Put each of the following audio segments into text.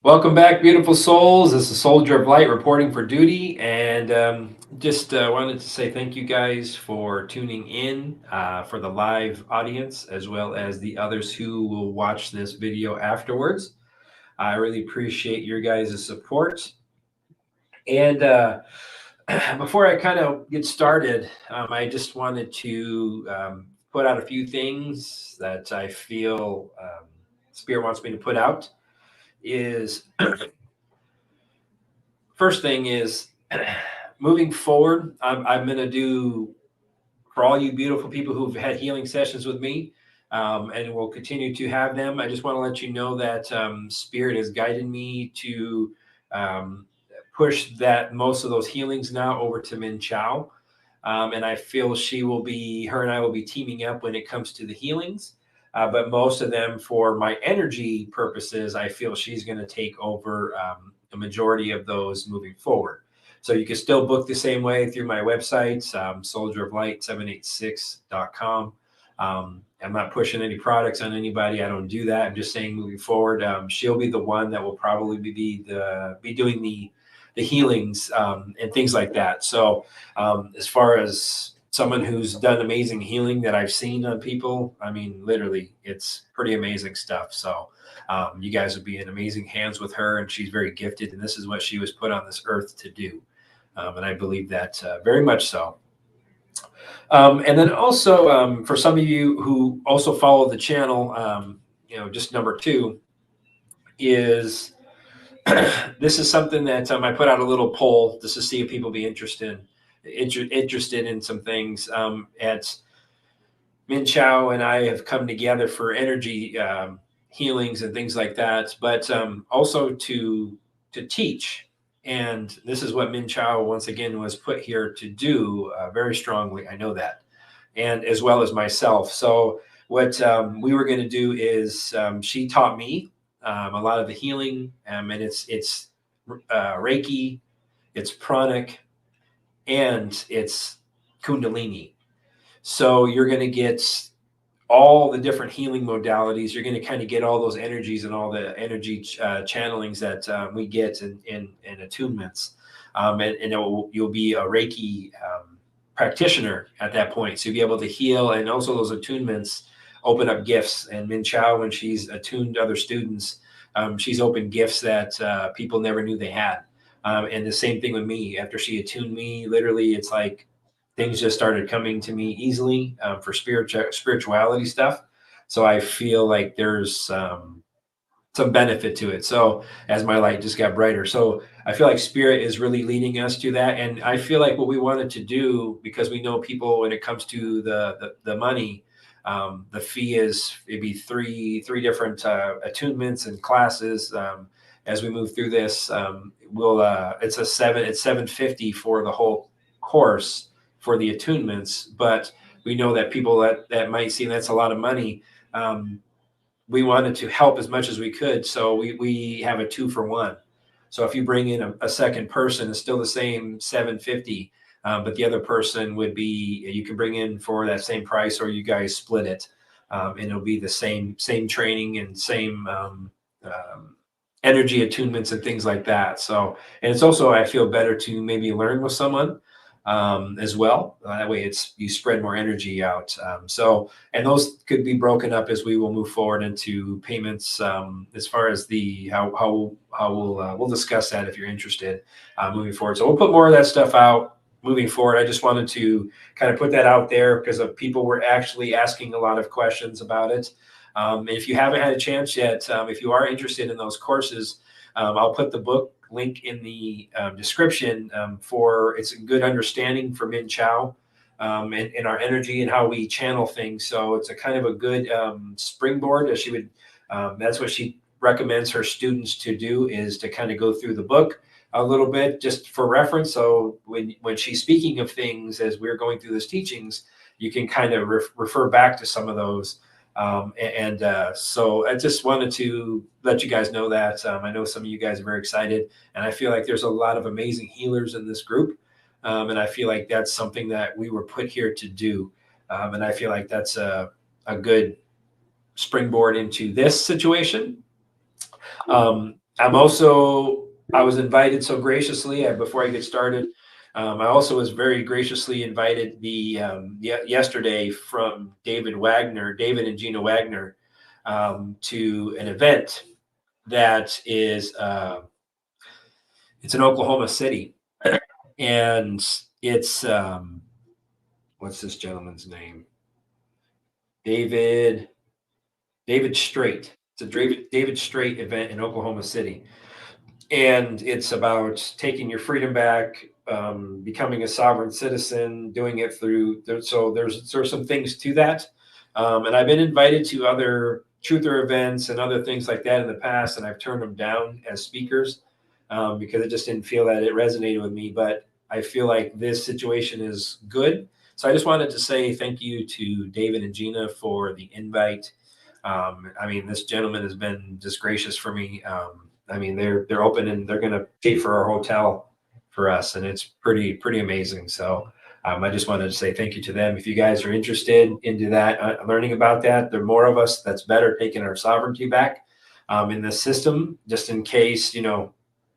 Welcome back, beautiful souls. This is Soldier of Light reporting for duty, and just wanted to say thank you guys for tuning in for the live audience, as well as the others who will watch this video afterwards. I really appreciate your guys' support. And before I kind of get started, I just wanted to put out a few things that I feel Spirit wants me to put out. Is First thing is moving forward, I'm going to do for all you beautiful people who've had healing sessions with me, and will continue to have them. I just want to let you know that Spirit has guided me to um, push that most of those healings now over to Min Chow. And I feel her and I will be teaming up when it comes to the healings. But most of them, for my energy purposes, I feel she's going to take over a majority of those moving forward. So you can still book the same way through my website, soldieroflight786.com. I'm not pushing any products on anybody. I don't do that. I'm just saying moving forward, she'll be the one that will probably be doing the healings and things like that. So as far as someone who's done amazing healing that I've seen on people, I mean, literally, it's pretty amazing stuff. So you guys would be in amazing hands with her, and she's very gifted, and this is what she was put on this earth to do. And I believe that very much so. And then also, for some of you who also follow the channel, just number two is this is something that I put out a little poll just to see if people be interested in some things. At Min Chow and I have come together for energy healings and things like that, but also to teach. And this is what Min Chow once again was put here to do very strongly. I know that, and as well as myself. So what we were going to do is she taught me a lot of the healing, and it's Reiki, it's pranic, and it's Kundalini. So you're going to get all the different healing modalities. You're going to kind of get all those energies and all the energy channelings that we get in attunements. And you'll be a Reiki practitioner at that point. So you'll be able to heal, and also those attunements open up gifts. And Min Chow, when she's attuned other students, she's opened gifts that people never knew they had. And the same thing with me. After she attuned me, literally, it's like things just started coming to me easily for spirituality stuff. So I feel like there's some benefit to it. So as my light just got brighter, so I feel like Spirit is really leading us to that. And I feel like what we wanted to do, because we know people when it comes to the money, the fee is maybe three different attunements and classes. As we move through this, it's $750 for the whole course for the attunements, but we know that people that might seem that's a lot of money. We wanted to help as much as we could, so we have a 2-for-1. So if you bring in a second person, it's still the same $750, but the other person would be, you can bring in for that same price, or you guys split it, and it'll be the same training and same energy attunements and things like that. So, and it's also, I feel, better to maybe learn with someone as well. That way you spread more energy out. So, and those could be broken up as we will move forward into payments. As far as how we'll discuss that if you're interested moving forward. So we'll put more of that stuff out moving forward. I just wanted to kind of put that out there because people were actually asking a lot of questions about it. If you haven't had a chance yet, if you are interested in those courses, I'll put the book link in the description for It's a Good Understanding for Min Chow and our energy and how we channel things. So it's a kind of a good springboard, as she would. That's what she recommends her students to do, is to kind of go through the book a little bit just for reference. So when she's speaking of things as we're going through those teachings, you can kind of refer back to some of those. So I just wanted to let you guys know that I know some of you guys are very excited, and I feel like there's a lot of amazing healers in this group. And I feel like that's something that we were put here to do. And I feel like that's a good springboard into this situation. I was invited so graciously before I get started. I also was very graciously invited yesterday from David and Gina Wagner, to an event that is it's in Oklahoma City, and it's what's this gentleman's name? David Straight. It's a David Straight event in Oklahoma City, and it's about taking your freedom back, becoming a sovereign citizen, doing it through. So there's some things to that, and I've been invited to other truther events and other things like that in the past, and I've turned them down as speakers, because I just didn't feel that it resonated with me. But I feel like this situation is good, so I just wanted to say thank you to David and Gina for the invite. I mean, this gentleman has been just gracious for me. I mean, they're open and they're going to pay for our hotel for us, and it's pretty amazing. So I just wanted to say thank you to them. If you guys are interested into that, learning about that, there are more of us. That's better, taking our sovereignty back in the system, just in case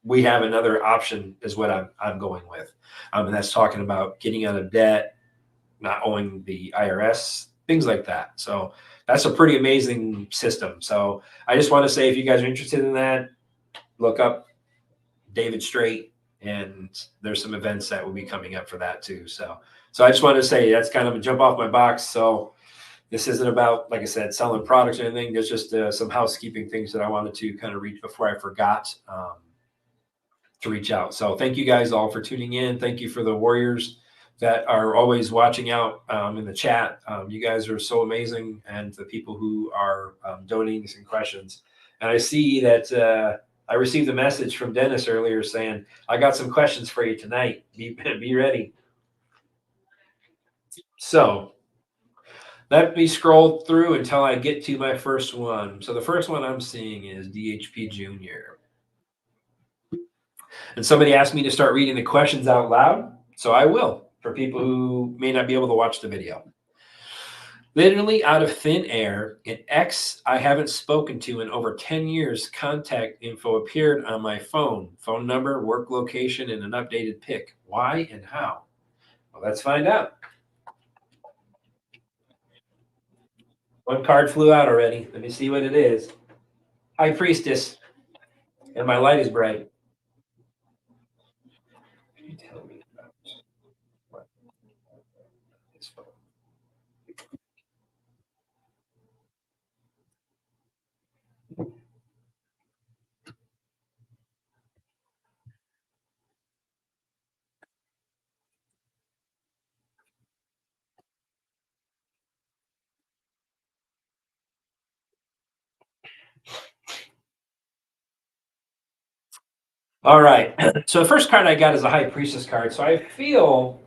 we have another option, is what I'm going with, and that's talking about getting out of debt, not owing the IRS, things like that. So that's a pretty amazing system. So I just want to say, if you guys are interested in that, look up David Straight, and there's some events that will be coming up for that too. So I just wanted to say that's kind of a jump off my box. So this isn't about, like I said, selling products or anything. There's just some housekeeping things that I wanted to kind of reach before I forgot to reach out. So thank you guys all for tuning in. Thank you for the warriors that are always watching out in the chat. You guys are so amazing, and the people who are donating some questions. And I see that I received a message from Dennis earlier saying, I got some questions for you tonight. Be ready. So let me scroll through until I get to my first one. So the first one I'm seeing is DHP Junior. And somebody asked me to start reading the questions out loud, so I will, for people who may not be able to watch the video. Literally out of thin air, an ex I haven't spoken to in over 10 years contact info appeared on my phone number, work location, and an updated pic. Why and how? Well, let's find out. One card flew out already. Let me see what it is. High Priestess, and my light is bright. Can you tell me about what this phone? All right. So the first card I got is a High Priestess card. So I feel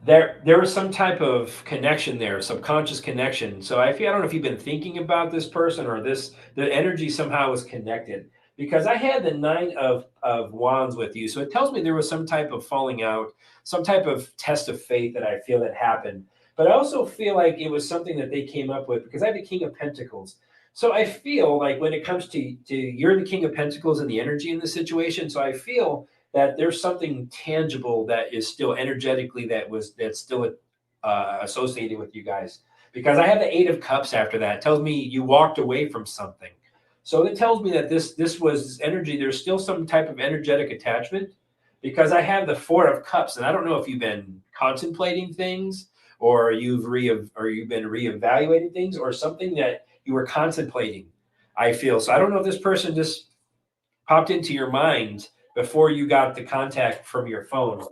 there was some type of connection there, subconscious connection. So I don't know if you've been thinking about this person, or the energy somehow was connected, because I had the Nine of Wands with you. So it tells me there was some type of falling out, some type of test of faith that I feel that happened. But I also feel like it was something that they came up with, because I have the King of Pentacles. So I feel like when it comes to you're the King of Pentacles and the energy in the situation. So I feel that there's something tangible that is still energetically that's still associated with you guys, because I have the Eight of Cups after that. It tells me you walked away from something. So it tells me that this was energy. There's still some type of energetic attachment, because I have the Four of Cups, and I don't know if you've been contemplating things, or you've been reevaluating things, or something that you were contemplating. I feel so. I don't know if this person just popped into your mind before you got the contact from your phone,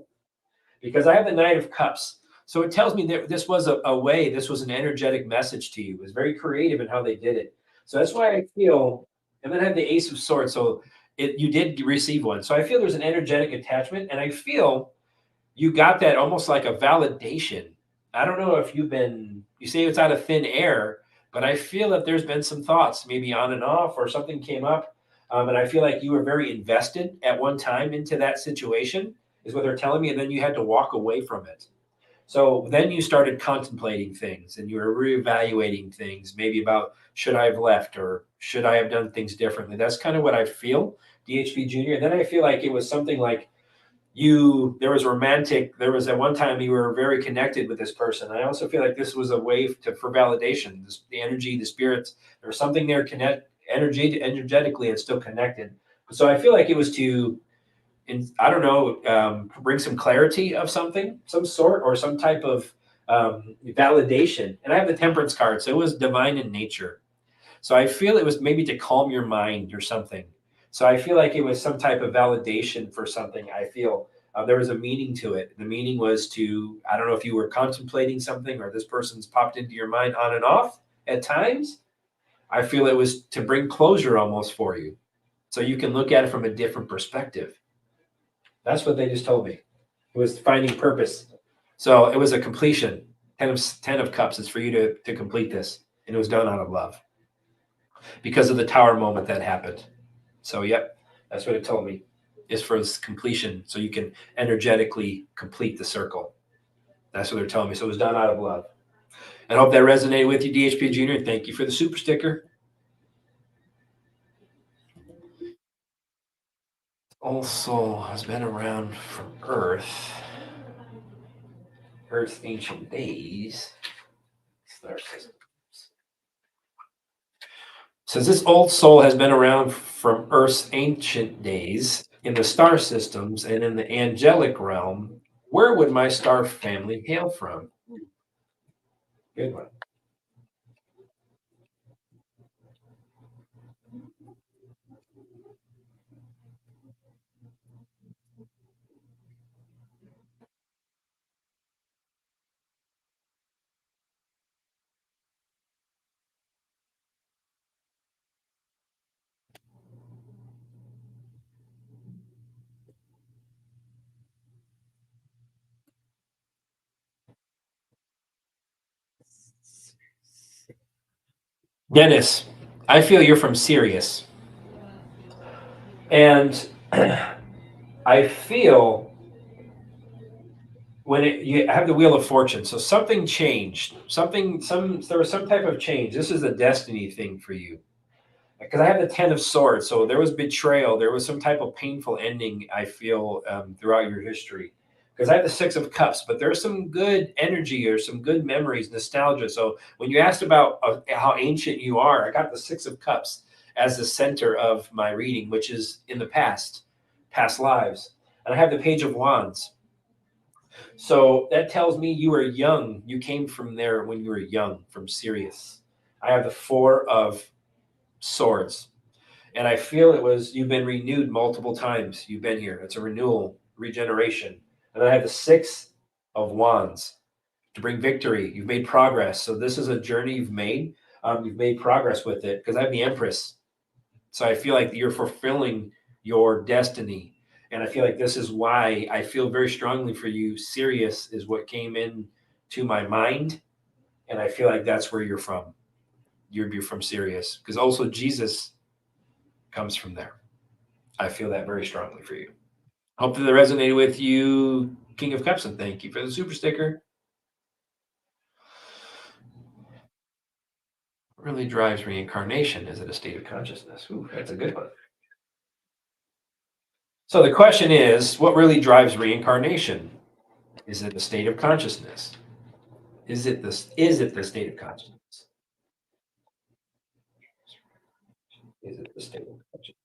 because I have the Knight of Cups. So it tells me that this was a way, this was an energetic message to you. It was very creative in how they did it. So that's why I feel, and then I have the Ace of Swords. So you did receive one. So I feel there's an energetic attachment, and I feel you got that almost like a validation. I don't know if you say it's out of thin air, but I feel that there's been some thoughts, maybe on and off, or something came up. And I feel like you were very invested at one time into that situation, is what they're telling me. And then you had to walk away from it. So then you started contemplating things and you were reevaluating things, maybe about should I have left or should I have done things differently? That's kind of what I feel, DHP Junior. And then I feel like it was something like there was romantic, there was at one time you were very connected with this person. I also feel like this was a way for validation, the energy, the spirits, there was something there energetically it's still connected. So I feel like it was to, I don't know, bring some clarity of something, some sort, or some type of validation. And I have the Temperance card, so it was divine in nature. So I feel it was maybe to calm your mind or something. So I feel like it was some type of validation for something. I feel there was a meaning to it. The meaning was to, I don't know if you were contemplating something or this person's popped into your mind on and off at times. I feel it was to bring closure almost for you. So you can look at it from a different perspective. That's what they just told me. It was finding purpose. So it was a completion. 10 of cups is for you to complete this. And it was done out of love because of the tower moment that happened. So, yep, that's what it told me, is for this completion. So you can energetically complete the circle. That's what they're telling me. So it was done out of love. I hope that resonated with you, DHP Junior. Thank you for the super sticker. Old Soul has been around from Earth's ancient days. Star systems. Says this old soul has been around from Earth's ancient days in the star systems and in the angelic realm. Where would my star family hail from? Good one. Dennis, I feel you're from Sirius. And I feel you have the Wheel of Fortune, so something changed. There was some type of change. This is a destiny thing for you. Because I have the 10 of Swords, so there was betrayal. There was some type of painful ending, I feel, throughout your history. Because I have the 6 of Cups, but there's some good energy or some good memories, nostalgia. So when you asked about how ancient you are, I got the 6 of Cups as the center of my reading, which is in the past lives. And I have the Page of Wands. So that tells me you were young. You came from there when you were young, from Sirius. I have the 4 of Swords. And I feel you've been renewed multiple times. You've been here. It's a renewal, regeneration. And I have the 6 of Wands to bring victory. You've made progress. So this is a journey you've made. You've made progress with it because I have the Empress. So I feel like you're fulfilling your destiny. And I feel like this is why I feel very strongly for you. Sirius is what came in to my mind. And I feel like that's where you're from. You're from Sirius. Because also Jesus comes from there. I feel that very strongly for you. Hope that resonated with you, King of Cups, and thank you for the super sticker. What really drives reincarnation? Is it a state of consciousness? Ooh, that's a good one. So the question is, what really drives reincarnation? Is it a state of consciousness? Is it the state of consciousness? Is it the state of consciousness?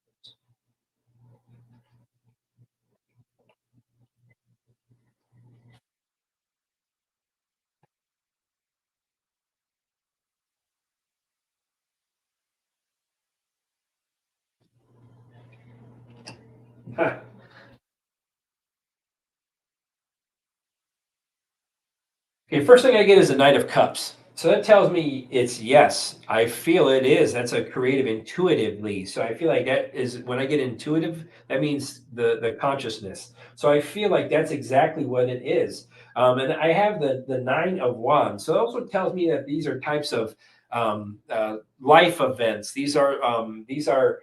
Huh. Okay, first thing I get is the Knight of Cups. So that tells me it's yes. I feel it is. That's a creative intuitively. So I feel like that is when I get intuitive, that means the consciousness. So I feel like that's exactly what it is. And I have the 9 of Wands. So it also tells me that these are types of life events. These are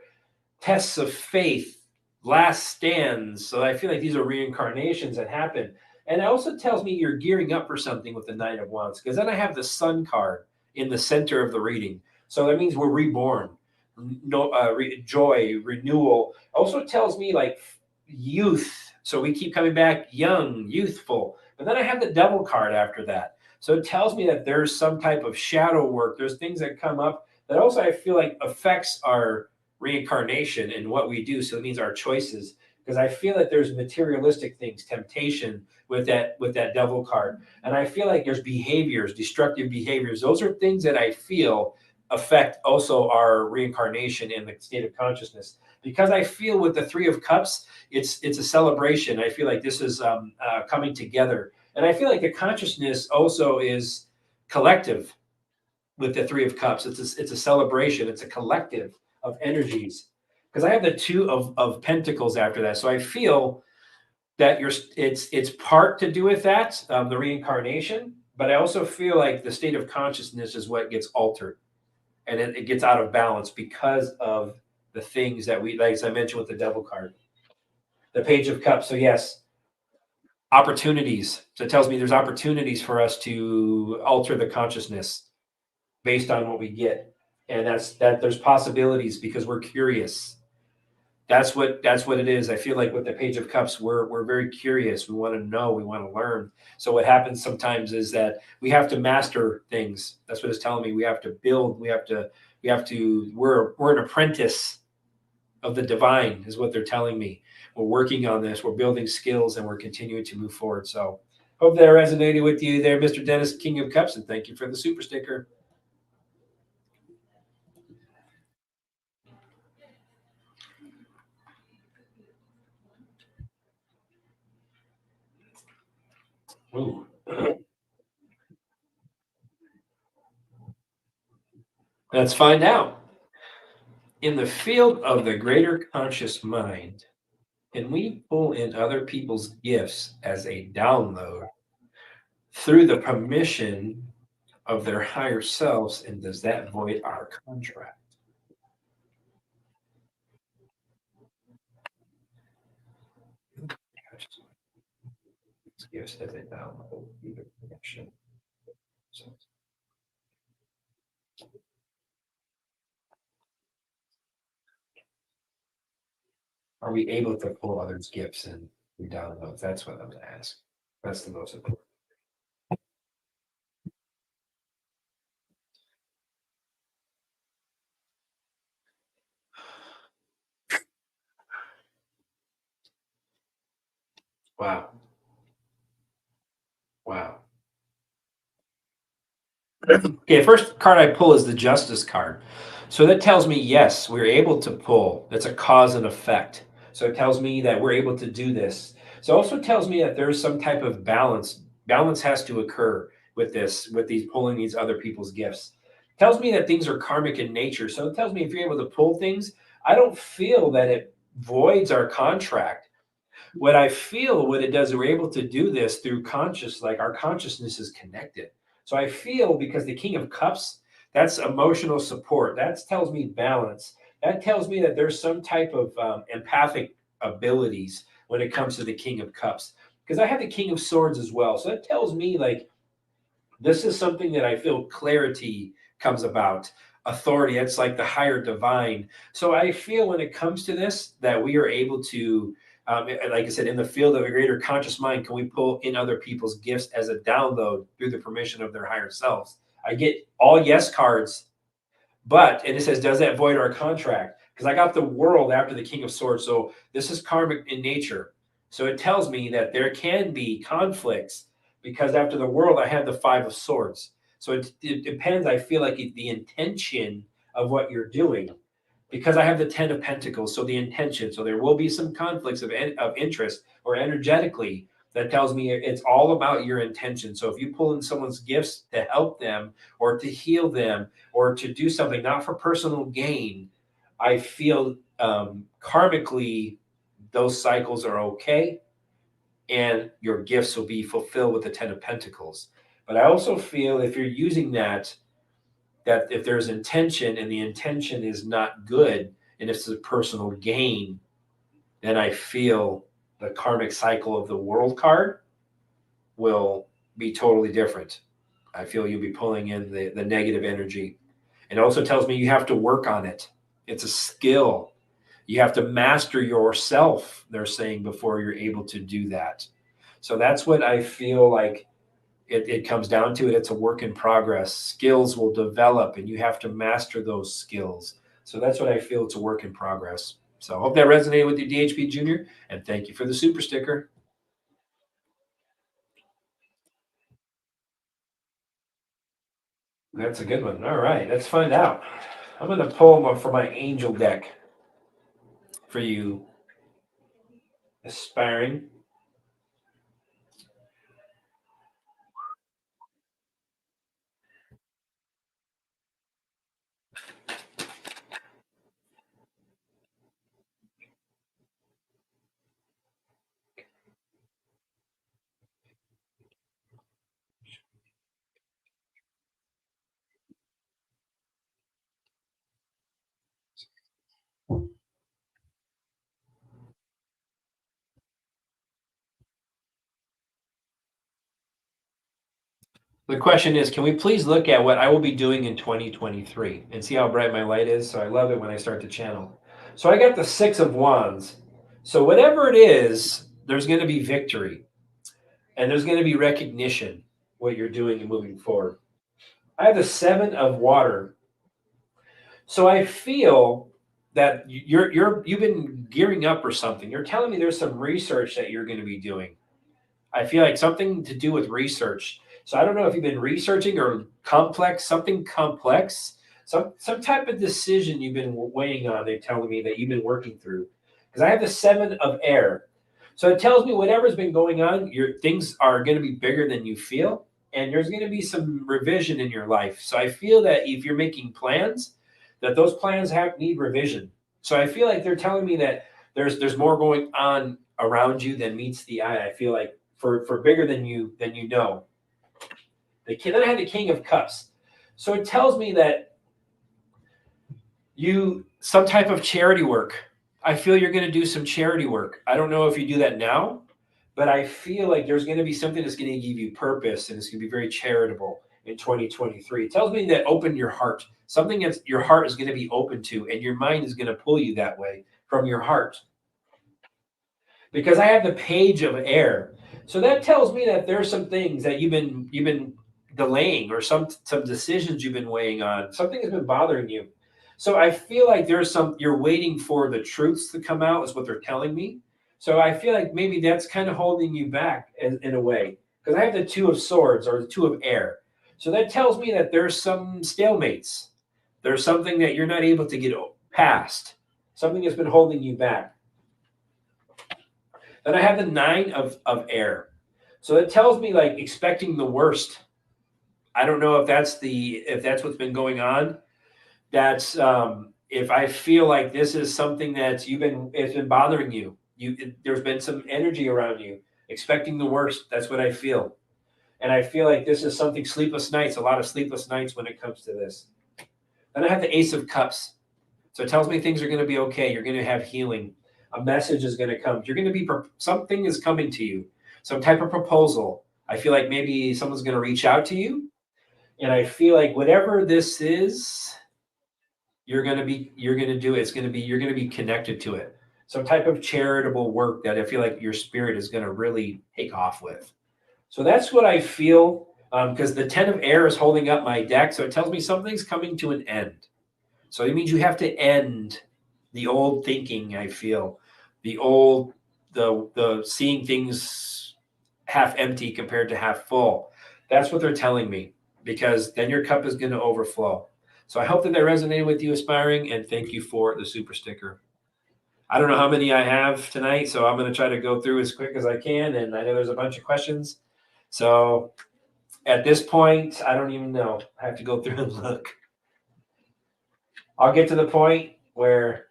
tests of faith, last stands. So I feel like these are reincarnations that happen. And it also tells me you're gearing up for something with the Nine of Wands, because then I have the Sun card in the center of the reading. So that means we're reborn, no joy, renewal. Also tells me like youth. So we keep coming back young, youthful. But then I have the Devil card after that. So it tells me that there's some type of shadow work. There's things that come up that also I feel like affects our reincarnation and what we do. So it means our choices. Because I feel that there's materialistic things, temptation with that Devil card. And I feel like there's behaviors, destructive behaviors. Those are things that I feel affect also our reincarnation and the state of consciousness. Because I feel with the Three of Cups, it's a celebration. I feel like this is coming together, and I feel like the consciousness also is collective with the Three of Cups. It's a celebration. It's a collective of energies. Because I have the Two of Pentacles after that, so I feel that it's part to do with that, the reincarnation, but I also feel like the state of consciousness is what gets altered, and it gets out of balance because of the things that we, like as I mentioned with the Devil card, the Page of Cups. So yes, opportunities. So it tells me there's opportunities for us to alter the consciousness based on what we get, and that there's possibilities because we're curious. That's what it is. I feel like with the Page of Cups, we're very curious. We want to know. We want to learn. So what happens sometimes is that we have to master things. That's what it's telling me. We have to build. We have to. We're an apprentice of the divine, is what they're telling me. We're working on this. We're building skills, and we're continuing to move forward. So hope that resonated with you there, Mr. Dennis, King of Cups, and thank you for the super sticker. Ooh. Let's find out. In the field of the greater conscious mind, can we pull in other people's gifts as a download through the permission of their higher selves? And does that void our contract? Gifts as a download through the permission. So are we able to pull others' gifts and through downloads? That's what I'm going to ask. That's the most important. Wow. Wow. Okay, first card I pull is the Justice card. So that tells me, yes, we're able to pull. That's a cause and effect. So it tells me that we're able to do this. So it also tells me that there's some type of balance. Balance has to occur with this, with these pulling these other people's gifts. It tells me that things are karmic in nature. So it tells me if you're able to pull things, I don't feel that it voids our contract. What I feel, what it does, we're able to do this through conscious, like our consciousness is connected. So I feel because the King of Cups, that's emotional support. That tells me balance. That tells me that there's some type of empathic abilities when it comes to the King of Cups. Because I have the King of Swords as well. So that tells me like this is something that I feel clarity comes about. Authority, it's like the higher divine. So I feel when it comes to this that we are able to, like I said, in the field of a greater conscious mind, can we pull in other people's gifts as a download through the permission of their higher selves? I get all yes cards, and it says, does that void our contract? Because I got the World after the King of Swords. So this is karmic in nature. So it tells me that there can be conflicts because after the World, I have the Five of Swords. So it depends, I feel like, the intention of what you're doing. Because I have the Ten of Pentacles, so the intention. So there will be some conflicts of interest or energetically that tells me it's all about your intention. So if you pull in someone's gifts to help them or to heal them or to do something not for personal gain, I feel karmically those cycles are okay and your gifts will be fulfilled with the Ten of Pentacles. But I also feel if you're using that if there's intention and the intention is not good and it's a personal gain, then I feel the karmic cycle of the World card will be totally different. I feel you'll be pulling in the negative energy. It also tells me you have to work on it. It's a skill. You have to master yourself, they're saying, before you're able to do that. So that's what I feel like it comes down to. It's a work in progress. Skills will develop and you have to master those skills. So that's what I feel. It's a work in progress. So I hope that resonated with you, DHB Junior. And thank you for the super sticker. That's a good one. All right, let's find out. I'm going to pull one for my angel deck for you, aspiring. The question is, can we please look at what I will be doing in 2023 and see how bright my light is? So I love it when I start to channel. So I got the Six of Wands. So whatever it is, there's going to be victory and there's going to be recognition what you're doing and moving forward. I have the Seven of Water. So I feel that you've been gearing up or something. You're telling me there's some research that you're going to be doing. I feel like something to do with research. So I don't know if you've been researching or something complex, some type of decision you've been weighing on. They're telling me that you've been working through, because I have the Seven of Air. So it tells me whatever's been going on, your things are going to be bigger than you feel, and there's going to be some revision in your life. So I feel that if you're making plans, that those plans need revision. So I feel like they're telling me that there's more going on around you than meets the eye. I feel like for bigger than you know. Then I had the King of Cups. So it tells me that some type of charity work. I feel you're going to do some charity work. I don't know if you do that now, but I feel like there's going to be something that's going to give you purpose and it's going to be very charitable in 2023. It tells me that open your heart. Something that your heart is going to be open to and your mind is going to pull you that way from your heart. Because I have the Page of Air. So that tells me that there's some things that you've been delaying, or some decisions you've been weighing on. Something has been bothering you. So I feel like you're waiting for the truths to come out, is what they're telling me. So I feel like maybe that's kind of holding you back in a way. Because I have the Two of Swords, or the Two of Air. So that tells me that there's some stalemates. There's something that you're not able to get past. Something that's been holding you back. Then I have the Nine of Air. So it tells me like expecting the worst. I don't know if that's what's been going on. That's if I feel like this is something that's it's been bothering you. There's been some energy around you, expecting the worst. That's what I feel. And I feel like this is something, sleepless nights, a lot of sleepless nights when it comes to this. Then I have the Ace of Cups. So it tells me things are going to be okay. You're going to have healing. A message is going to come. You're going to be, something is coming to you, some type of proposal. I feel like maybe someone's going to reach out to you. And I feel like whatever this is, you're going to do it. You're going to be connected to it. Some type of charitable work that I feel like your spirit is going to really take off with. So that's what I feel, because the Ten of Air is holding up my deck. So it tells me something's coming to an end. So it means you have to end the old thinking, I feel. The seeing things half empty compared to half full. That's what they're telling me, because then your cup is going to overflow. So I hope that resonated with you, aspiring, and thank you for the super sticker. I don't know how many I have tonight, so I'm going to try to go through as quick as I can, and I know there's a bunch of questions. So at this point, I don't even know. I have to go through and look. I'll get to the point where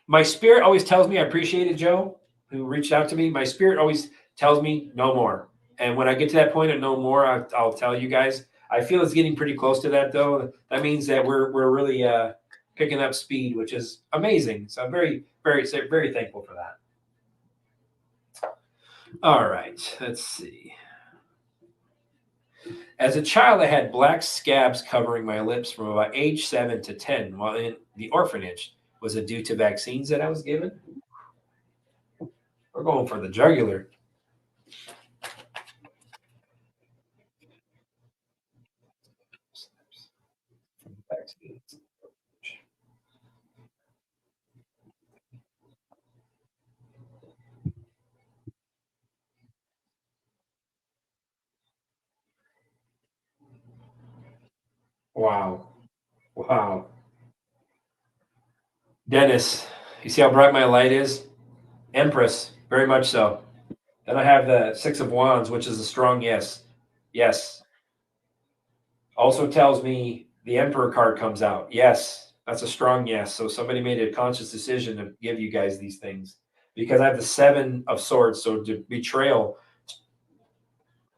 my spirit always tells me, I appreciate it, Joe, who reached out to me. My spirit always tells me no more. And when I get to that point of no more, I'll tell you guys. I feel it's getting pretty close to that, though. That means that we're really picking up speed, which is amazing. So I'm very, very, very thankful for that. All right, let's see. As a child, I had black scabs covering my lips from about age 7 to 10 while in the orphanage. Was it due to vaccines that I was given? We're going for the jugular. Vaccines. Wow. Wow. Dennis, you see how bright my light is? Empress, very much so. Then I have the Six of Wands, which is a strong yes. Yes. Also tells me the Emperor card comes out. Yes. That's a strong yes. So somebody made a conscious decision to give you guys these things because I have the Seven of Swords. So betrayal,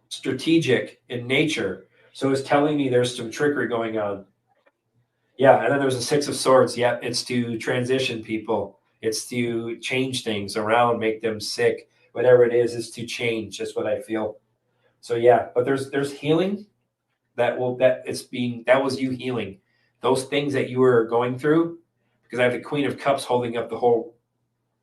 strategic in nature. So it's telling me there's some trickery going on. Yeah, and then there's a Six of Swords. Yeah, it's to transition people. It's to change things around, make them sick. Whatever it is to change. That's what I feel. So yeah, but there's healing that it's being that was you healing those things that you were going through. Because I have the Queen of Cups holding up the whole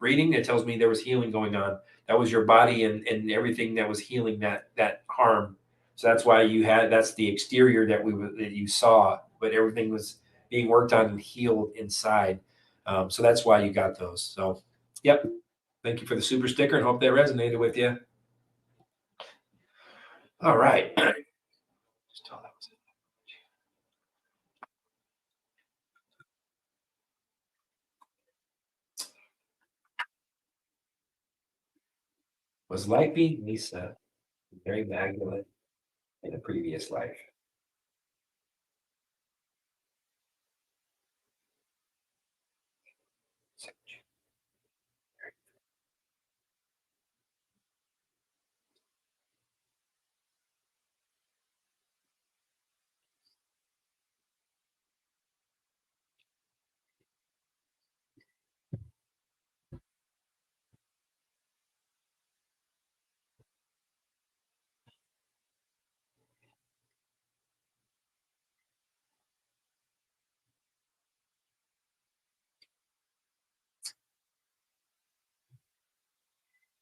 reading. It tells me there was healing going on. That was your body and everything that was healing that harm. So that's why you had that's the exterior that you saw, but everything was being worked on and healed inside. So that's why you got those. So, yep. Thank you for the super sticker and hope that resonated with you. All right. Just tell that was it. Was Lightbeat Lisa Mary Magdalene in a previous life?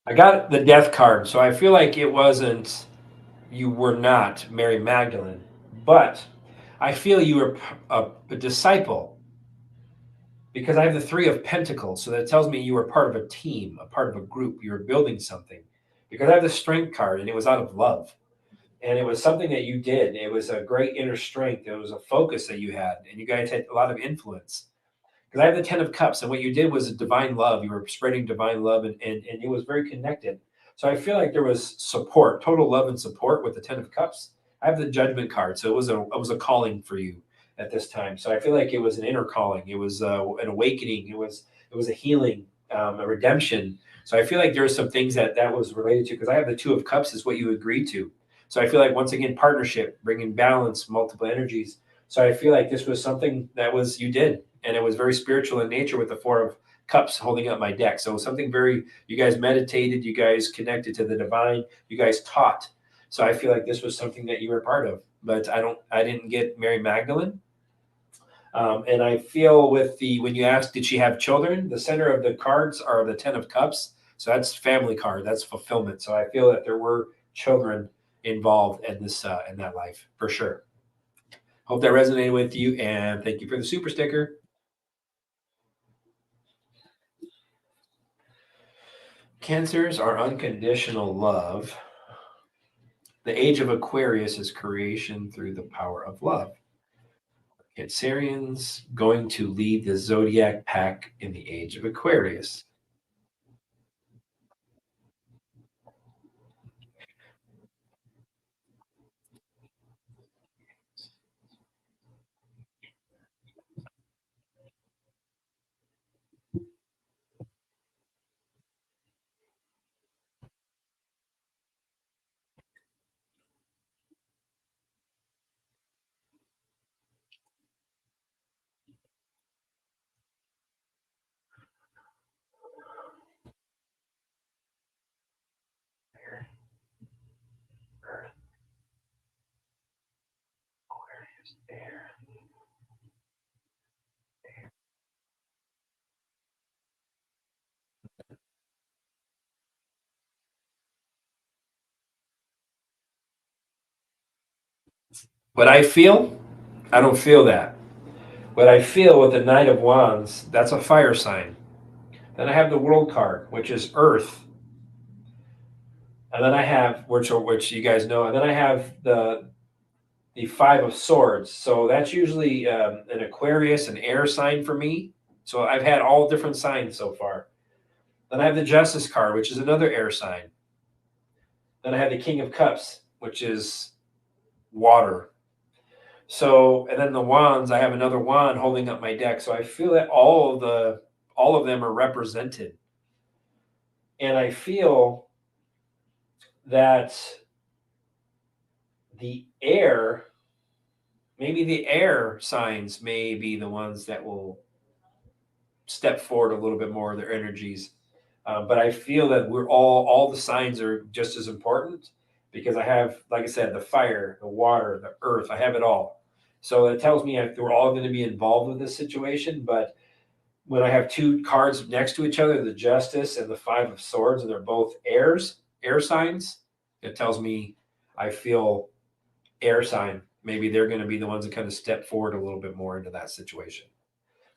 I got the death card, so I feel like it wasn't you were not Mary Magdalene, but I feel you were a disciple because I have the Three of Pentacles. So that tells me you were part of a team, a part of a group. You were building something because I have the Strength card and it was out of love. And it was something that you did. It was a great inner strength. It was a focus that you had, and you guys had a lot of influence. Because I have the Ten of Cups, and what you did was a divine love. You were spreading divine love, and it was very connected. So I feel like there was support, total love and support with the Ten of Cups. I have the Judgment card, so it was a calling for you at this time. So I feel like it was an inner calling. It was an awakening. It was a healing, a redemption. So I feel like there are some things that was related to because I have the Two of Cups is what you agreed to. So I feel like once again partnership, bringing balance, multiple energies. So I feel like this was something that was you did, and it was very spiritual in nature with the Four of Cups holding up my deck. So it was something very you guys meditated, you guys connected to the divine, you guys taught. So I feel like this was something that you were a part of. But I didn't get Mary Magdalene. And I feel with the when you ask, did she have children? The center of the cards are the Ten of Cups. So that's family card. That's fulfillment. So I feel that there were children involved in this in that life for sure. Hope that resonated with you, and thank you for the super sticker. Cancers are unconditional love. The age of Aquarius is creation through the power of love. Cancerians going to lead the zodiac pack in the age of Aquarius. What I feel, I don't feel that. What I feel with the Knight of Wands, that's a fire sign. Then I have the World card, which is Earth, and then I have which you guys know, and then I have the Five of Swords. So that's usually an Aquarius, an air sign for me. So I've had all different signs so far. Then I have the Justice card, which is another air sign. Then I have the King of Cups, which is water. So, and then the wands, I have another wand holding up my deck. So I feel that all of them are represented. And I feel that the air, maybe the air signs may be the ones that will step forward a little bit more of their energies. But I feel that we're all the signs are just as important because I have, like I said, the fire, the water, the earth, I have it all. So it tells me we're all going to be involved with this situation. But when I have two cards next to each other, the Justice and the Five of Swords, and they're both air signs, it tells me I feel air sign. Maybe they're going to be the ones that kind of step forward a little bit more into that situation.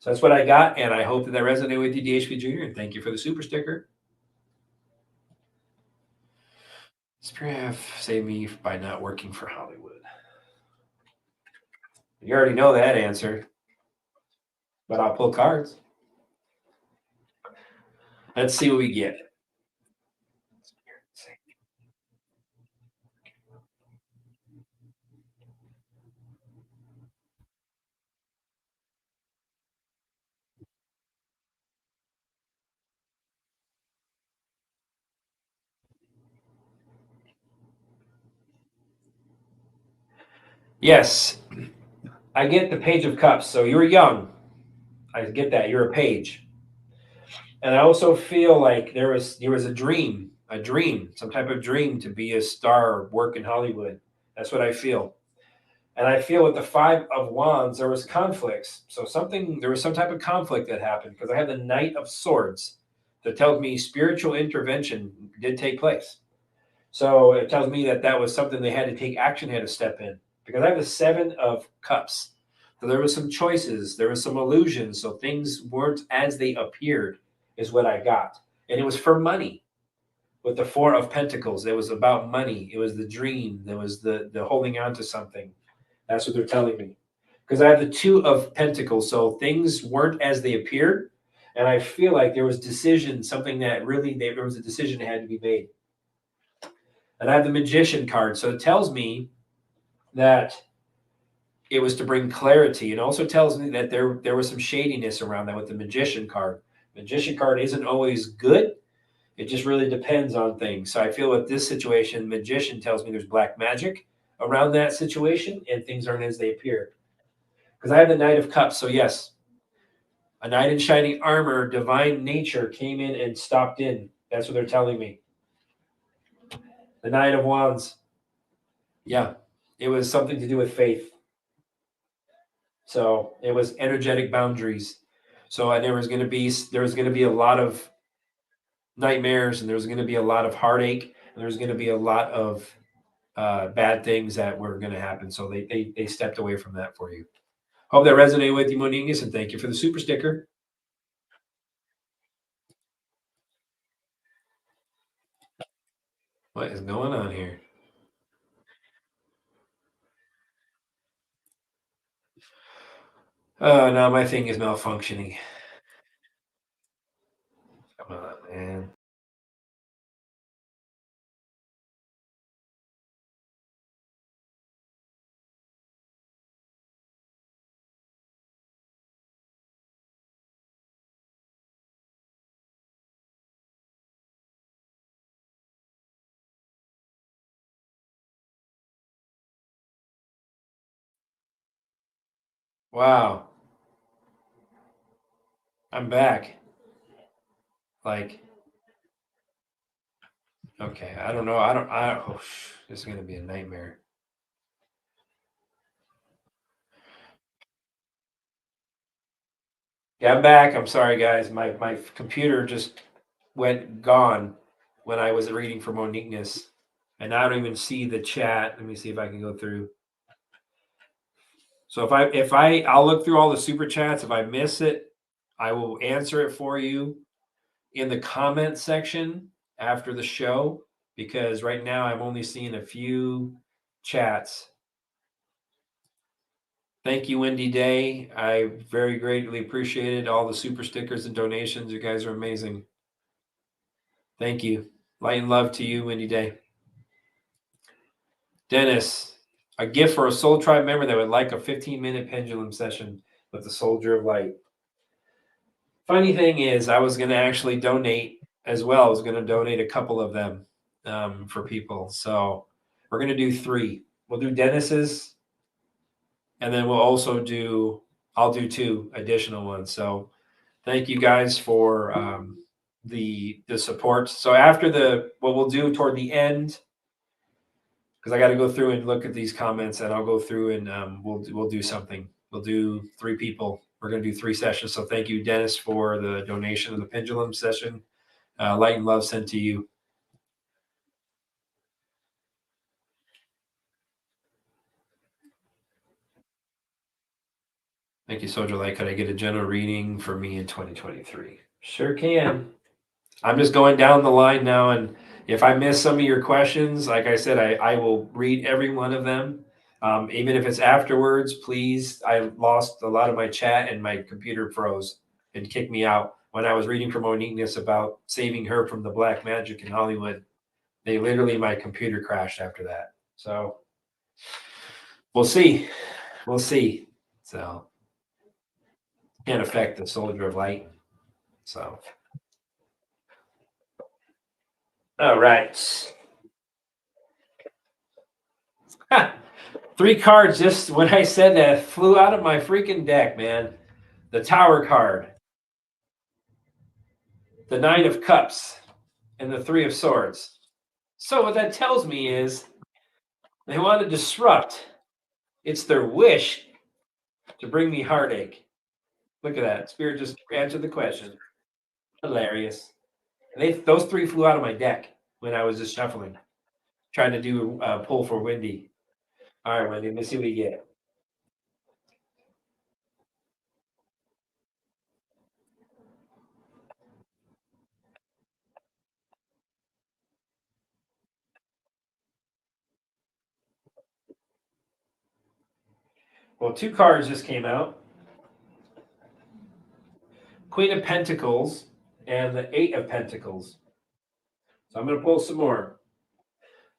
So that's what I got, and I hope that resonated with you, DHP Junior, and thank you for the super sticker. Spirit have saved me by not working for Hollywood. You already know that answer, but I'll pull cards. Let's see what we get. Yes, I get the Page of Cups. So you were young. I get that. You're a page. And I also feel like there was a dream, some type of dream to be a star, work in Hollywood. That's what I feel. And I feel with the Five of Wands, there was conflicts. So there was some type of conflict that happened because I have the Knight of Swords that tells me spiritual intervention did take place. So it tells me that that was something they had to take action, had to step in. Because I have the Seven of Cups. So there was some choices, there was some illusions. So things weren't as they appeared, is what I got. And it was for money. With the Four of Pentacles, it was about money. It was the dream. There was the holding on to something. That's what they're telling me. Because I have the Two of Pentacles, so things weren't as they appeared. And I feel like there was decision, something that really, there was a decision that had to be made. And I have the Magician card. So it tells me that it was to bring clarity. It also tells me that there was some shadiness around that with the Magician card. Magician card isn't always good. It just really depends on things. So I feel with this situation, Magician tells me there's black magic around that situation and things aren't as they appear. Because I have the Knight of Cups. So yes, a knight in shining armor, divine nature came in and stopped in. That's what they're telling me. The Knight of Wands. Yeah, it was something to do with faith. So it was energetic boundaries. So there was going to be a lot of nightmares, and there was going to be a lot of heartache, and there was going to be a lot of bad things that were going to happen. So they stepped away from that for you. Hope that resonated with you, Moniquez, and thank you for the super sticker. What is going on here? Oh, now my thing is malfunctioning. Come on, man. Wow, I'm back. Like, okay, I don't know. Oh, this is going to be a nightmare. Yeah, I'm back. I'm sorry, guys. My computer just went gone when I was reading for Moniqueness, and I don't even see the chat. Let me see if I can go through. So I'll look through all the super chats. If I miss it, I will answer it for you in the comment section after the show, because right now I'm only seeing a few chats. Thank you, Wendy Day. I very greatly appreciated all the super stickers and donations. You guys are amazing. Thank you. Light and love to you, Wendy Day. Dennis, a gift for a Soul Tribe member that would like a 15-minute pendulum session with the Soldier of Light. Funny thing is, I was going to actually donate as well. I was going to donate a couple of them for people. So we're going to do 3. We'll do Dennis's, and then I'll do 2 additional ones. So thank you guys for the support. So after what we'll do toward the end, because I got to go through and look at these comments, and I'll go through and we'll do something. We'll do 3 people. We're going to do 3 sessions. So thank you, Dennis, for the donation of the pendulum session. Light and love sent to you. Thank you, Soldier Light. Could I get a general reading for me in 2023? Sure can. I'm just going down the line now, and if I miss some of your questions, like I said, I will read every one of them. Even if it's afterwards, please. I lost a lot of my chat and my computer froze and kicked me out when I was reading from Moniqueness about saving her from the black magic in Hollywood. My computer crashed after that. So we'll see. We'll see. So can't affect the Soldier of Light. So all right. 3 cards just when I said that flew out of my freaking deck, man. The Tower card, the Nine of Cups, and the 3 of Swords. So what that tells me is they want to disrupt. It's their wish to bring me heartache. Look at that. Spirit just answered the question. Hilarious. And those 3 flew out of my deck when I was just shuffling, trying to do a pull for Wendy. All right, Wendy, let's see what you get. Well, 2 cards just came out. Queen of Pentacles and the 8 of Pentacles. So I'm going to pull some more.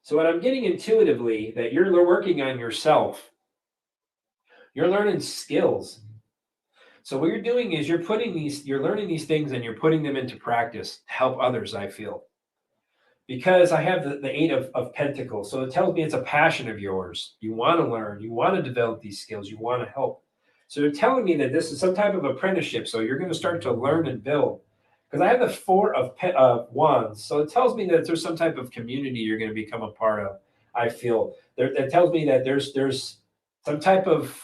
So what I'm getting intuitively, that you're working on yourself. You're learning skills. So what you're doing is you're learning these things and you're putting them into practice to help others, I feel. Because I have the 8 of Pentacles. So it tells me it's a passion of yours. You want to learn. You want to develop these skills. You want to help. So they're telling me that this is some type of apprenticeship. So you're going to start to learn and build. Because I have the 4 of Wands. So it tells me that there's some type of community you're going to become a part of, I feel. That tells me that there's some type of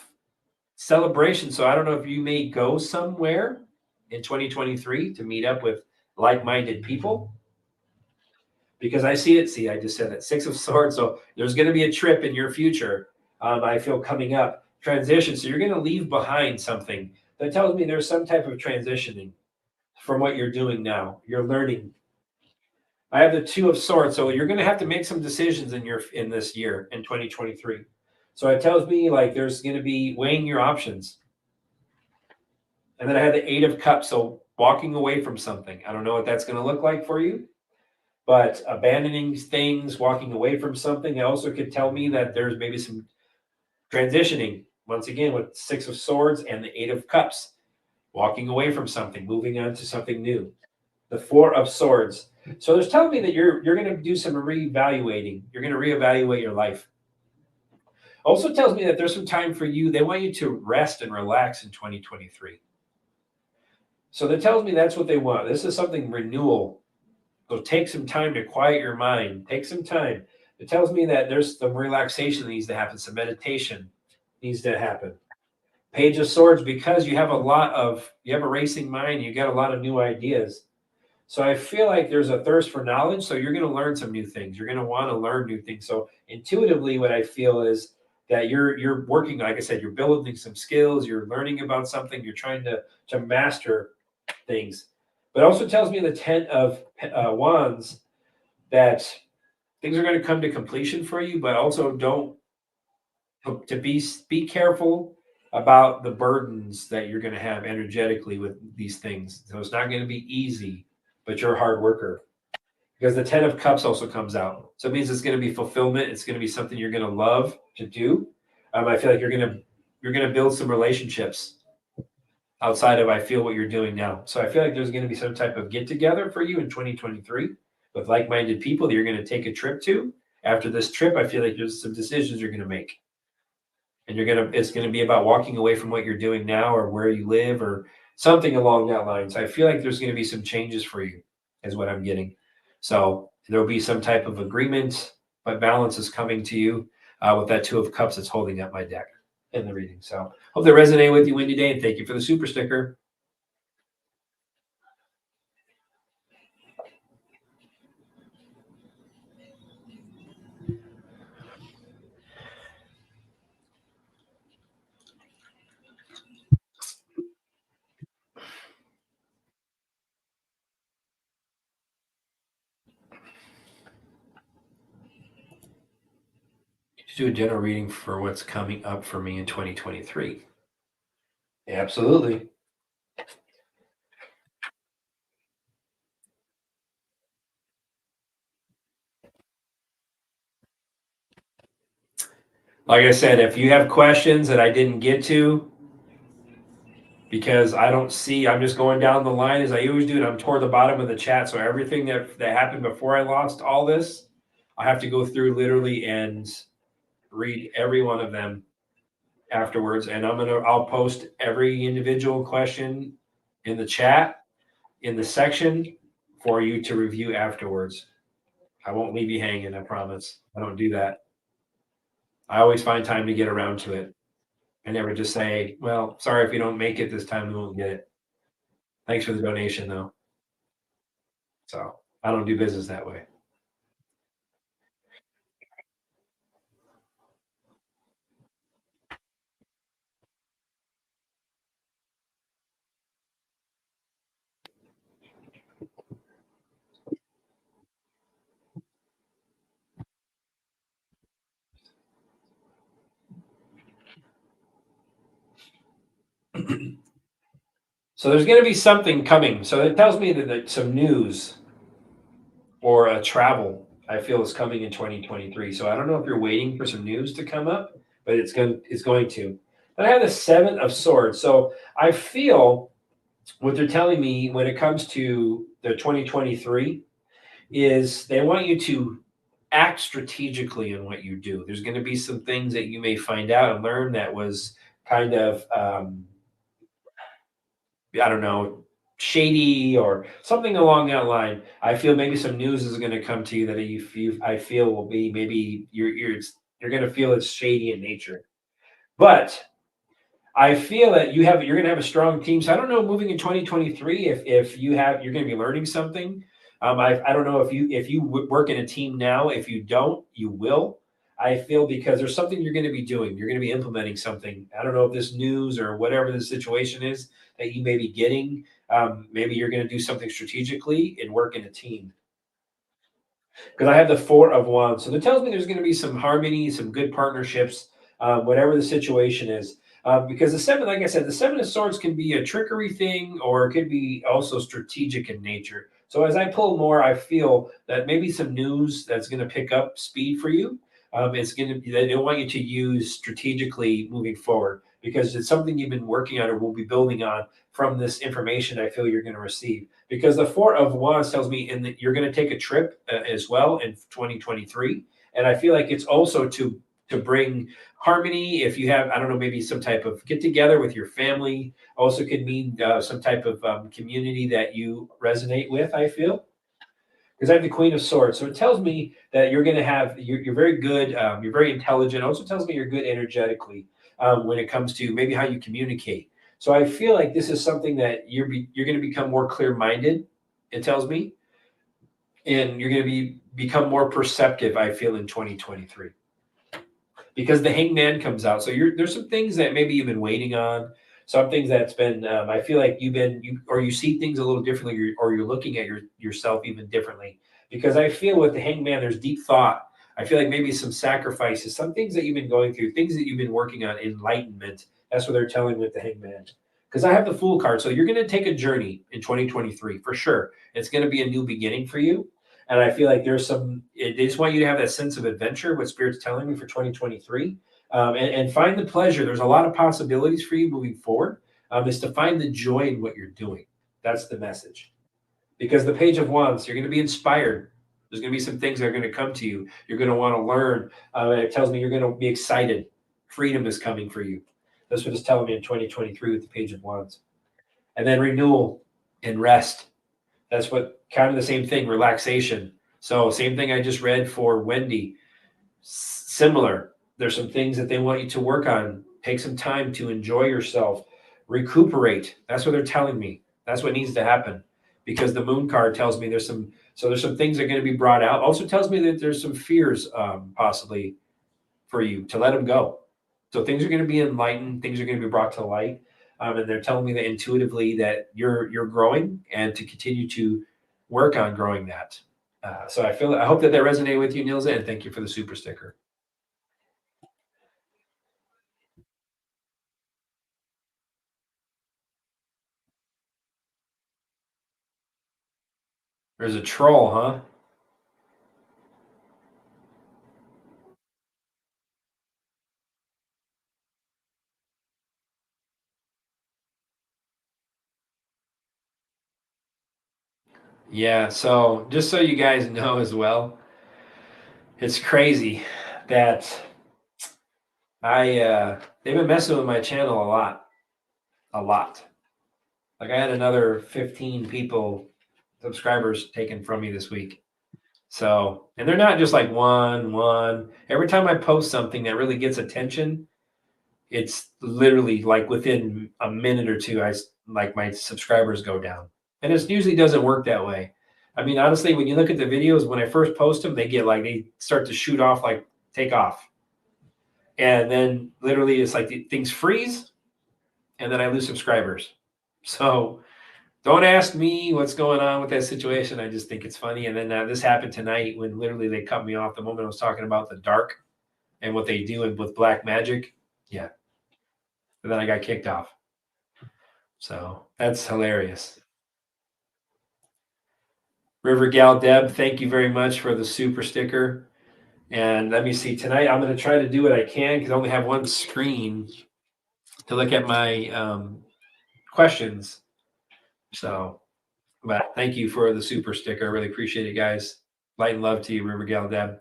celebration. So I don't know if you may go somewhere in 2023 to meet up with like-minded people. Because I see it. See, I just said it. 6 of Swords. So there's going to be a trip in your future, I feel, coming up. Transition. So you're going to leave behind something. That tells me there's some type of transitioning from what you're doing now. You're learning. I have the 2 of Swords. So you're going to have to make some decisions in this year, in 2023. So it tells me like there's going to be weighing your options. And then I have the 8 of Cups. So walking away from something. I don't know what that's going to look like for you. But abandoning things, walking away from something, it also could tell me that there's maybe some transitioning. Once again, with 6 of Swords and the 8 of Cups, walking away from something, moving on to something new. The 4 of Swords. So there's telling me that you're going to do some reevaluating. You're going to reevaluate your life. Also tells me that there's some time for you. They want you to rest and relax in 2023. So that tells me that's what they want. This is something renewal. So take some time to quiet your mind. Take some time. It tells me that there's some relaxation that needs to happen. Some meditation needs to happen. Page of Swords, because you have a racing mind. You got a lot of new ideas. So I feel like there's a thirst for knowledge. So you're going to learn some new things. You're going to want to learn new things. So intuitively, what I feel is that you're working, like I said, you're building some skills, you're learning about something, you're trying to master things. But it also tells me the 10 of wands that things are going to come to completion for you, but also don't to be careful about the burdens that you're going to have energetically with these things. So it's not going to be easy, but you're a hard worker because the 10 of cups also comes out. So it means it's going to be fulfillment. It's going to be something you're going to love to do. I feel like you're going to build some relationships outside of I feel what you're doing now. So I feel like there's going to be some type of get together for you in 2023 with like-minded people that you're going to take a trip to. After this trip, I feel like there's some decisions you're going to make. And it's going to be about walking away from what you're doing now or where you live or something along that line. So I feel like there's going to be some changes for you is what I'm getting. So there'll be some type of agreement, but balance is coming to you with that 2 of cups that's holding up my deck in the reading. So hope that resonate with you, Wendy Day, and thank you for the super sticker. Just do a general reading for what's coming up for me in 2023. Absolutely. Like I said, if you have questions that I didn't get to, because I don't see, I'm just going down the line as I always do, and I'm toward the bottom of the chat. So everything that happened before I lost all this, I have to go through literally and read every one of them afterwards. And I'll post every individual question in the chat, in the section for you to review afterwards. I won't leave you hanging, I promise. I don't do that. I always find time to get around to it. I never just say, well, sorry if you don't make it this time, we won't get it. Thanks for the donation, though. So I don't do business that way. So there's going to be something coming. So it tells me that some news or a travel I feel is coming in 2023. So I don't know if you're waiting for some news to come up, but it's going to. But I have the 7 of Swords. So I feel what they're telling me when it comes to the 2023 is they want you to act strategically in what you do. There's going to be some things that you may find out and learn that was kind of I don't know, shady or something along that line. I feel maybe some news is going to come to you that I feel will be maybe you're going to feel it's shady in nature. But I feel that you're going to have a strong team. So I don't know, moving in 2023, if you're going to be learning something. I don't know if you work in a team now. If you don't, you will. I feel because there's something you're going to be doing. You're going to be implementing something. I don't know if this news or whatever the situation is that you may be getting. Maybe you're going to do something strategically and work in a team. Because I have the 4 of Wands, so that tells me there's going to be some harmony, some good partnerships, whatever the situation is. Because the 7, like I said, the 7 of Swords can be a trickery thing, or it could be also strategic in nature. So as I pull more, I feel that maybe some news that's going to pick up speed for you. It's going to be they want you to use strategically moving forward because it's something you've been working on or will be building on from this information I feel you're going to receive. Because the 4 of Wands tells me that you're going to take a trip as well in 2023, and I feel like it's also to bring harmony. If you have, I don't know, maybe some type of get together with your family, also could mean some type of community that you resonate with. I feel because I have the Queen of Swords, so it tells me that you're going to have you're very good, you're very intelligent. It also tells me you're good energetically when it comes to maybe how you communicate. So I feel like this is something that you're going to become more clear-minded. It tells me, and you're going to become more perceptive. I feel in 2023. because the hangman comes out. So there's some things that maybe you've been waiting on, some things that's been, I feel like or you see things a little differently, or you're looking at yourself even differently. Because I feel with the hangman, there's deep thought. I feel like maybe some sacrifices, some things that you've been going through, things that you've been working on, enlightenment. That's what they're telling with the hangman. Because I have the Fool card. So you're going to take a journey in 2023 for sure. It's going to be a new beginning for you. And I feel like they just want you to have that sense of adventure, what Spirit's telling me for 2023, and find the pleasure. There's a lot of possibilities for you moving forward, is to find the joy in what you're doing. That's the message. Because the Page of Wands, you're going to be inspired. There's going to be some things that are going to come to you. You're going to want to learn. It tells me you're going to be excited. Freedom is coming for you. That's what it's telling me in 2023 with the Page of Wands. And then renewal and rest. That's what kind of the same thing, relaxation. So same thing I just read for Wendy. Similar. There's some things that they want you to work on. Take some time to enjoy yourself. Recuperate. That's what they're telling me. That's what needs to happen. Because the Moon card tells me there's some things that are going to be brought out. Also tells me that there's some fears possibly for you to let them go. So things are going to be enlightened. Things are going to be brought to light. And they're telling me that intuitively that you're growing, and to continue to work on growing that. So I hope that resonated with you, Nilza, and thank you for the super sticker. There's a troll, huh? Yeah. So just so you guys know as well, it's crazy that they've been messing with my channel a lot. Like I had another 15 subscribers taken from me this week. So, and they're not just like one. Every time I post something that really gets attention, it's literally like within a minute or two, like my subscribers go down. And it usually doesn't work that way. I mean, honestly, when you look at the videos, when I first post them, they start to shoot off, like take off. And then literally it's like things freeze, and then I lose subscribers. So don't ask me what's going on with that situation. I just think it's funny. And then this happened tonight when literally they cut me off the moment I was talking about the dark and what they do with black magic. Yeah. And then I got kicked off. So that's hilarious. River Gal Deb, thank you very much for the super sticker. And let me see, tonight I'm going to try to do what I can because I only have one screen to look at my questions. So, but thank you for the super sticker. I really appreciate it, guys. Light and love to you, River Gal Deb.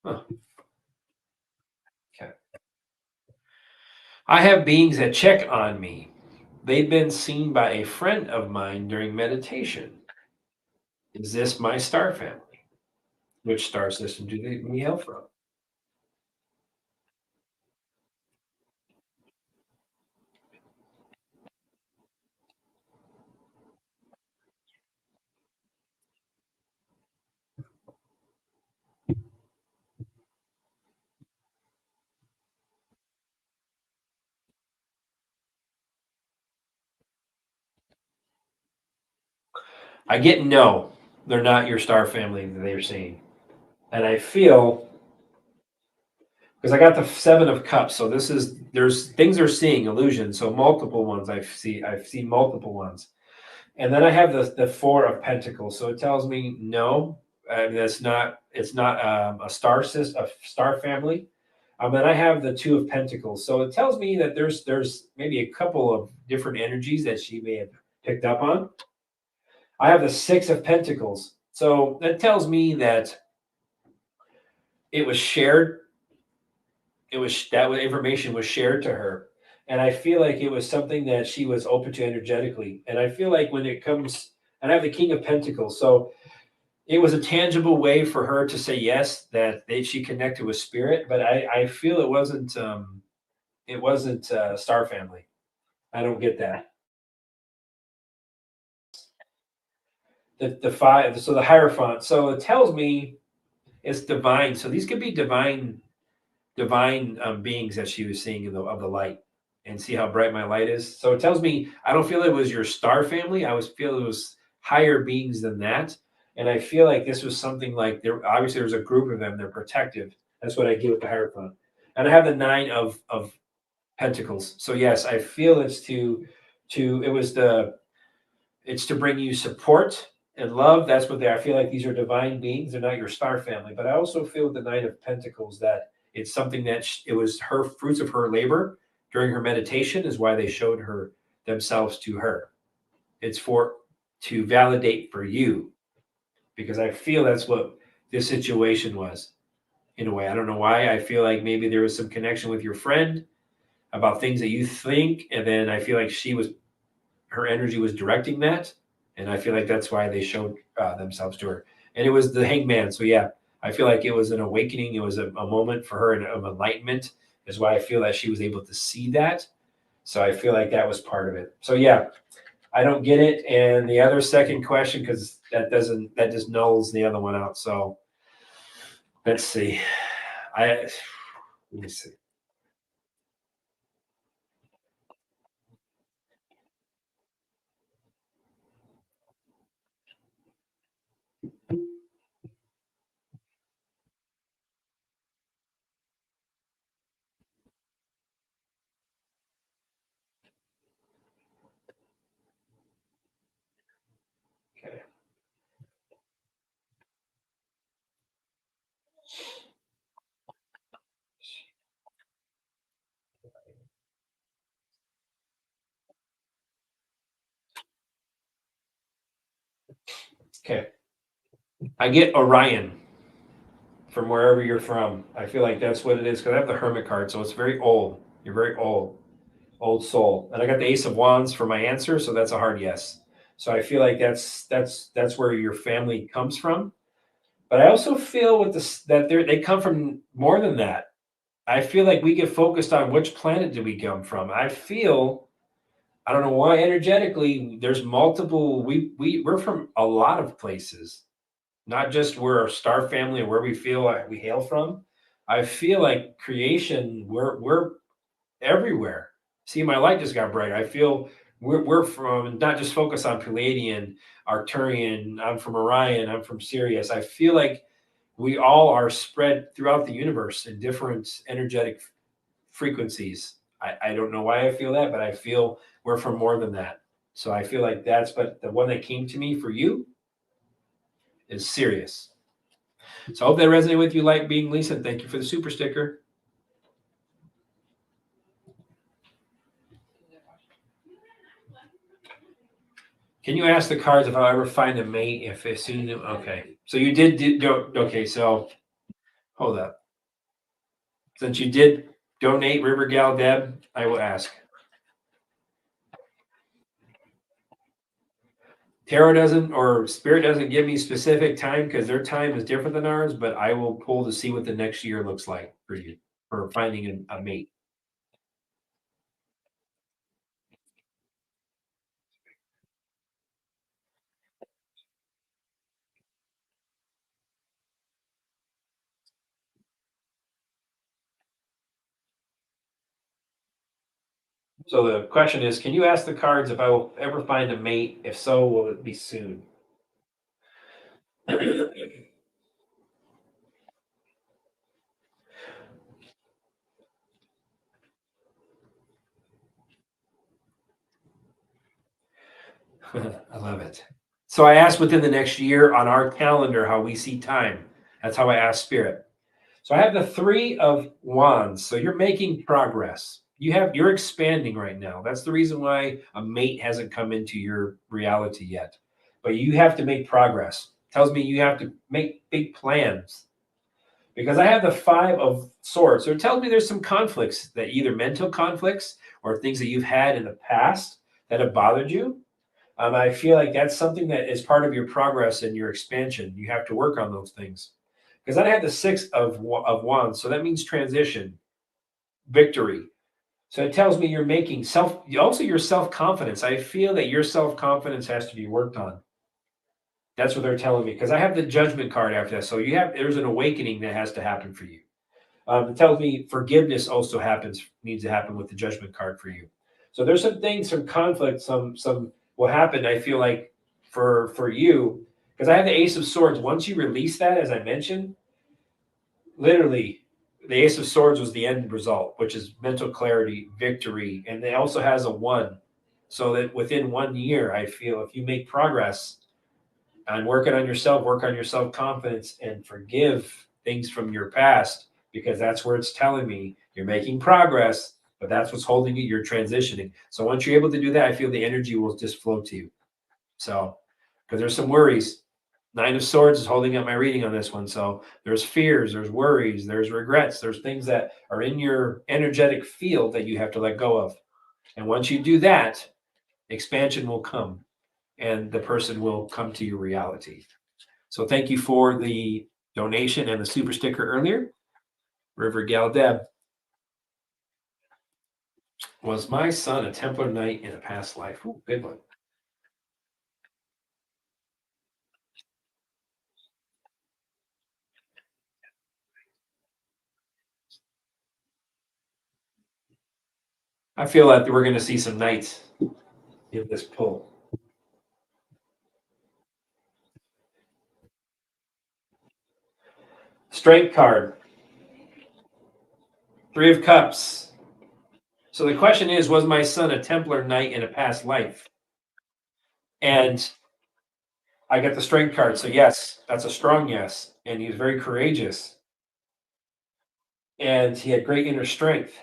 Huh. Okay. I have beings that check on me. They've been seen by a friend of mine during meditation. Is this my star family? Which star system do we hail from? I get no, they're not your star family that they're seeing. And I feel, because I got the 7 of Cups, so there's things they're seeing, illusion. So multiple ones I've seen multiple ones. And then I have the 4 of Pentacles. So it tells me no, it's not a star family. Then I have the 2 of Pentacles. So it tells me that there's maybe a couple of different energies that she may have picked up on. I have the 6 of Pentacles. So that tells me that it was shared. That information was shared to her. And I feel like it was something that she was open to energetically. And I feel like when it comes, and I have the King of Pentacles. So it was a tangible way for her to say yes, that she connected with spirit. But I feel it wasn't, It wasn't Star Family. I don't get that. The five, so the Hierophant. So it tells me it's divine. So these could be divine beings that she was seeing of the light, and see how bright my light is. So it tells me I don't feel it was your star family. I was feel it was higher beings than that, and I feel like this was something like there. Obviously, there's a group of them. They're protective. That's what I get with the Hierophant, and I have the nine of Pentacles. So yes, I feel it's to it was the it's to bring you support and love. That's what they. I feel like these are divine beings. They're not your star family. But I also feel with the Knight of Pentacles that it's something that it was her fruits of her labor during her meditation is why they showed her themselves to her. It's for to validate for you, because I feel that's what this situation was in a way. I don't know why. I feel like maybe there was some connection with your friend about things that you think, and then I feel like her energy was directing that, and I feel like that's why they showed themselves to her. And it was the Hangman. So yeah, I feel like it was an awakening. It was a moment for her of enlightenment. Is why I feel that she was able to see that. So I feel like that was part of it. So yeah, I don't get it. And the other second question, because that just nulls the other one out. So let's see. Let me see. Okay. Okay. I get Orion from wherever you're from. I feel like that's what it is because I have the Hermit card, so it's very old. You're very old soul. And I got the Ace of Wands for my answer, so that's a hard yes. So I feel like that's where your family comes from. But I also feel with this that they come from more than that. I feel like we get focused on which planet did we come from. I don't know why energetically there's multiple. We're from a lot of places, not just we're a star family or where we feel like we hail from. I feel like creation, we're everywhere. See, my light just got bright. I feel we're from not just focus on Palladian, Arcturian. I'm from Orion. I'm from Sirius. I feel like we all are spread throughout the universe in different energetic frequencies. I don't know why I feel that, but I feel we're from more than that. So I feel like that's, but the one that came to me for you is Sirius. So I hope that resonated with you, Light Being Lisa. And thank you for the super sticker. Can you ask the cards if I'll ever find a mate if as soon as, okay. So you did go, okay, so hold up. Since you did donate River Gal Deb, I will ask. Tarot doesn't or Spirit doesn't give me specific time because their time is different than ours, but I will pull to see what the next year looks like for you for finding a mate. So the question is, can you ask the cards if I will ever find a mate? If so, will it be soon? I love it. So I asked within the next year on our calendar how we see time. That's how I asked Spirit. So I have the Three of Wands. So you're making progress. You're expanding right now. That's the reason why a mate hasn't come into your reality yet. But you have to make progress. Tells me you have to make big plans. Because I have the Five of Swords. So it tells me there's some conflicts that either mental conflicts or things that you've had in the past that have bothered you. I feel like that's something that is part of your progress and your expansion. You have to work on those things. Because I had the Six of Wands, so that means transition, victory. So it tells me you're making also your self-confidence. I feel that your self-confidence has to be worked on. That's what they're telling me because I have the judgment card after that. So there's an awakening that has to happen for you. It tells me forgiveness also needs to happen with the judgment card for you. So there's some things, some conflict, some will happen. I feel like for you, because I have the Ace of Swords. Once you release that, as I mentioned, literally, the Ace of Swords was the end result, which is mental clarity, victory, and it also has a 1. So that within 1 year, I feel if you make progress on working on yourself, work on your self confidence, and forgive things from your past, because that's where it's telling me you're making progress, but that's what's holding you. You're transitioning. So once you're able to do that, I feel the energy will just flow to you. So, because there's some worries. 9 of Swords is holding up my reading on this one. So there's fears, there's worries, there's regrets, there's things that are in your energetic field that you have to let go of. And once you do that, expansion will come and the person will come to your reality. So thank you for the donation and the super sticker earlier. River Gal Deb. Was my son a Templar Knight in a past life? Ooh, good one. I feel like we're going to see some knights in this pull. Strength card. 3 of Cups. So the question is, was my son a Templar Knight in a past life? And I got the Strength card. So yes, that's a strong yes. And he was very courageous. And he had great inner strength.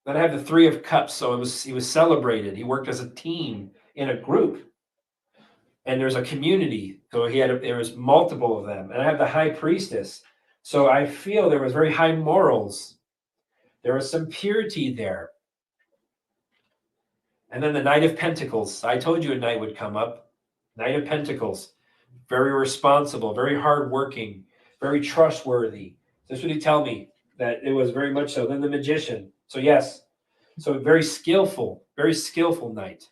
Then I have the 3 of Cups. So he was celebrated. He worked as a team in a group. And there's a community. So there was multiple of them. And I have the High Priestess. So I feel there was very high morals. There was some purity there. And then the Knight of Pentacles. I told you a knight would come up. Knight of Pentacles. Very responsible, very hardworking, very trustworthy. This would tell me that it was very much so. Then the Magician. So yes. So very skillful knight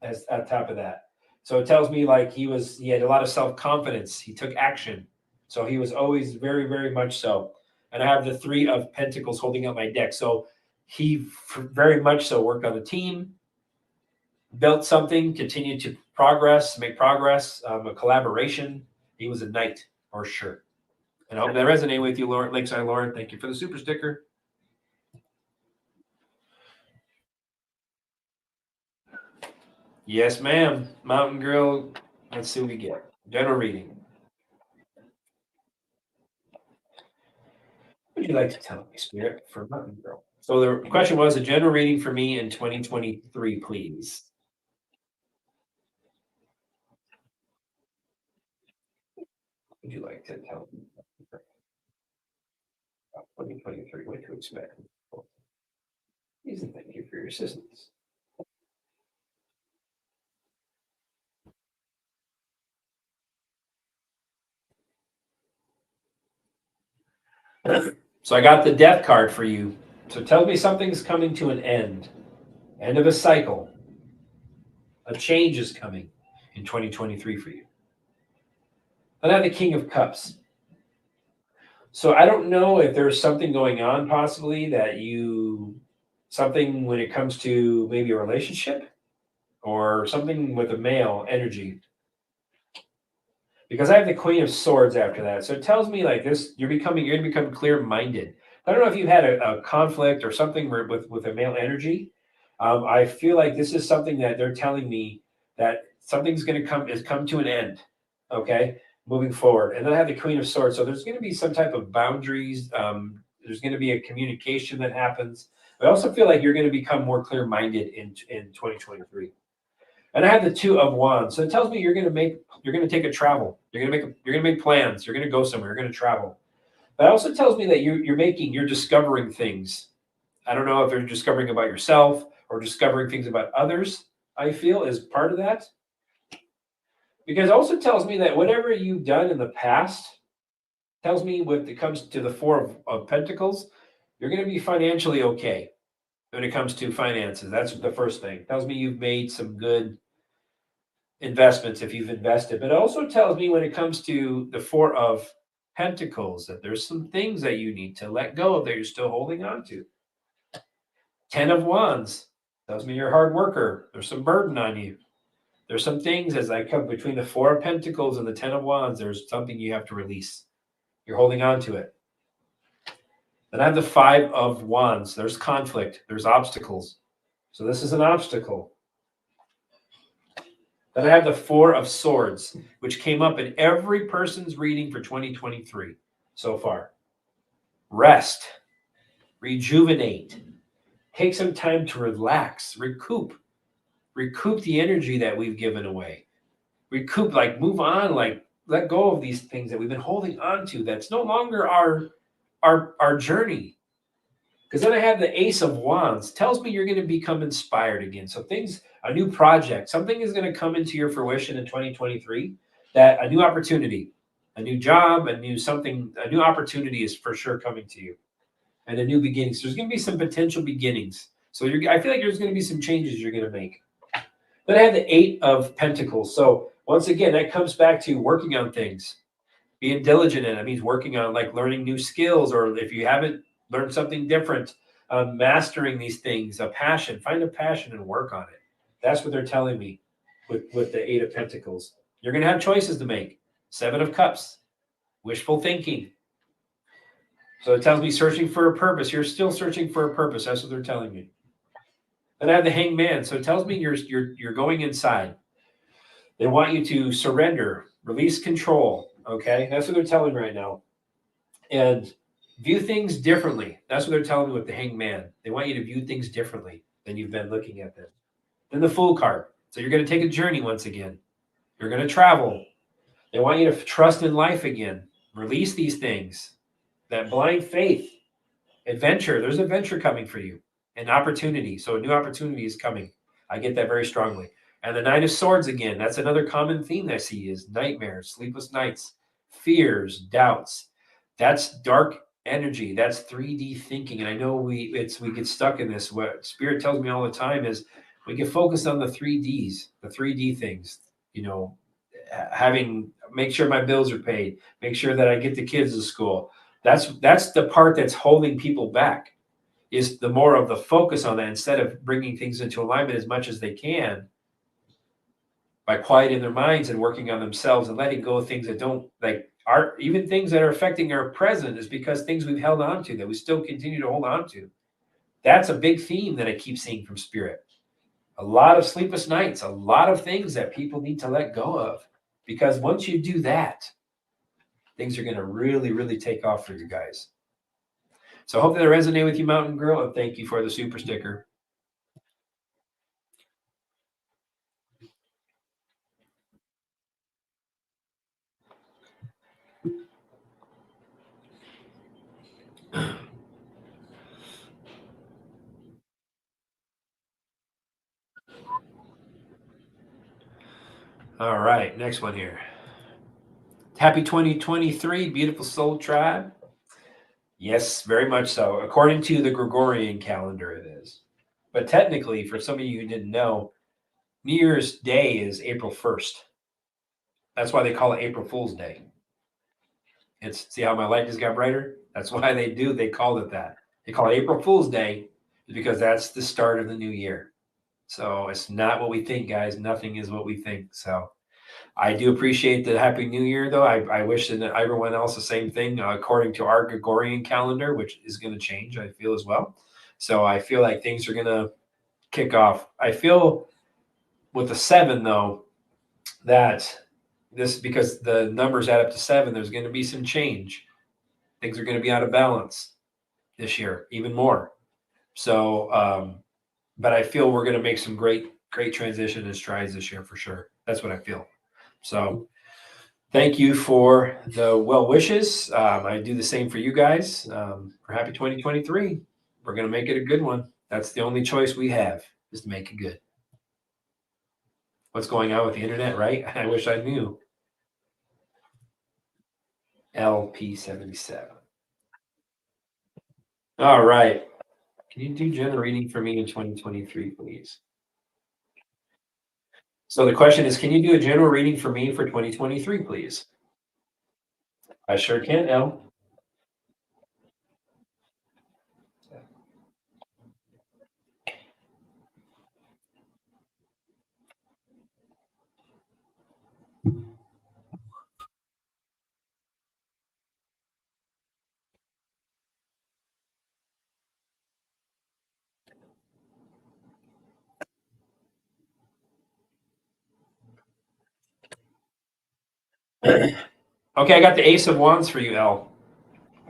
as at top of that. So it tells me like he had a lot of self-confidence. He took action. So he was always very, very much so. And I have the 3 of Pentacles holding up my deck. So he very much so worked on the team, built something, continued to make progress, a collaboration. He was a knight for sure. And I hope that resonated with you, Lauren. Lakeside Lauren, thank you for the super sticker. Yes, ma'am. Mountain Girl. Let's see what we get. General reading. What would you like to tell me, Spirit, for Mountain Girl? So the question was a general reading for me in 2023, please. What would you like to tell me about 2023? What to expect? Please and thank you for your assistance. So I got the death card for you. So tell me something's coming to an end of a cycle. A change is coming in 2023 for you. And I have the King of Cups. So I don't know if there's something going on possibly something when it comes to maybe a relationship or something with a male energy. Because I have the Queen of Swords after that. So it tells me like this, you're going to become clear-minded. I don't know if you've had a conflict or something with a male energy. I feel like this is something that they're telling me that something's going to come to an end. Okay, moving forward. And then I have the Queen of Swords. So there's going to be some type of boundaries. There's going to be a communication that happens. I also feel like you're going to become more clear-minded in 2023. And I have the 2 of Wands. So it tells me you're going to take a travel. You're going to make plans. You're going to go somewhere. You're going to travel. But it also tells me that you're discovering things. I don't know if you're discovering about yourself or discovering things about others, I feel is part of that. Because it also tells me that whatever you've done in the past tells me when it comes to the 4 of Pentacles, you're going to be financially okay. when it comes to finances. That's the first thing. It tells me you've made some good investments if you've invested, but it also tells me when it comes to the Four of Pentacles that there's some things that you need to let go of that you're still holding on to. Ten of Wands tells me you're a hard worker. There's some burden on you. There's some things as I come between the Four of Pentacles and the Ten of Wands, there's something you have to release. You're holding on to it. Then I have the Five of Wands. There's conflict. There's obstacles. So this is an obstacle. Then I have the Four of Swords, which came up in every person's reading for 2023 so far. Rest, rejuvenate, take some time to relax, recoup the energy that we've given away. Recoup, like move on, like let go of these things that we've been holding on to. That's no longer our journey. Because then I have the Ace of Wands, tells me you're going to become inspired again. So things, a new project, something is going to come into your fruition in 2023, that a new opportunity, a new job, a new opportunity is for sure coming to you. And a new beginning. So there's going to be some potential beginnings. So I feel like there's going to be some changes you're going to make. Then I have the Eight of Pentacles. So once again, that comes back to working on things, being diligent in it. It means working on like learning new skills, or if you haven't learned something different, mastering these things, a passion, find a passion and work on it. That's what they're telling me with the Eight of Pentacles. You're going to have choices to make. Seven of Cups, wishful thinking. So it tells me searching for a purpose. You're still searching for a purpose. That's what they're telling me. Then I have the Hanged Man. So it tells me you're going inside. They want you to surrender, release control. Okay, that's what they're telling me right now. And view things differently. That's what they're telling me with the Hanged Man. They want you to view things differently than you've been looking at them. Then the Fool card. So you're going to take a journey once again. You're going to travel. They want you to trust in life again. Release these things. That blind faith. Adventure. There's adventure coming for you. An opportunity. So a new opportunity is coming. I get that very strongly. And the Nine of Swords again. That's another common theme I see is nightmares, sleepless nights, fears, doubts. That's dark energy. That's 3D thinking. And I know we get stuck in this. What Spirit tells me all the time is we get focused on the 3Ds, the 3D things, make sure my bills are paid, make sure that I get the kids to school. That's the part that's holding people back, is the more of the focus on that instead of bringing things into alignment as much as they can by quieting their minds and working on themselves and letting go of things that don't even things that are affecting our present is because things we've held on to that we still continue to hold on to. That's a big theme that I keep seeing from Spirit. A lot of sleepless nights, a lot of things that people need to let go of, because once you do that, things are going to really, really take off for you guys. So I hope that resonate with you, Mountain Girl, and thank you for the super sticker. All right, next one here. Happy 2023, beautiful soul tribe. Yes, very much so. According to the Gregorian calendar, it is. But technically, for some of you who didn't know, New Year's Day is April 1st. That's why they call it April Fool's Day. See how my light just got brighter? That's why they called it that. They call it April Fool's Day because that's the start of the new year. So it's not what we think, guys. Nothing is what we think. So I do appreciate the Happy New Year, though. I wish that everyone else the same thing, according to our Gregorian calendar, which is going to change, I feel, as well. So I feel like things are going to kick off. I feel with the 7, though, that because the numbers add up to 7, there's going to be some change. Things are going to be out of balance this year, even more. So, but I feel we're going to make some great transition and strides this year for sure. That's what I feel. So thank you for the well wishes. I do the same for you guys. For happy 2023. We're going to make it a good one. That's the only choice we have, is to make it good. What's going on with the internet, right? I wish I knew. LP77. All right. Can you do general reading for me in 2023, please? So the question is, can you do a general reading for me for 2023, please? I sure can, El. Okay, I got the Ace of Wands for you, El.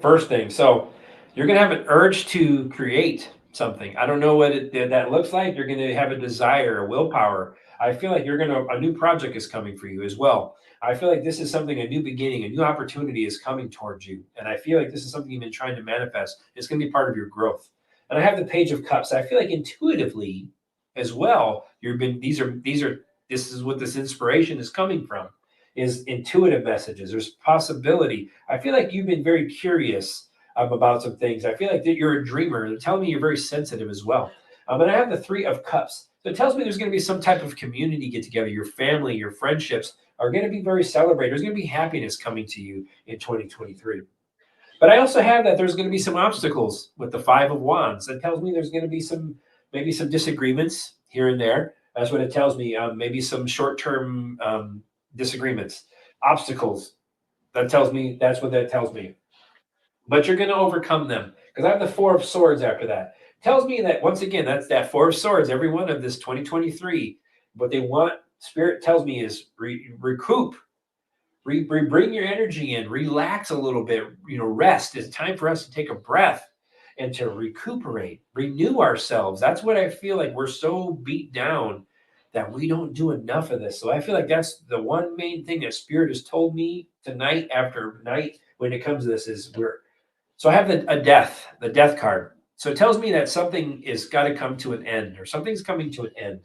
First thing, so you're going to have an urge to create something. I don't know what that looks like. You're going to have a desire, a willpower. I feel like a new project is coming for you as well. I feel like this is something, a new beginning, a new opportunity is coming towards you. And I feel like this is something you've been trying to manifest. It's going to be part of your growth. And I have the Page of Cups. I feel like intuitively as well, this is what this inspiration is coming from, is intuitive messages. There's possibility. I feel like you've been very curious about some things. I feel like that you're a dreamer. They're telling me you're very sensitive as well. And I have the Three of Cups. So it tells me there's going to be some type of community get together. Your family, your friendships are going to be very celebrated. There's going to be happiness coming to you in 2023. But I also have that there's going to be some obstacles with the Five of Wands. It tells me there's going to be maybe some disagreements here and there. That's what it tells me. Maybe some short-term disagreements, obstacles. That's what that tells me. But you're going to overcome them, because I have the Four of Swords after that. Tells me that, once again, that's that Four of Swords. Every one of this 2023, what they want, Spirit tells me, is recoup. Bring your energy in, relax a little bit, rest. It's time for us to take a breath and to recuperate, renew ourselves. That's what I feel like. We're so beat down that we don't do enough of this. So I feel like that's the one main thing that Spirit has told me tonight after night when it comes to this is so I have the death card. So it tells me that something is got to come to an end, or something's coming to an end.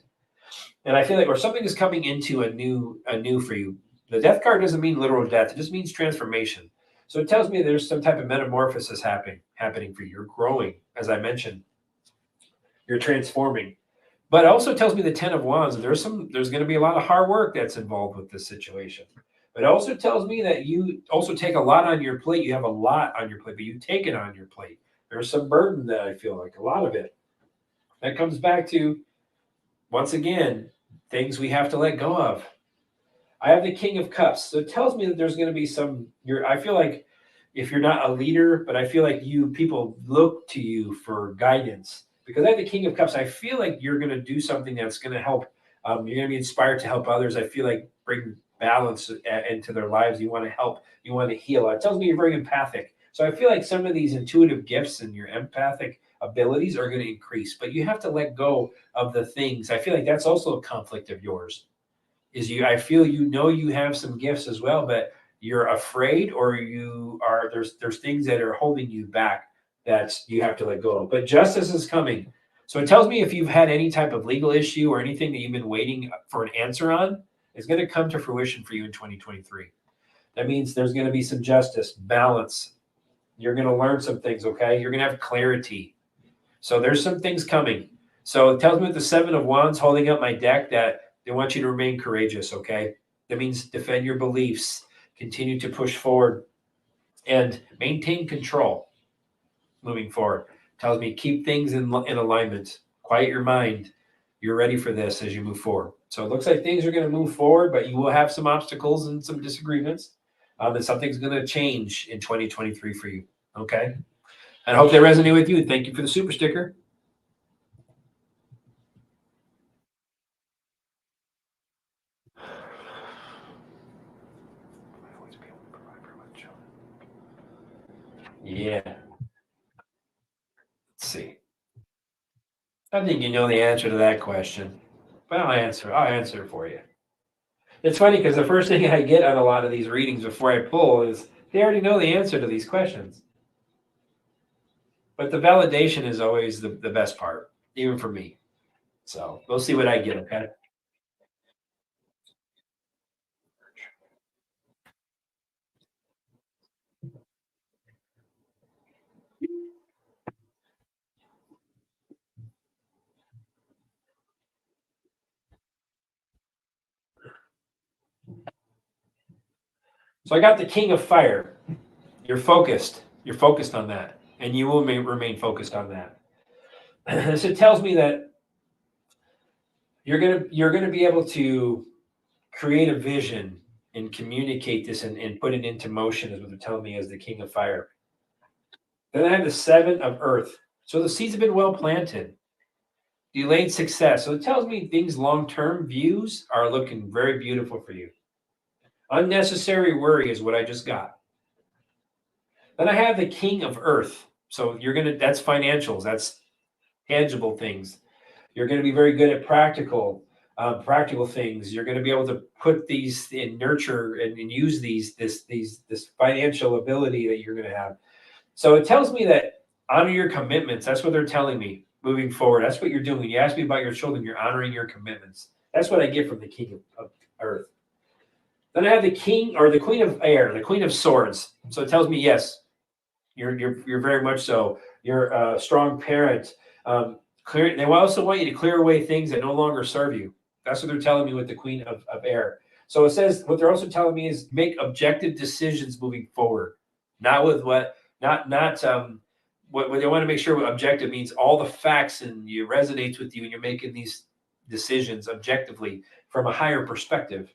And I feel like, or something is coming into a new for you. The death card doesn't mean literal death. It just means transformation. So it tells me there's some type of metamorphosis happening for you. You're growing, as I mentioned. You're transforming. But it also tells me the Ten of Wands. There's going to be a lot of hard work that's involved with this situation. But it also tells me that you also take a lot on your plate. You have a lot on your plate, but you take it on your plate. There's some burden that I feel like, a lot of it. That comes back to, once again, things we have to let go of. I have the King of Cups. So it tells me that there's going to be I feel like, if you're not a leader, but I feel like people look to you for guidance. Because I have the King of Cups. I feel like you're going to do something that's going to help. You're going to be inspired to help others. I feel like bring balance into their lives. You want to help. You want to heal. It tells me you're very empathic. So I feel like some of these intuitive gifts and your empathic abilities are going to increase. But you have to let go of the things. I feel like that's also a conflict of yours. I feel you have some gifts as well, but you're afraid, or there's things that are holding you back that you have to let go of. But justice is coming. So it tells me if you've had any type of legal issue or anything that you've been waiting for an answer on, it's going to come to fruition for you in 2023. That means there's going to be some justice, balance. You're going to learn some things, okay? You're going to have clarity. So there's some things coming. So it tells me with the Seven of Wands holding up my deck that they want you to remain courageous, okay? That means defend your beliefs, continue to push forward, and maintain control moving forward. Tells me keep things in alignment, quiet your mind. You're ready for this as you move forward. So it looks like things are going to move forward, but you will have some obstacles and some disagreements. And something's going to change in 2023 for you, okay? And I hope that resonated with you. Thank you for the super sticker. Yeah. Let's see. I think you know the answer to that question, but I'll answer it for you. It's funny because the first thing I get on a lot of these readings before I pull is they already know the answer to these questions. But the validation is always the best part, even for me. So we'll see what I get, okay? So I got the King of Fire. You're focused. You're focused on that, and you will remain focused on that. So it tells me that you're gonna be able to create a vision and communicate this and put it into motion, is what they're telling me as the King of Fire. Then I have the Seven of Earth. So the seeds have been well planted. Delayed success. So it tells me things long-term views are looking very beautiful for you. Unnecessary worry is what I just got. Then I have the King of Earth. So that's financials, that's tangible things. You're going to be very good at practical things. You're going to be able to put these in nurture and use this financial ability that you're going to have. So it tells me that honor your commitments. That's what they're telling me moving forward. That's what you're doing. When you ask me about your children, you're honoring your commitments. That's what I get from the King of Earth. Then I have the King or the Queen of Air, the Queen of Swords. So it tells me, yes, you're very much so. You're a strong parent. They also want you to clear away things that no longer serve you. That's what they're telling me with the Queen of Air. So it says what they're also telling me is make objective decisions moving forward, not with what they want to make sure what objective means all the facts and it resonates with you and you're making these decisions objectively from a higher perspective.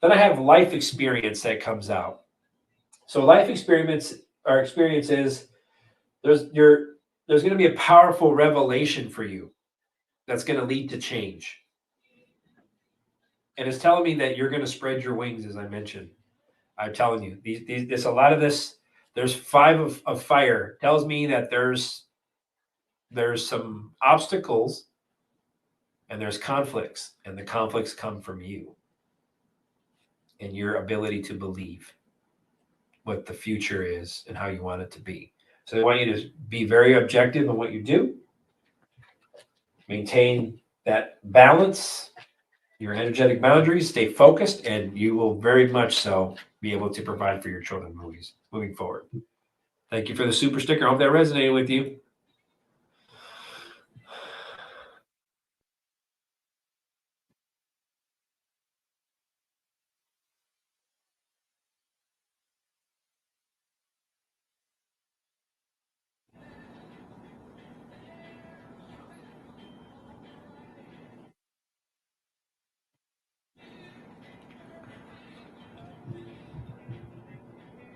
Then I have life experience that comes out. So life experiences there's going to be a powerful revelation for you that's going to lead to change. And it's telling me that you're going to spread your wings, as I mentioned. I'm telling you, there's a lot of this. There's five of fire. Tells me that there's some obstacles and there's conflicts, and the conflicts come from you and your ability to believe what the future is and how you want it to be. So they want you to be very objective in what you do, maintain that balance, your energetic boundaries, stay focused, and you will very much so be able to provide for your children moving forward. Thank you for the super sticker. I hope that resonated with you.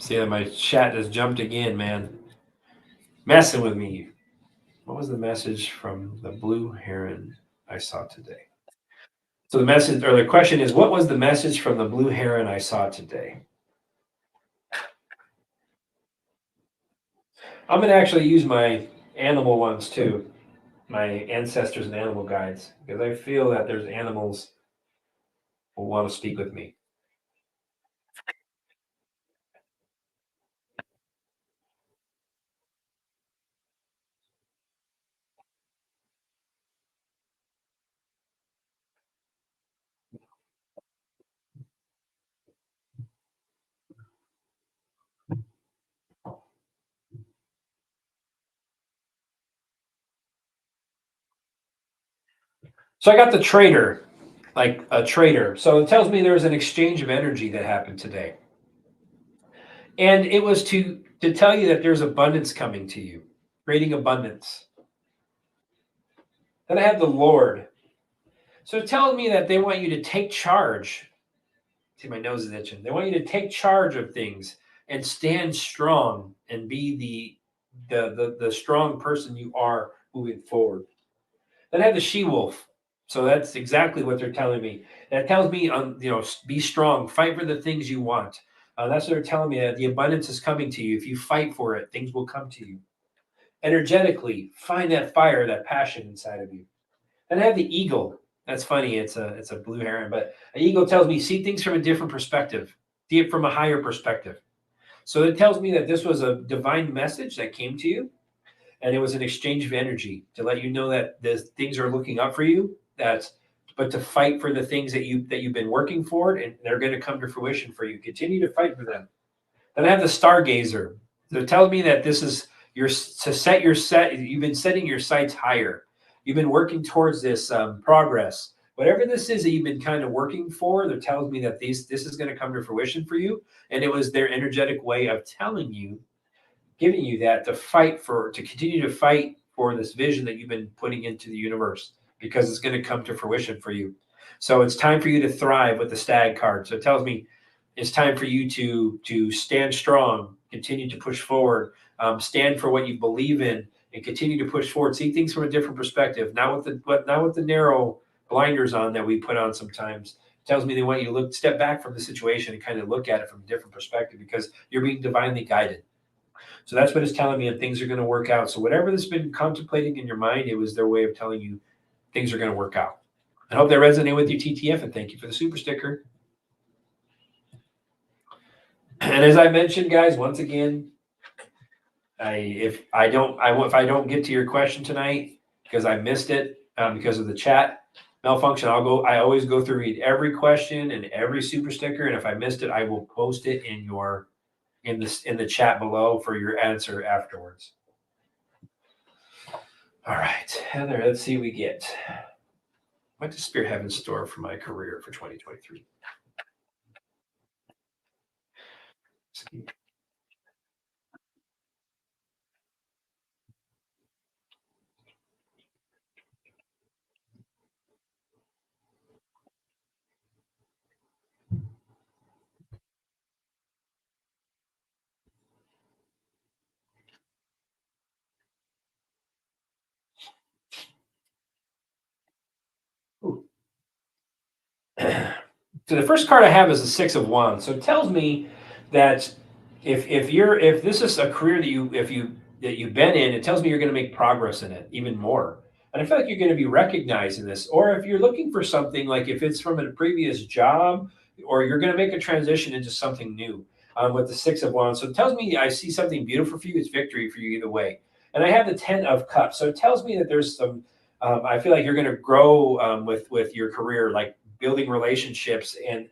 See that my chat just jumped again, man. Messing with me. What was the message from the blue heron I saw today? So the message or the question is, what was the message from the blue heron I saw today? I'm going to actually use my animal ones too, my ancestors and animal guides, because I feel that there's animals who want to speak with me. So I got the trader, like a trader. So it tells me there was an exchange of energy that happened today. And it was to tell you that there's abundance coming to you, creating abundance. Then I have the Lord. So it's telling me that they want you to take charge. See, my nose is itching. They want you to take charge of things and stand strong and be the strong person you are moving forward. Then I have the she-wolf. So that's exactly what they're telling me. That tells me, be strong, fight for the things you want. That's what they're telling me, that the abundance is coming to you. If you fight for it, things will come to you. Energetically, find that fire, that passion inside of you. And I have the eagle. That's funny. It's a blue heron, but an eagle tells me see things from a different perspective, see it from a higher perspective. So it tells me that this was a divine message that came to you, and it was an exchange of energy to let you know that the things are looking up for you. But to fight for the things that you've been working for, and they're going to come to fruition for you. Continue to fight for them. Then I have the stargazer. So it tells me that this is you've been setting your sights higher. You've been working towards this progress, whatever this is that you've been kind of working for, that tells me that this is going to come to fruition for you. And it was their energetic way of telling you, giving you that to continue to fight for this vision that you've been putting into the universe, because it's going to come to fruition for you. So it's time for you to thrive with the Stag card. So it tells me it's time for you to stand strong, continue to push forward, stand for what you believe in, and continue to push forward. See things from a different perspective, not with the narrow blinders on that we put on sometimes. It tells me they want you to step back from the situation and kind of look at it from a different perspective, because you're being divinely guided. So that's what it's telling me, and things are going to work out. So whatever that's been contemplating in your mind, it was their way of telling you things are going to work out. I hope that resonated with you, TTF, and thank you for the super sticker. And as I mentioned, guys, once again, if I don't get to your question tonight because I missed it because of the chat malfunction, I always go through, read every question and every super sticker, and if I missed it, I will post it in the chat below for your answer afterwards. All right, Heather, let's see what we get. What does Spirit have in store for my career for 2023? So the first card I have is the Six of Wands. So it tells me that if this is a career that you've been in, it tells me you're going to make progress in it even more. And I feel like you're going to be recognized in this. Or if you're looking for something, like if it's from a previous job, or you're going to make a transition into something new with the Six of Wands. So it tells me I see something beautiful for you. It's victory for you either way. And I have the Ten of Cups. So it tells me that there's some, I feel like you're going to grow with your career, like building relationships and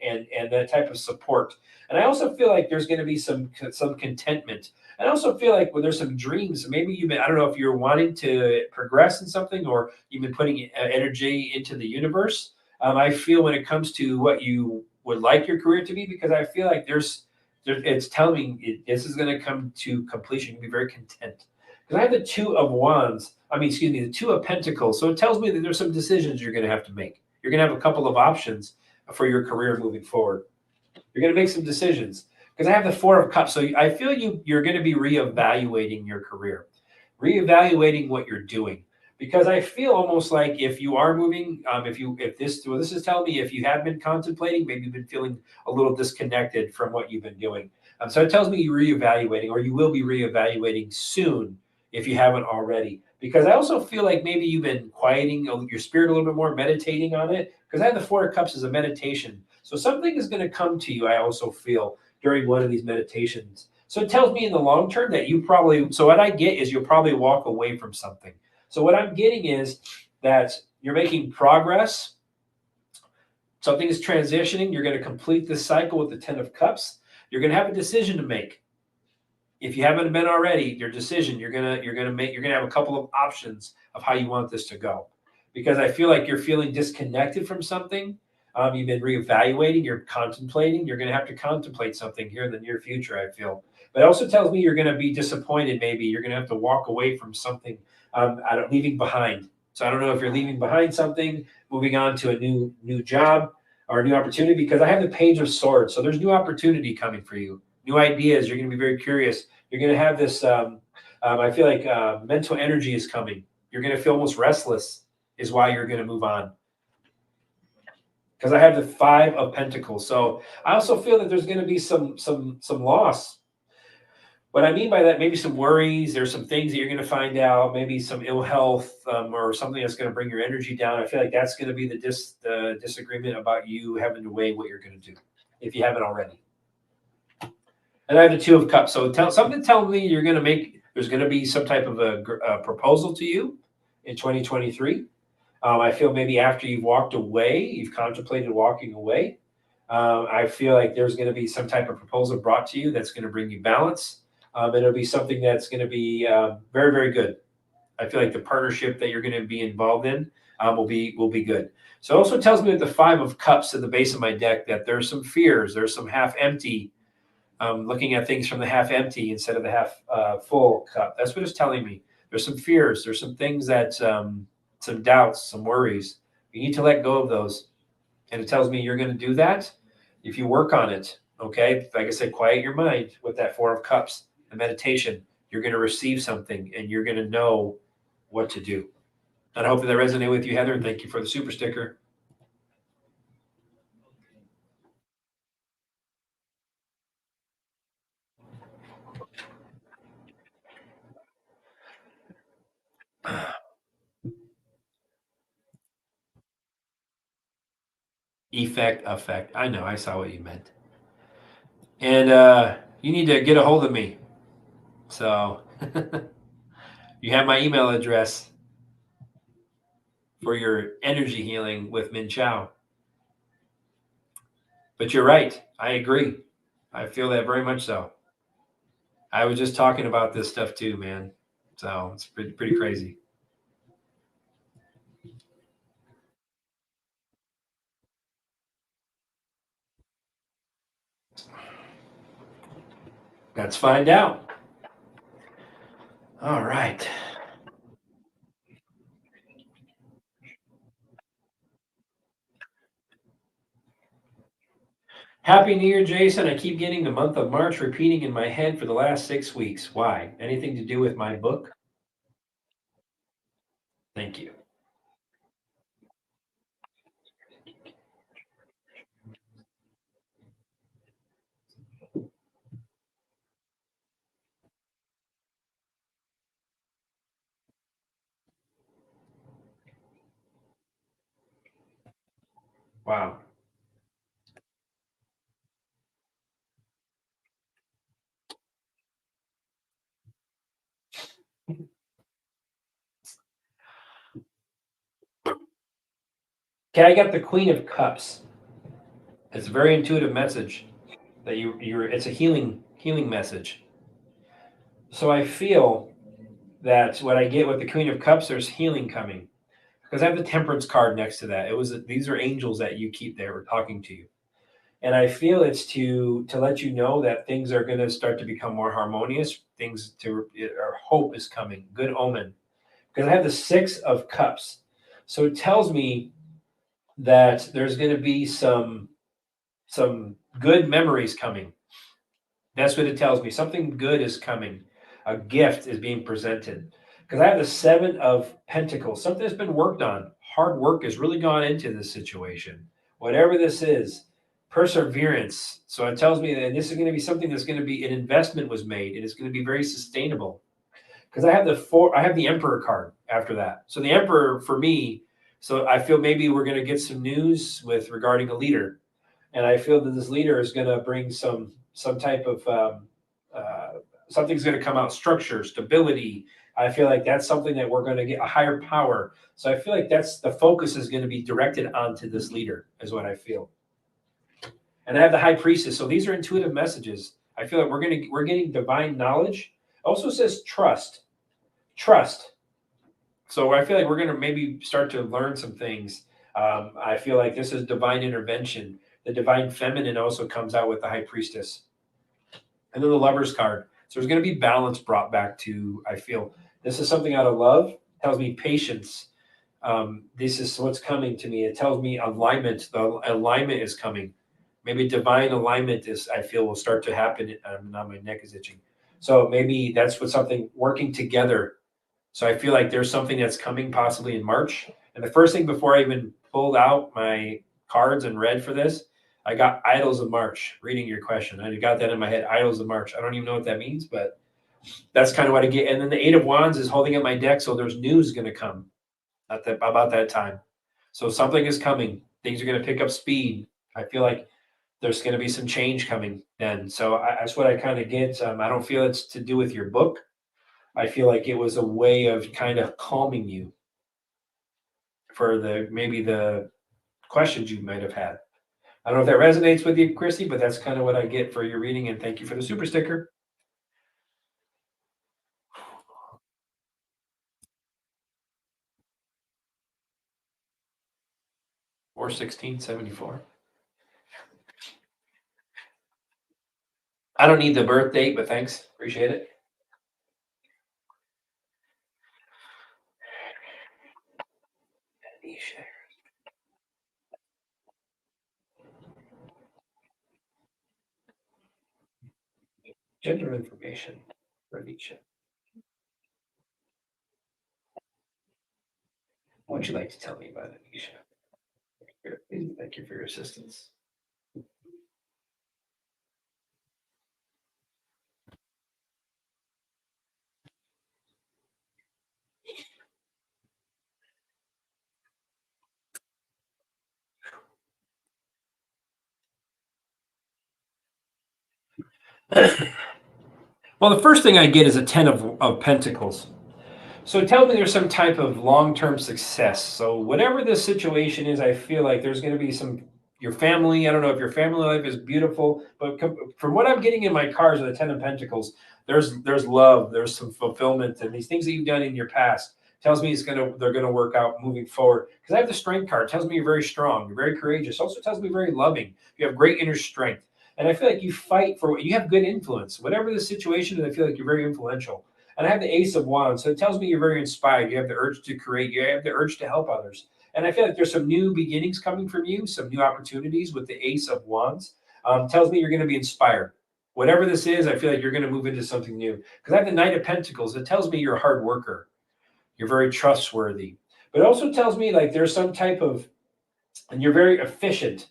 that type of support. And I also feel like there's going to be some contentment. And I also feel like when there's some dreams, maybe I don't know if you're wanting to progress in something, or you've been putting energy into the universe. I feel when it comes to what you would like your career to be, because I feel like it's telling me this is going to come to completion. You'll be very content. Because I have the Two of Wands. The Two of Pentacles. So it tells me that there's some decisions you're going to have to make. You're going to have a couple of options for your career moving forward. You're going to make some decisions, because I have the Four of Cups. So I feel you're going to be reevaluating your career, reevaluating what you're doing, because I feel almost like if you are moving, this is telling me if you have been contemplating, maybe you've been feeling a little disconnected from what you've been doing. So it tells me you're reevaluating, or you will be reevaluating soon if you haven't already. Because I also feel like maybe you've been quieting your spirit a little bit more, meditating on it. Because I have the Four of Cups as a meditation. So something is going to come to you, I also feel, during one of these meditations. So it tells me in the long term that what I get is you'll probably walk away from something. So what I'm getting is that you're making progress. Something is transitioning. You're going to complete this cycle with the Ten of Cups. You're going to have a decision to make. If you haven't been already, your decision, you're gonna have a couple of options of how you want this to go. Because I feel like you're feeling disconnected from something. You've been reevaluating, you're contemplating, you're gonna have to contemplate something here in the near future, I feel. But it also tells me you're gonna be disappointed, maybe. You're gonna have to walk away from something, leaving behind. So I don't know if you're leaving behind something, moving on to a new job or a new opportunity, because I have the Page of Swords. So there's new opportunity coming for you. New ideas. You're going to be very curious. You're going to have this. I feel like mental energy is coming. You're going to feel almost restless, is why you're going to move on. Because I have the Five of Pentacles. So I also feel that there's going to be some loss. What I mean by that, maybe some worries. There's some things that you're going to find out. Maybe some ill health or something that's going to bring your energy down. I feel like that's going to be the disagreement about you having to weigh what you're going to do, if you haven't already. And I have the Two of Cups. So something tells me there's going to be some type of a proposal to you in 2023. I feel maybe after you've walked away, you've contemplated walking away. I feel like there's going to be some type of proposal brought to you that's going to bring you balance. It'll be something that's going to be very, very good. I feel like the partnership that you're going to be involved in will be good. So it also tells me with the 5 of Cups at the base of my deck that there's some fears, there's some half empty, looking at things from the half empty instead of the half full cup. That's what it's telling me. There's some fears, there's some things that some doubts, some worries. You need to let go of those, and it tells me you're going to do that if you work on it. Okay, like I said, quiet your mind with that 4 of Cups, the meditation. You're going to receive something, and you're going to know what to do. And I hope that resonated with you, Heather, and thank you for the super sticker. Effect. I know. I saw what you meant. And you need to get a hold of me. So you have my email address for your energy healing with Min Chow. But you're right. I agree. I feel that very much so. I was just talking about this stuff too, man. So it's pretty crazy. Let's find out. All right. Happy New Year, Jason. I keep getting the month of March repeating in my head for the last 6 weeks. Why? Anything to do with my book? Thank you. Wow. Okay, I got the Queen of Cups. It's a very intuitive message that you're. It's a healing message. So I feel that what I get with the Queen of Cups, there's healing coming because I have the Temperance card next to that. These are angels that you keep there, talking to you, and I feel it's to let you know that things are going to start to become more harmonious. Things to or hope is coming. Good omen because I have the 6 of Cups, so it tells me that there's going to be some good memories coming. That's what it tells me. Something good is coming. A gift is being presented. Because I have the 7 of Pentacles. Something that's been worked on. Hard work has really gone into this situation. Whatever this is, perseverance. So it tells me that this is going to be something that's going to be an investment was made and it's going to be very sustainable. Because I have the Emperor card after that. So the Emperor for me, so I feel maybe we're going to get some news with regarding a leader, and I feel that this leader is going to bring some type of something's going to come out, structure, stability. I feel like that's something that we're going to get a higher power. So I feel like that's the focus is going to be directed onto this leader, is what I feel. And I have the High Priestess. So these are intuitive messages. I feel like we're getting divine knowledge. It also says trust. So I feel like we're going to maybe start to learn some things. I feel like this is divine intervention. The divine feminine also comes out with the High Priestess. And then the Lover's card. So there's going to be balance brought back to, I feel, this is something out of love. It tells me patience. This is what's coming to me. It tells me alignment. The alignment is coming. Maybe divine alignment is, I feel, will start to happen. Now my neck is itching. So maybe that's what something working together. So I feel like there's something that's coming possibly in March. And the first thing before I even pulled out my cards and read for this, I got Idols of March, reading your question. I got that in my head, Idols of March. I don't even know what that means, but that's kind of what I get. And then the 8 of Wands is holding up my deck. So there's news going to come about that time. So something is coming. Things are going to pick up speed. I feel like there's going to be some change coming then. So that's what I kind of get. I don't feel it's to do with your book. I feel like it was a way of kind of calming you for maybe the questions you might have had. I don't know if that resonates with you, Christy, but that's kind of what I get for your reading. And thank you for the super sticker. 4/16/74. I don't need the birth date, but thanks. Appreciate it. Gender information for Anisha. What would you like to tell me about Anisha? Thank you for your assistance. Well, the first thing I get is a 10 of Pentacles. So tell me there's some type of long-term success. So whatever the situation is, I feel like there's going to be your family. I don't know if your family life is beautiful, but from what I'm getting in my cards with the 10 of Pentacles, there's love, there's some fulfillment, and these things that you've done in your past tells me they're gonna work out moving forward. Because I have the Strength card, it tells me you're very strong, you're very courageous. Also tells me very loving. You have great inner strength, and I feel like you fight for what you have good influence. Whatever the situation is, I feel like you're very influential. And I have the Ace of Wands, so it tells me you're very inspired. You have the urge to create. You have the urge to help others. And I feel like there's some new beginnings coming from you, some new opportunities with the Ace of Wands. Tells me you're going to be inspired. Whatever this is, I feel like you're going to move into something new. Because I have the Knight of Pentacles. It tells me you're a hard worker. You're very trustworthy. But it also tells me like there's some type of, and you're very efficient.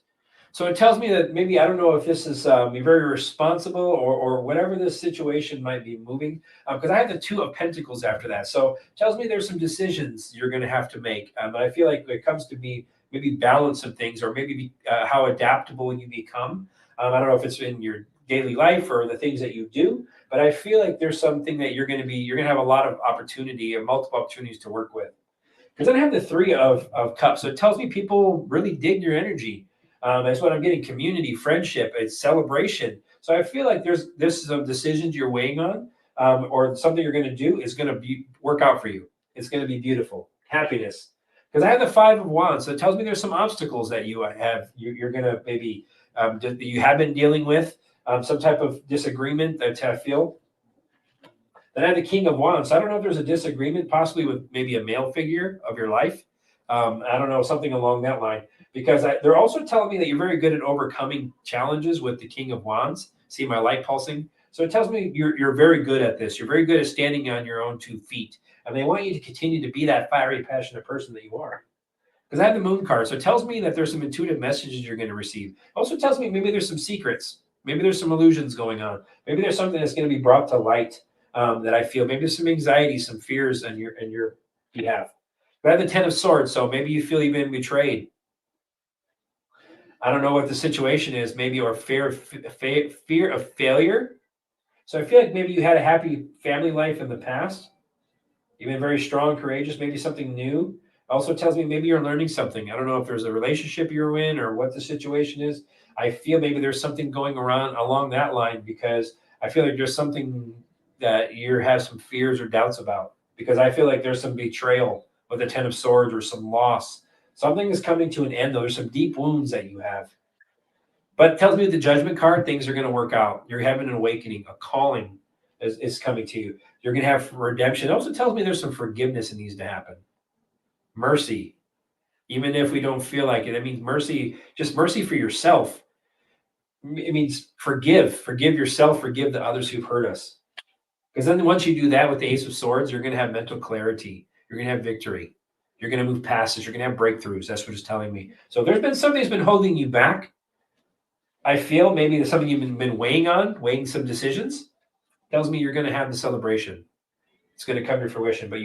So it tells me that maybe, I don't know if this is be very responsible or whatever this situation might be moving, because I have the Two of Pentacles after that. So it tells me there's some decisions you're going to have to make. But I feel like when it comes to maybe balance some things, or maybe how adaptable you become. I don't know if it's in your daily life or the things that you do, but I feel like there's something that you're going to have a lot of opportunity and multiple opportunities to work with. Because then I have the Three of Cups. So it tells me people really dig your energy. That's what I'm getting: community, friendship, it's celebration. So I feel like there's some decisions you're weighing on, or something you're going to do is going to work out for you. It's going to be beautiful, happiness. Because I have the Five of Wands, so it tells me there's some obstacles that you're going to maybe that you have been dealing with, some type of disagreement that I feel. Then I have the King of Wands. So I don't know if there's a disagreement, possibly with maybe a male figure of your life. I don't know, something along that line. Because they're also telling me that you're very good at overcoming challenges with the King of Wands. See my light pulsing? So it tells me you're very good at this. You're very good at standing on your own 2 feet. And they want you to continue to be that fiery, passionate person that you are. Because I have the Moon card. So it tells me that there's some intuitive messages you're going to receive. It also tells me maybe there's some secrets. Maybe there's some illusions going on. Maybe there's something that's going to be brought to light that I feel. Maybe there's some anxiety, some fears on your behalf. But I have the Ten of Swords. So maybe you feel you've been betrayed. I don't know what the situation is, maybe, or fear of failure. So I feel like maybe you had a happy family life in the past. You've been very strong, courageous, maybe something new. Also tells me maybe you're learning something. I don't know if there's a relationship you're in or what the situation is. I feel maybe there's something going around along that line, because I feel like there's something that you have some fears or doubts about, because I feel like there's some betrayal with the Ten of Swords, or some loss. Something is coming to an end, though. There's some deep wounds that you have. But it tells me with the Judgment card, things are going to work out. You're having an awakening, a calling is coming to you. You're going to have redemption. It also tells me there's some forgiveness that needs to happen. Mercy, even if we don't feel like it. I mean, mercy, just mercy for yourself. It means forgive yourself, forgive the others who've hurt us. Because then once you do that with the Ace of Swords, you're going to have mental clarity. You're going to have victory. You're going to move past this. You're going to have breakthroughs. That's what it's telling me. So if there's been something that's been holding you back, I feel maybe there's something you've been weighing some decisions, tells me you're going to have the celebration. It's going to come to fruition, but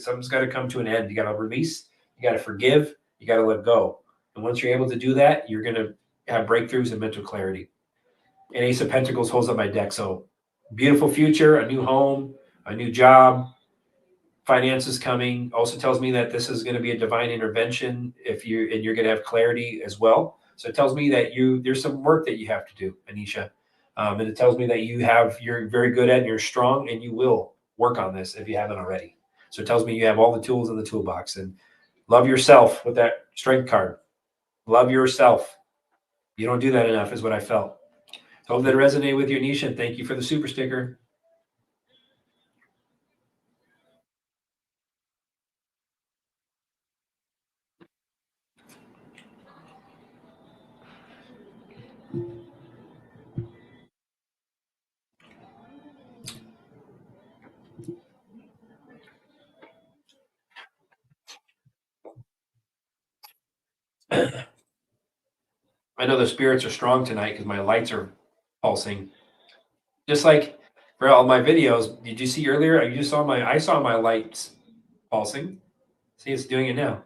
something's got to come to an end. You got to release, you got to forgive, you got to let go. And once you're able to do that, you're going to have breakthroughs and mental clarity. And Ace of Pentacles holds up my deck. So beautiful future, a new home, a new job, finances coming. Also tells me that this is going to be a divine intervention and you're going to have clarity as well. So it tells me that there's some work that you have to do, Anisha. And it tells me that you're very good at it, you're strong, and you will work on this if you haven't already. So it tells me you have all the tools in the toolbox, and love yourself with that Strength card. Love yourself. You don't do that enough, is what I felt. Hope that resonated with you, Nisha. Thank you for the super sticker. I know the spirits are strong tonight because my lights are pulsing. Just like for all my videos, did you see earlier? I saw my lights pulsing. See, it's doing it now.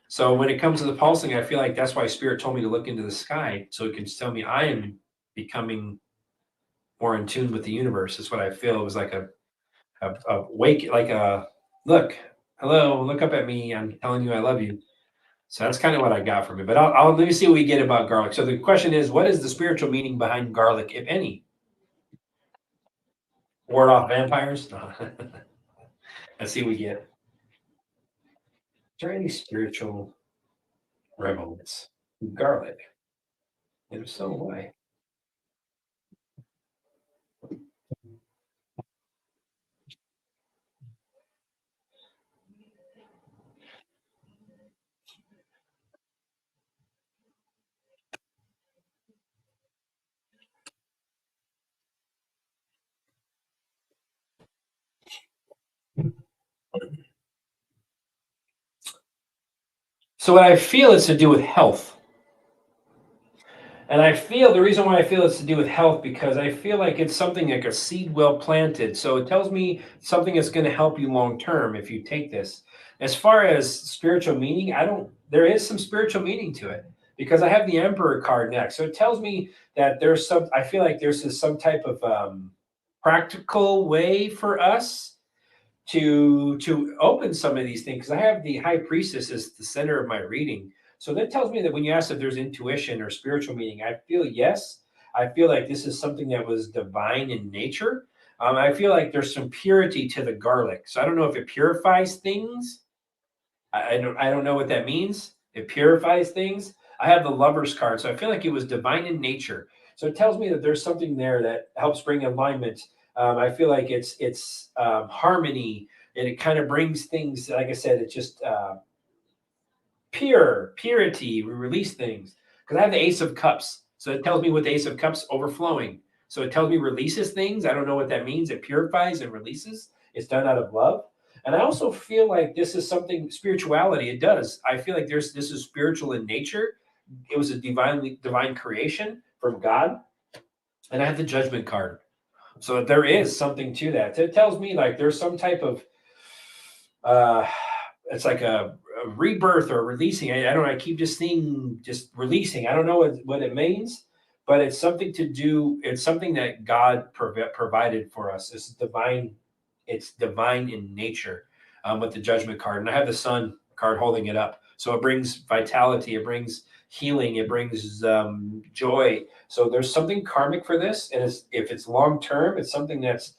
So when it comes to the pulsing, I feel like that's why Spirit told me to look into the sky so it can tell me I am becoming more in tune with the universe. That's what I feel. It was like a wake, like a look, hello, look up at me. I'm telling you I love you. So that's kind of what I got from it. But let me see what we get about garlic. So the question is, what is the spiritual meaning behind garlic, if any? Ward off vampires? No. Let's see what we get. Is there any spiritual relevance? Garlic. If so, why? So what I feel is to do with health. And I feel the reason why I feel it's to do with health because I feel like it's something like a seed well planted. So it tells me something that's going to help you long term if you take this. As far as spiritual meaning, there is some spiritual meaning to it because I have the Emperor card next. So it tells me that I feel like there's some type of practical way for us to open some of these things. Because I have the High Priestess as the center of my reading. So that tells me that when you ask if there's intuition or spiritual meaning, I feel yes. I feel like this is something that was divine in nature. I feel like there's some purity to the garlic. So I don't know if it purifies things. I don't know what that means. It purifies things. I have the Lover's card, so I feel like it was divine in nature. So it tells me that there's something there that helps bring alignment. I feel like it's harmony, and it kind of brings things. Like I said, it's just purity. We release things because I have the Ace of Cups, so it tells me with the Ace of Cups overflowing. So it tells me releases things. I don't know what that means. It purifies and releases. It's done out of love. And I also feel like this is something spirituality. It does. I feel like this is spiritual in nature. It was a divine creation from God. And I have the Judgment card. So there is something to that. It tells me like there's some type of uh it's like a rebirth or releasing. I don't know. I keep just seeing just releasing. I don't know what it means, but it's something to do. It's something that God provided for us. It's divine. It's divine in nature with the Judgment card. And I have the Sun card holding it up. So it brings vitality. It brings healing. It brings joy. So there's something karmic for this. And if it's long term, it's something it's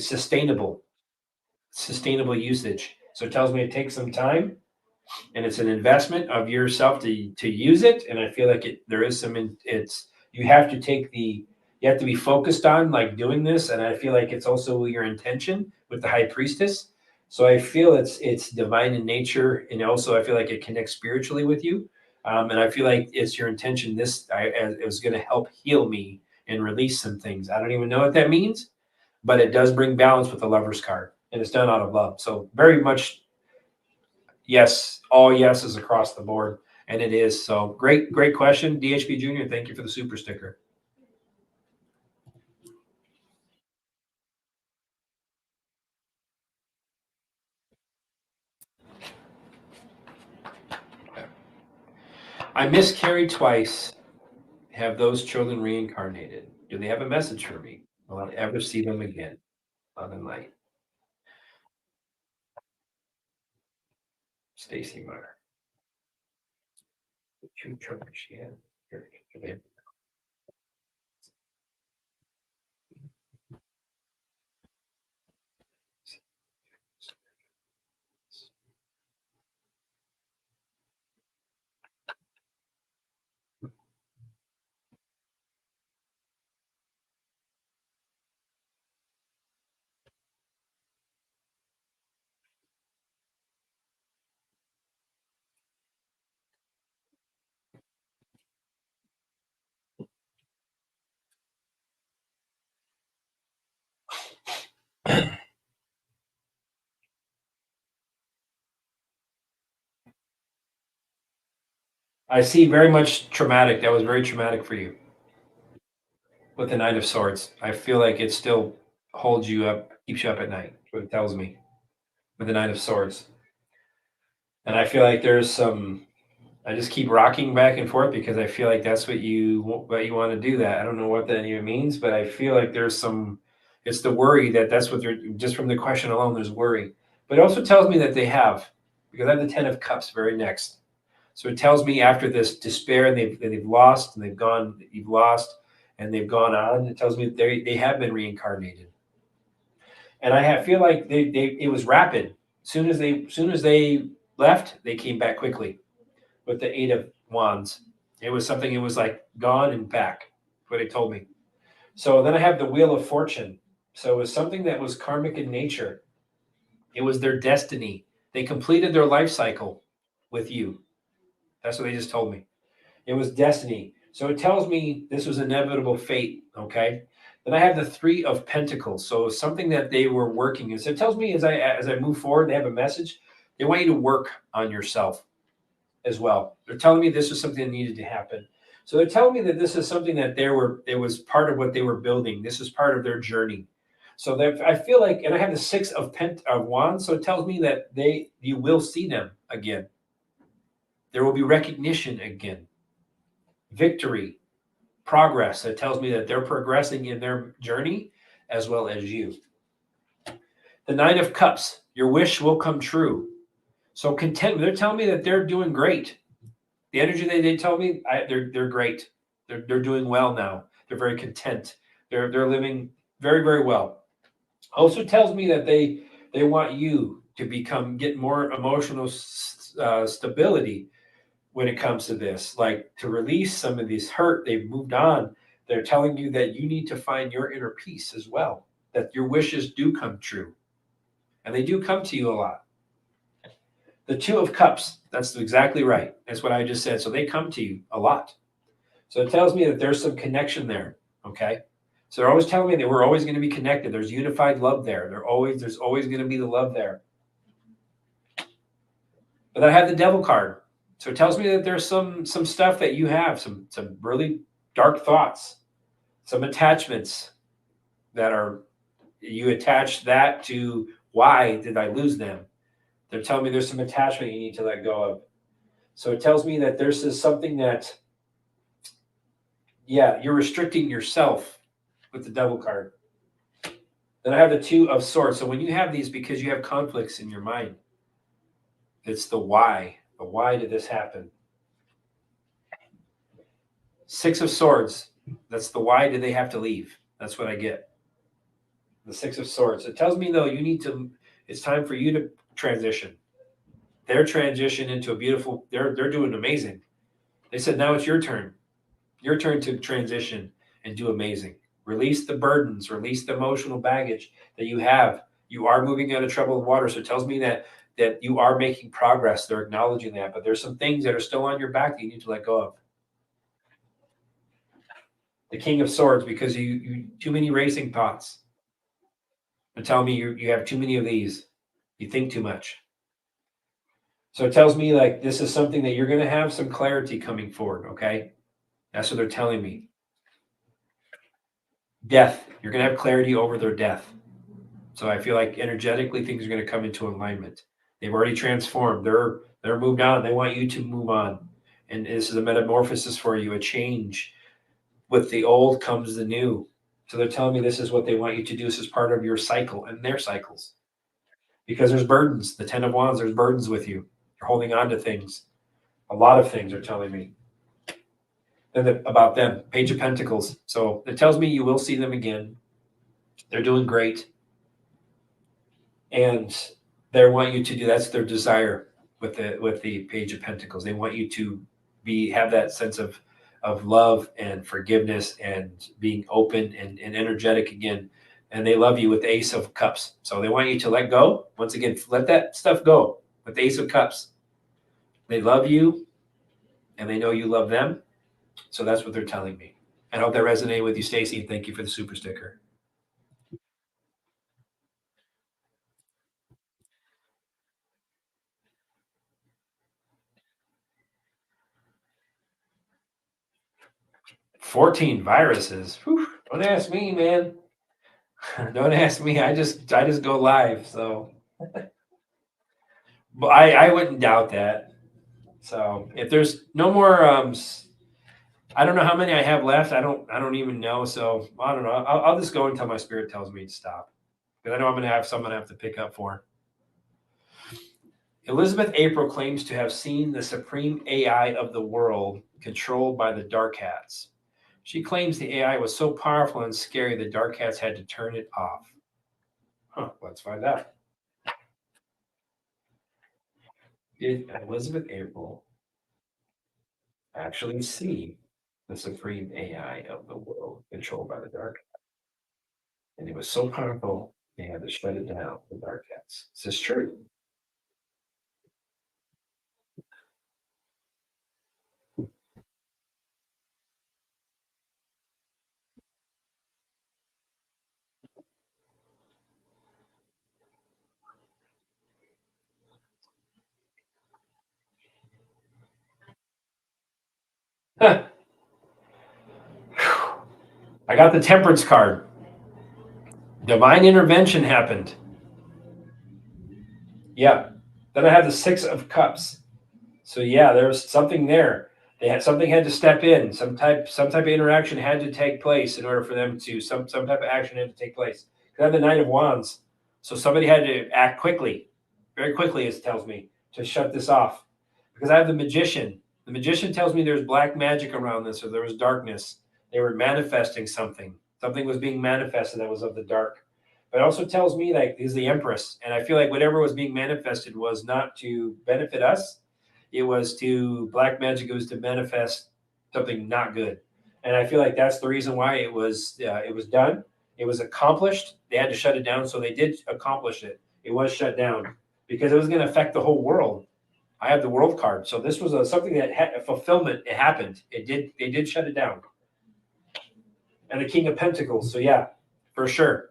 sustainable usage. So it tells me it takes some time and it's an investment of yourself to use it. And I feel like there is it's you have to you have to be focused on like doing this. And I feel like it's also your intention with the High Priestess. So I feel it's divine in nature, and also I feel like it connects spiritually with you. And I feel like it's your intention. It was going to help heal me and release some things. I don't even know what that means, but it does bring balance with the Lover's card, and it's done out of love. So very much yes, all yeses across the board, and it is. So great question, DHP Junior. Thank you for the super sticker. I miscarried twice. Have those children reincarnated? Do they have a message for me? Will I ever see them again? Love and light. Stacy Meyer. The two children she had. I see very much traumatic. That was very traumatic for you with the Knight of Swords. I feel like it still holds you up, keeps you up at night. What it tells me with the Knight of Swords, and I feel like there's some. I just keep rocking back and forth because I feel like that's what you want to do. That I don't know what that even means, but I feel like there's some. It's the worry that's what they're just from the question alone. There's worry, but it also tells me that they have because I have the Ten of Cups very next. So it tells me after this despair and they've lost and they've gone, you've lost and they've gone on. It tells me that they have been reincarnated, and feel like they it was rapid. Soon as they left, they came back quickly with the Eight of Wands. It was something. It was like gone and back. What they told me. So then I have the Wheel of Fortune. So it was something that was karmic in nature. It was their destiny. They completed their life cycle with you. That's what they just told me. It was destiny. So it tells me this was inevitable fate. Okay. Then I have the Three of Pentacles. So something that they were working. And so it tells me as I move forward, they have a message. They want you to work on yourself as well. They're telling me this was something that needed to happen. So they're telling me that this is something that it was part of what they were building. This is part of their journey. So that I feel like, and I have the Six of Wands. So it tells me that you will see them again. There will be recognition again, victory, progress. That tells me that they're progressing in their journey as well as you. The Nine of Cups, your wish will come true. So contentment, they're telling me that they're doing great. The energy they tell me, they're great. They're doing well now. They're very content. They're living very, very well. Also tells me that they want you to get more emotional stability when it comes to this, like to release some of this hurt. They've moved on. They're telling you that you need to find your inner peace as well, that your wishes do come true, and they do come to you a lot. The Two of Cups, that's exactly right. That's what I just said. So they come to you a lot. So it tells me that there's some connection there. Okay. So they're always telling me that we're always going to be connected. There's unified love there. There's always going to be the love there. But I have the Devil card. So it tells me that there's some stuff that you have, some really dark thoughts, some attachments that are you attach that to why did I lose them? They're telling me there's some attachment you need to let go of. So it tells me that there's something that, yeah, you're restricting yourself with the Devil card. Then I have the Two of Swords. So when you have these, because you have conflicts in your mind, it's the why. The why did this happen? Six of Swords. That's the why did they have to leave? That's what I get. The Six of Swords. It tells me though it's time for you to transition. Their transition into a beautiful. They're doing amazing. They said now it's your turn. Your turn to transition and do amazing. Release the burdens. Release the emotional baggage that you have. You are moving out of troubled water. So it tells me that you are making progress. They're acknowledging that, but there's some things that are still on your back that you need to let go of. The King of Swords, because you too many racing thoughts. They're telling me you have too many of these. You think too much. So it tells me like this is something that you're going to have some clarity coming forward. Okay, that's what they're telling me. Death. You're going to have clarity over their death. So I feel like energetically things are going to come into alignment. They've already transformed. They're moved on. They want you to move on. And this is a metamorphosis for you, a change. With the old comes the new. So they're telling me this is what they want you to do. This is part of your cycle and their cycles. Because there's burdens. The Ten of Wands, there's burdens with you. You're holding on to things. A lot of things are telling me. And about them. Page of Pentacles. So it tells me you will see them again. They're doing great. And they want you to do that's their desire with the Page of Pentacles. They want you to have that sense of love and forgiveness and being open and energetic again. And they love you with the Ace of Cups. So they want you to let go. Once again, let that stuff go with the Ace of Cups. They love you and they know you love them. So that's what they're telling me. I hope that resonated with you, Stacy, and thank you for the super sticker. 14 viruses. Whew, don't ask me, man. Don't ask me. I just go live. So, but I wouldn't doubt that. So if there's no more, I don't know how many I have left. I don't even know. So I don't know. I'll just go until my spirit tells me to stop, because I know I'm going to have someone I have to pick up for. Elizabeth April claims to have seen the supreme AI of the world controlled by the dark hats. She claims the AI was so powerful and scary the dark hats had to turn it off. Huh, let's find out. Did Elizabeth April actually see the supreme AI of the world controlled by the dark? And it was so powerful they had to shut it down, the dark hats. Is this true? I got the temperance card. Divine intervention happened. Yeah. Then I have the 6 of Cups. So yeah, there was something there. Something had to step in. Some type of interaction had to take place in order for them to some type of action had to take place. I have the Knight of Wands, so somebody had to act quickly, very quickly, as it tells me, to shut this off. Because I have the Magician. The Magician tells me there's black magic around this, or there was darkness. They were manifesting something. Something was being manifested that was of the dark. But it also tells me like he's the Empress, and I feel like whatever was being manifested was not to benefit us. It was to black magic. It was to manifest something not good, and I feel like that's the reason why it was done. It was accomplished. They had to shut it down, so they did accomplish it. It was shut down because it was going to affect the whole world. I have the world card, so this was something that had a fulfillment. It happened. It did. They did shut it down. And the King of Pentacles. So yeah, for sure.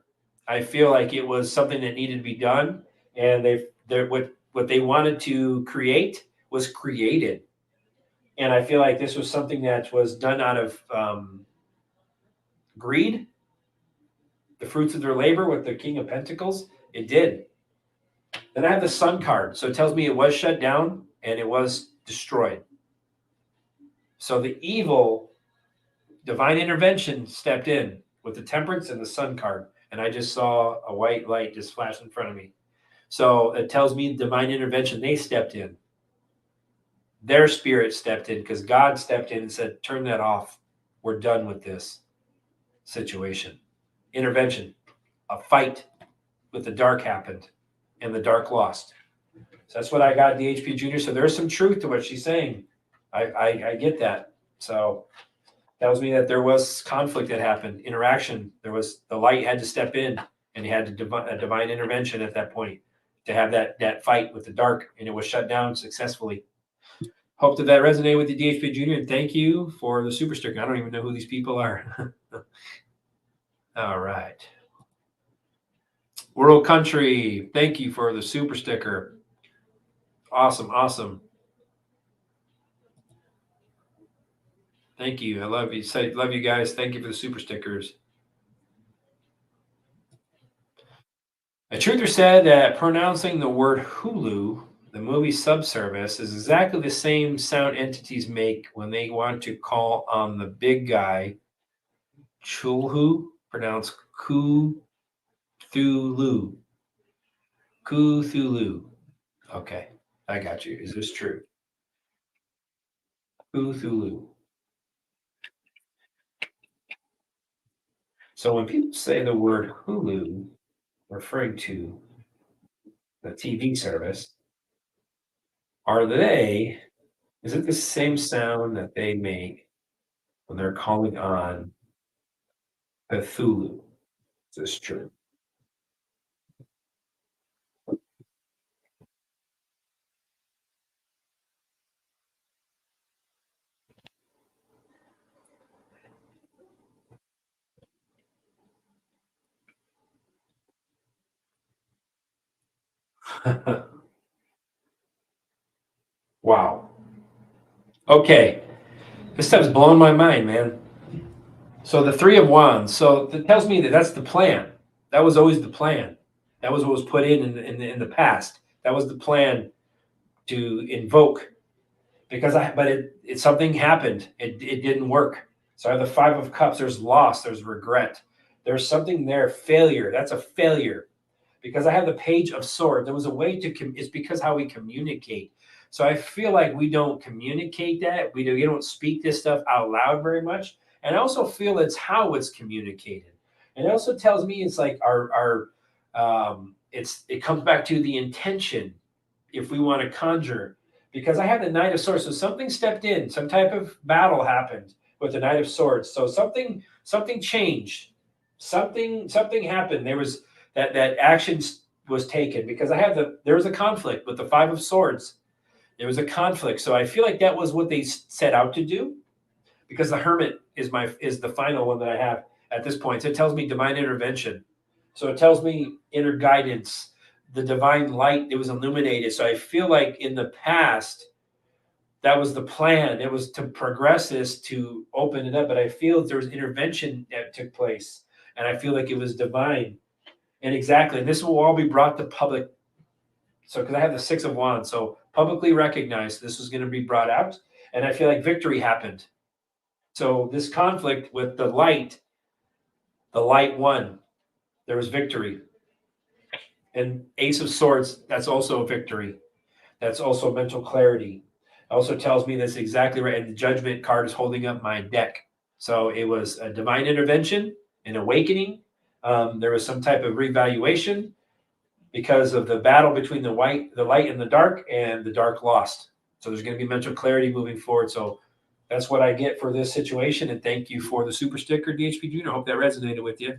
I feel like it was something that needed to be done, and they what they wanted to create was created. And I feel like this was something that was done out of greed, the fruits of their labor with the King of Pentacles. It did. Then I have the Sun card, so it tells me it was shut down and it was destroyed. So the evil divine intervention stepped in with the Temperance and the Sun card, and I just saw a white light just flash in front of me. So it tells me divine intervention. They stepped in. Their spirit stepped in because God stepped in and said, "Turn that off. We're done with this situation." Intervention. A fight with the dark happened, and the dark lost. So that's what I got, DHP Junior. So there's some truth to what she's saying. I get that. So tells me that there was conflict that happened, interaction. There was the light had to step in, and he had a divine intervention at that point to have that fight with the dark, and it was shut down successfully. Hope that resonated with you, DHP Junior, and thank you for the super sticker. I don't even know who these people are. All right. World Country, thank you for the super sticker. Awesome, awesome. Thank you. I love you. Love you guys. Thank you for the super stickers. A truther said that pronouncing the word Hulu, the movie subservice, is exactly the same sound entities make when they want to call on the big guy, Chulhu, pronounced Cthulhu. Cthulhu. Okay, I got you. Is this true? Cthulhu. So when people say the word Hulu, referring to the TV service, is it the same sound that they make when they're calling on Cthulhu? Is this true? Wow. Okay. This stuff's blowing my mind, man. So the Three of Wands. So that tells me that that's the plan. That was always the plan. That was what was put in the past. That was the plan to invoke because something happened. It didn't work. So I have the Five of Cups. There's loss. There's regret. There's something there. Failure. That's a failure. Because I have the Page of Swords. There was a way to. It's because how we communicate. So I feel like we don't communicate that. We don't speak this stuff out loud very much. And I also feel it's how it's communicated. And it also tells me it's like it comes back to the intention if we want to conjure, because I have the Knight of Swords. So something stepped in, some type of battle happened with the Knight of Swords. So something changed, something happened. There was that action was taken because there was a conflict with the Five of Swords. There was a conflict. So I feel like that was what they set out to do, because the Hermit is the final one that I have at this point. So it tells me divine intervention. So it tells me inner guidance, the divine light that was illuminated. So I feel like in the past, that was the plan. It was to progress this, to open it up. But I feel there was intervention that took place. And I feel like it was divine. And exactly, and this will all be brought to public. So because I have the Six of Wands, so publicly recognized, this was going to be brought out. And I feel like victory happened. So this conflict with the light won. There was victory. And Ace of Swords, that's also a victory. That's also mental clarity. It also tells me that's exactly right. And the Judgment card is holding up my deck. So it was a divine intervention, an awakening. There was some type of revaluation because of the battle between the light and the dark, and the dark lost. So there's going to be mental clarity moving forward. So that's what I get for this situation. And thank you for the super sticker, DHP Jr. I hope that resonated with you.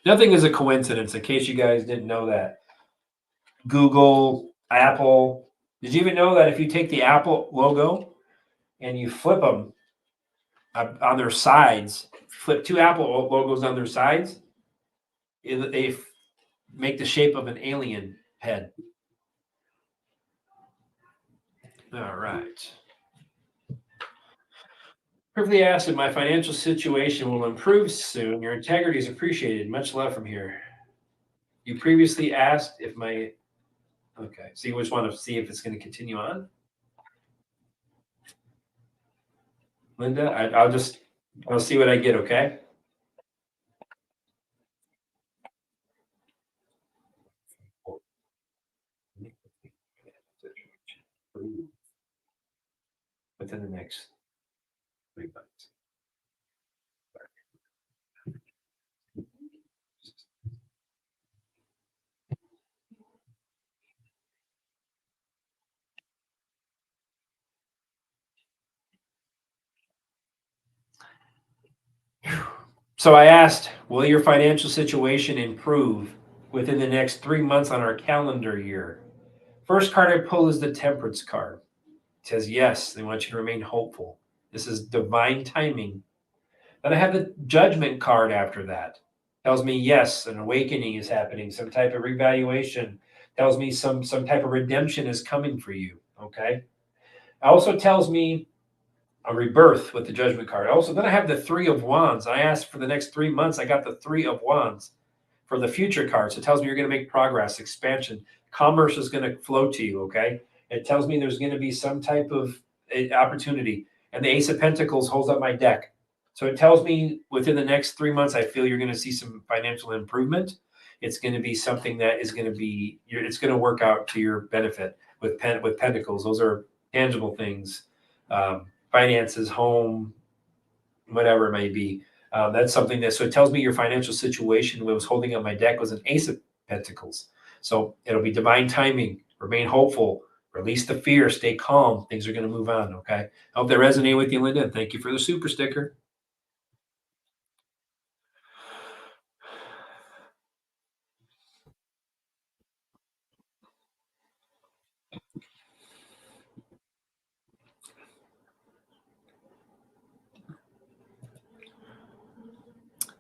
Nothing is a coincidence, in case you guys didn't know that. Google, Apple. Did you even know that if you take the Apple logo and you flip them on their sides, flip two Apple logos on their sides, they make the shape of an alien head. All right. Perfectly asked if my financial situation will improve soon. Your integrity is appreciated. Much love from here. You previously asked if my. Okay. So you just want to see if it's going to continue on? Linda, I'll see what I get, okay? Within the next 3 months. So I asked, will your financial situation improve within the next 3 months on our calendar year? First card I pull is the Temperance card. It says, yes, they want you to remain hopeful. This is divine timing. Then I have the Judgment card after that. Tells me, yes, an awakening is happening, some type of revaluation. Tells me some type of redemption is coming for you, okay? It also tells me a rebirth with the Judgment card. Also, then I have the Three of Wands. I asked for the next 3 months. I got the Three of Wands for the future card. So it tells me you're going to make progress, expansion. Commerce is going to flow to you, okay? It tells me there's going to be some type of opportunity. And the Ace of Pentacles holds up my deck. So it tells me within the next 3 months, I feel you're going to see some financial improvement. It's going to be something that is going to be, it's going to work out to your benefit with Pentacles. Those are tangible things. Finances, home, whatever it may be. That's something that, so it tells me your financial situation. What was holding up my deck was an Ace of Pentacles. So it'll be divine timing. Remain hopeful. Release the fear. Stay calm. Things are going to move on. Okay. I hope that resonated with you, Linda. And thank you for the super sticker.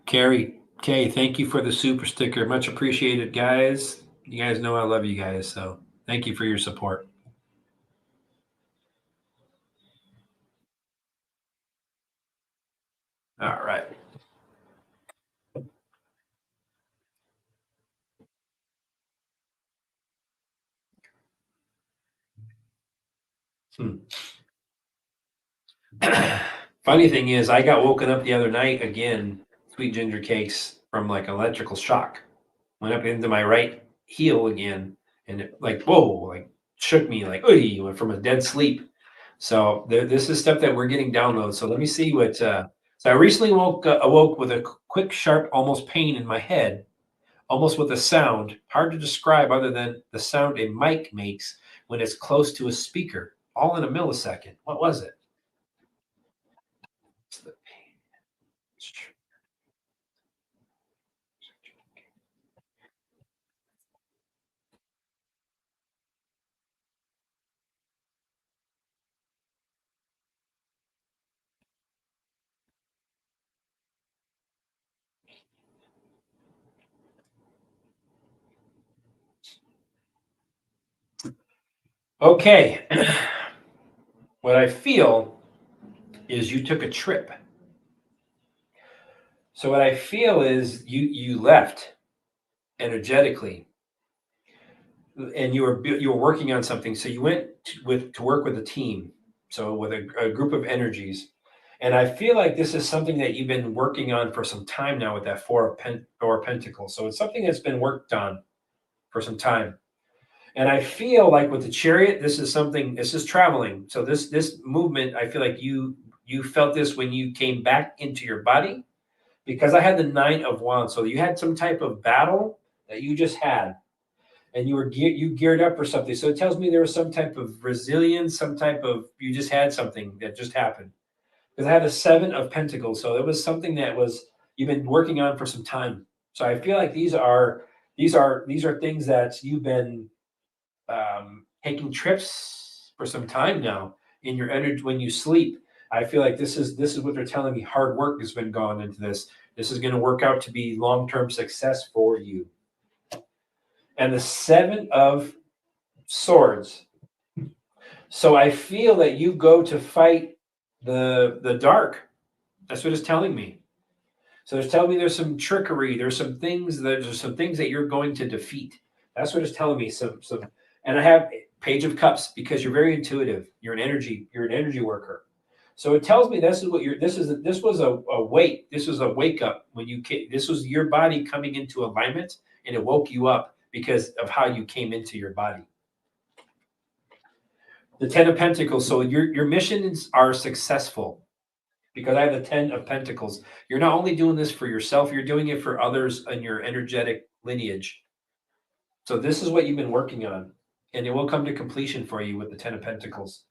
Carrie, Kay, thank you for the super sticker. Much appreciated, guys. You guys know I love you guys. So thank you for your support. All right. Hmm. Funny thing is, I got woken up the other night again, sweet ginger cakes, from like electrical shock. Went up into my right heel again, and it like whoa, like shook me like oh, went from a dead sleep. So this is stuff that we're getting downloads. So let me see what. So I recently awoke with a quick, sharp, almost pain in my head, almost with a sound hard to describe other than the sound a mic makes when it's close to a speaker, all in a millisecond. What was it? It's the pain. Okay. What I feel is you took a trip. So what I feel is you left energetically, and you were working on something. So you went to work with a team, so with a group of energies, and I feel like this is something that you've been working on for some time now with that four of Pentacles. So it's something that's been worked on for some time. And I feel like with the Chariot, this is something. This is traveling. So this movement, I feel like you felt this when you came back into your body, because I had the Nine of Wands. So you had some type of battle that you just had, and you geared up for something. So it tells me there was some type of resilience, some type of you just had something that just happened. Because I had a Seven of Pentacles, so it was something that was you've been working on for some time. So I feel like these are things that you've been taking trips for some time now in your energy when you sleep. I feel like this is what they're telling me. Hard work has been gone into this. This is going to work out to be long-term success for you. And the Seven of Swords. So I feel that you go to fight the dark. That's what it's telling me. So it's telling me there's some trickery. There's some things that you're going to defeat. That's what it's telling me. And I have Page of Cups because you're very intuitive. You're an energy worker. So it tells me this is what you're. This was a wake. This was a wake up when you came. This was your body coming into alignment, and it woke you up because of how you came into your body. The Ten of Pentacles. So your missions are successful because I have the Ten of Pentacles. You're not only doing this for yourself, you're doing it for others in your energetic lineage. So this is what you've been working on, and it will come to completion for you with the Ten of Pentacles.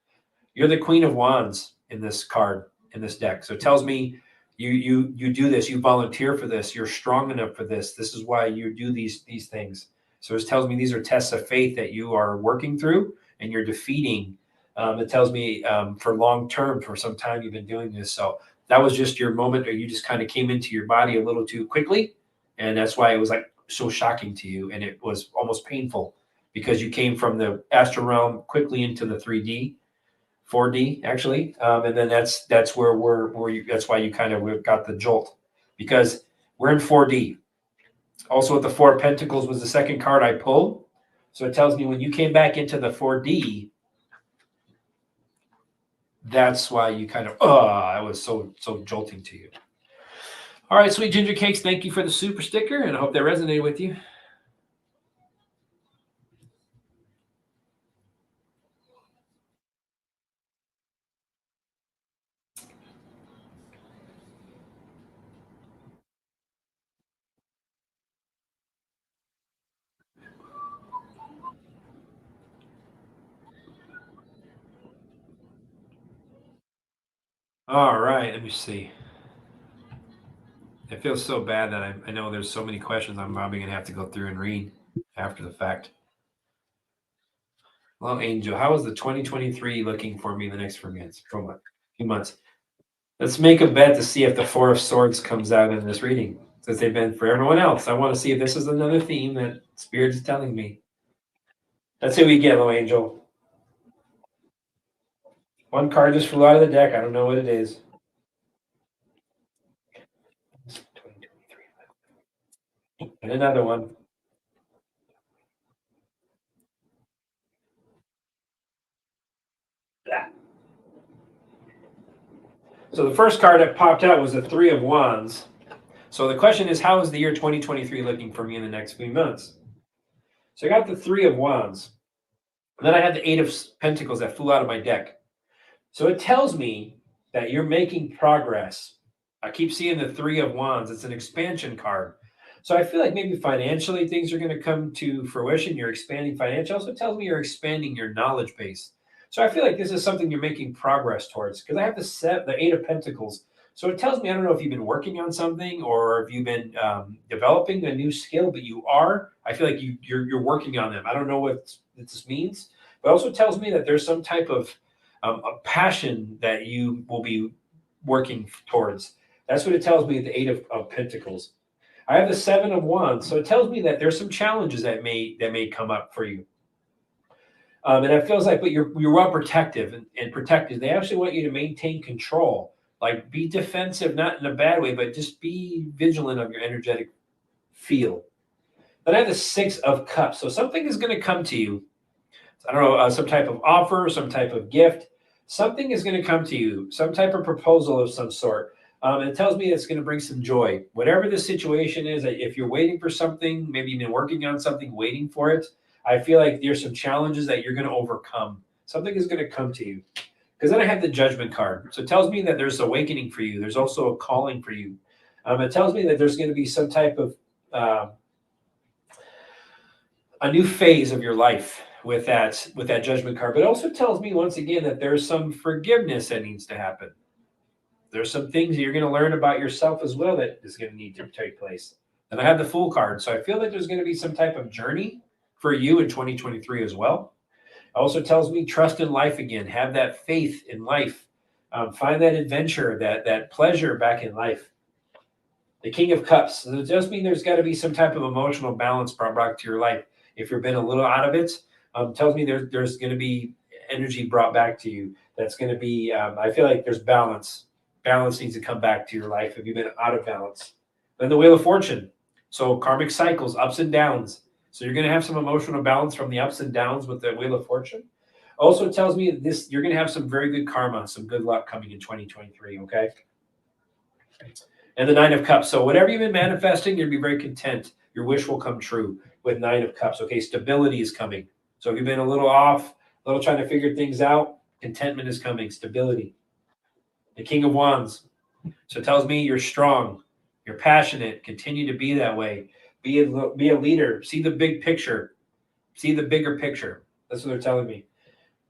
You're the Queen of Wands in this card, in this deck. So it tells me you do this, you volunteer for this, you're strong enough for this. This is why you do these things. So it tells me these are tests of faith that you are working through and you're defeating. It tells me for long term, for some time you've been doing this. So that was just your moment, or you just kind of came into your body a little too quickly, and that's why it was like so shocking to you, and it was almost painful because you came from the astral realm quickly into the 3D 4D actually, and then that's where you that's why you kind of got the jolt because we're in 4D. Also, with the Four of Pentacles was the second card I pulled, so it tells me when you came back into the 4D, that's why you kind of I was so jolting to you. All right, sweet ginger cakes, thank you for the super sticker, and I hope that resonated with you. All right, let me see. It feels so bad that I know there's so many questions I'm probably gonna have to go through and read after the fact. Well, Angel, how is the 2023 looking for me the next few months? Let's make a bet to see if the Four of Swords comes out in this reading, since they've been for everyone else. I want to see if this is another theme that Spirit is telling me. Let's see what we get, little Angel. One card just flew out of the deck. I don't know what it is. And another one. So the first card that popped out was the Three of Wands. So the question is, how is the year 2023 looking for me in the next few months? So I got the Three of Wands. And then I had the Eight of Pentacles that flew out of my deck. So it tells me that you're making progress. I keep seeing the Three of Wands. It's an expansion card. So I feel like maybe financially things are going to come to fruition. You're expanding financially. Also tells me you're expanding your knowledge base. So I feel like this is something you're making progress towards, because I have the Eight of Pentacles. So it tells me, I don't know if you've been working on something or if you've been developing a new skill, but you are. I feel like you're working on them. I don't know what this means, but it also tells me that there's some type of a passion that you will be working towards. That's what it tells me, the Eight of Pentacles. I have the Seven of Wands, so it tells me that there's some challenges that may come up for you. And it feels like, but you're well protective and protected. They actually want you to maintain control, like be defensive, not in a bad way, but just be vigilant of your energetic field. Then I have the Six of Cups, so something is going to come to you. I don't know, some type of offer, some type of gift. Something is going to come to you, some type of proposal of some sort. It tells me it's going to bring some joy. Whatever the situation is, if you're waiting for something, maybe you've been working on something, waiting for it, I feel like there's some challenges that you're going to overcome. Something is going to come to you. Because then I have the Judgment card. So it tells me that there's awakening for you. There's also a calling for you. It tells me that there's going to be some type of a new phase of your life with that Judgment card. But it also tells me once again that there's some forgiveness that needs to happen. There's some things that you're going to learn about yourself as well that is going to need to take place. And I have the Fool card. So I feel that there's going to be some type of journey for you in 2023 as well. It also tells me trust in life again. Have that faith in life. Find that adventure, that pleasure back in life. The King of Cups. So it does mean there's got to be some type of emotional balance brought back to your life. If you've been a little out of it, tells me there's going to be energy brought back to you. That's going to be, I feel like there's balance. Balance needs to come back to your life if you've been out of balance. Then the Wheel of Fortune. So karmic cycles, ups and downs. So you're going to have some emotional balance from the ups and downs with the Wheel of Fortune. Also tells me this, you're going to have some very good karma, some good luck coming in 2023, okay? And the Nine of Cups. So whatever you've been manifesting, you'll be very content. Your wish will come true with Nine of Cups. Okay, stability is coming. So if you've been a little off, a little trying to figure things out, contentment is coming, stability. The King of Wands. So it tells me you're strong, you're passionate, continue to be that way. Be a leader. See the big picture. See the bigger picture. That's what they're telling me.